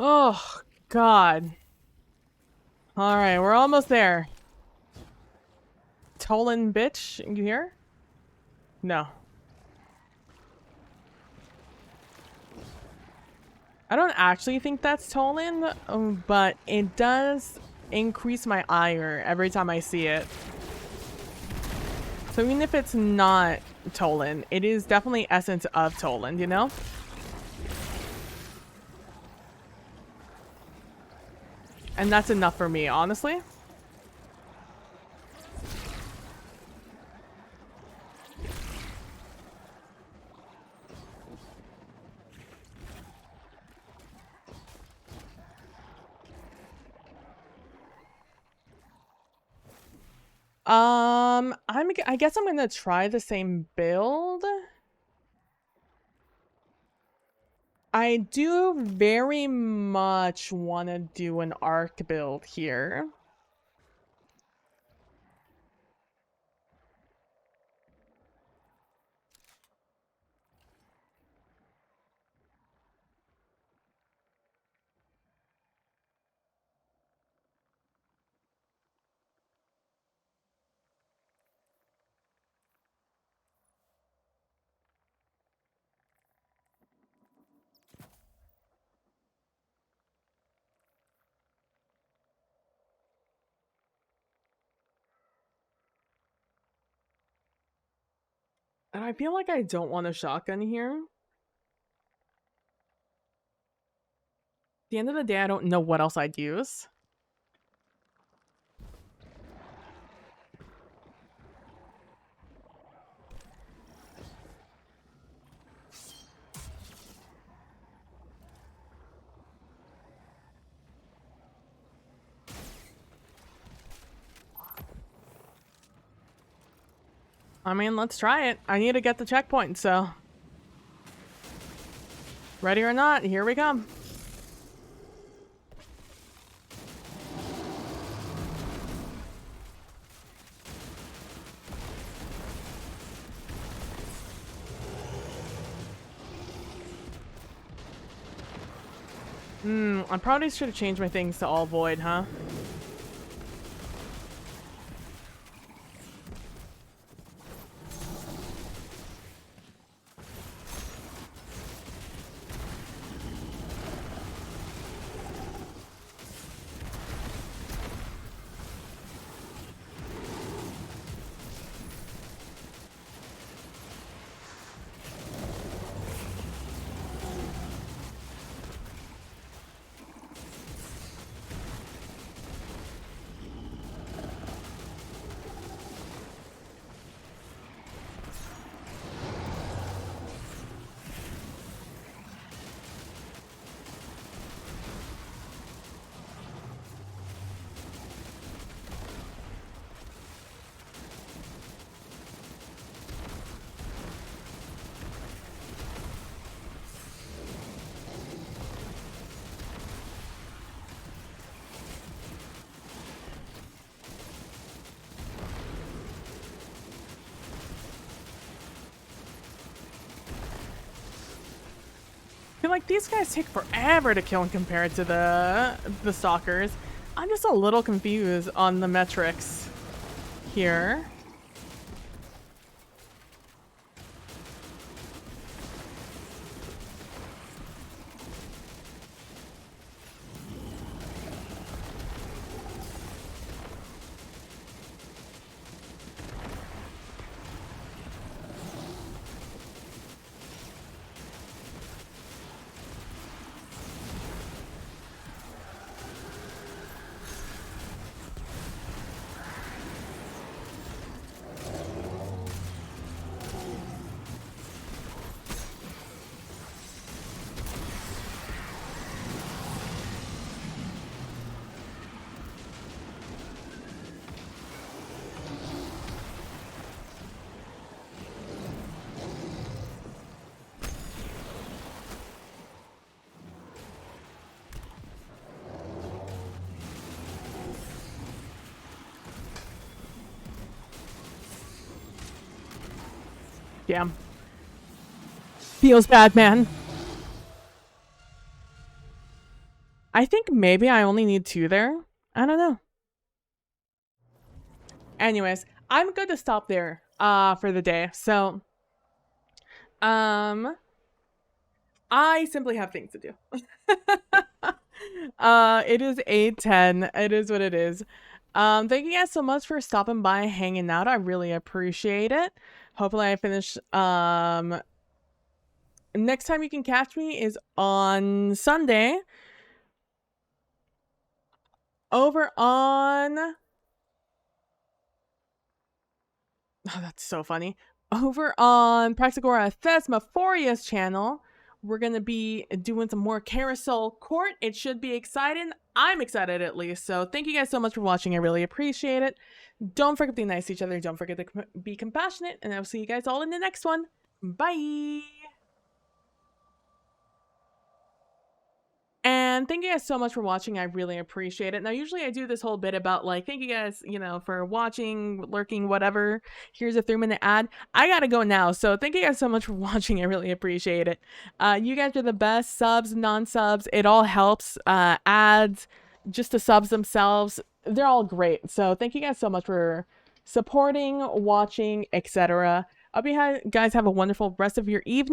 Oh, God. All right, we're almost there. Tolan bitch, you here? No. I don't actually think that's Tolan, but it does increase my ire every time I see it. So even if it's not Tolan, it is definitely essence of Tolan, you know? And that's enough for me, honestly. I guess I'm gonna try the same build. I do very much want to do an arc build here. And I feel like I don't want a shotgun here. At the end of the day, I don't know what else I'd use. I mean, let's try it. I need to get the checkpoint, so... Ready or not, here we come. I probably should have changed my things to all void, huh? I feel like these guys take forever to kill compared to the stalkers. I'm just a little confused on the metrics here. Damn. Feels bad, man. I think maybe I only need 2 there. I don't know. Anyways, I'm good to stop there for the day. So I simply have things to do. It is 8:10. It is what it is. Thank you guys so much for stopping by, hanging out. I really appreciate it. Hopefully I finish next time you can catch me is on Sunday over on that's so funny. Over on Praxagora Thesmophoria's channel, we're going to be doing some more Carousel Court. It should be exciting. I'm excited at least. So thank you guys so much for watching. I really appreciate it. Don't forget to be nice to each other. Don't forget to be compassionate. And I'll see you guys all in the next one. Bye. And thank you guys so much for watching. I really appreciate it. Now, usually I do this whole bit about like, thank you guys, you know, for watching, lurking, whatever. Here's a 3-minute ad. I gotta go now. So thank you guys so much for watching. I really appreciate it. You guys are the best. Subs, non-subs, it all helps. Ads, just the subs themselves, they're all great. So thank you guys so much for supporting, watching, etc. I hope you guys have a wonderful rest of your evening.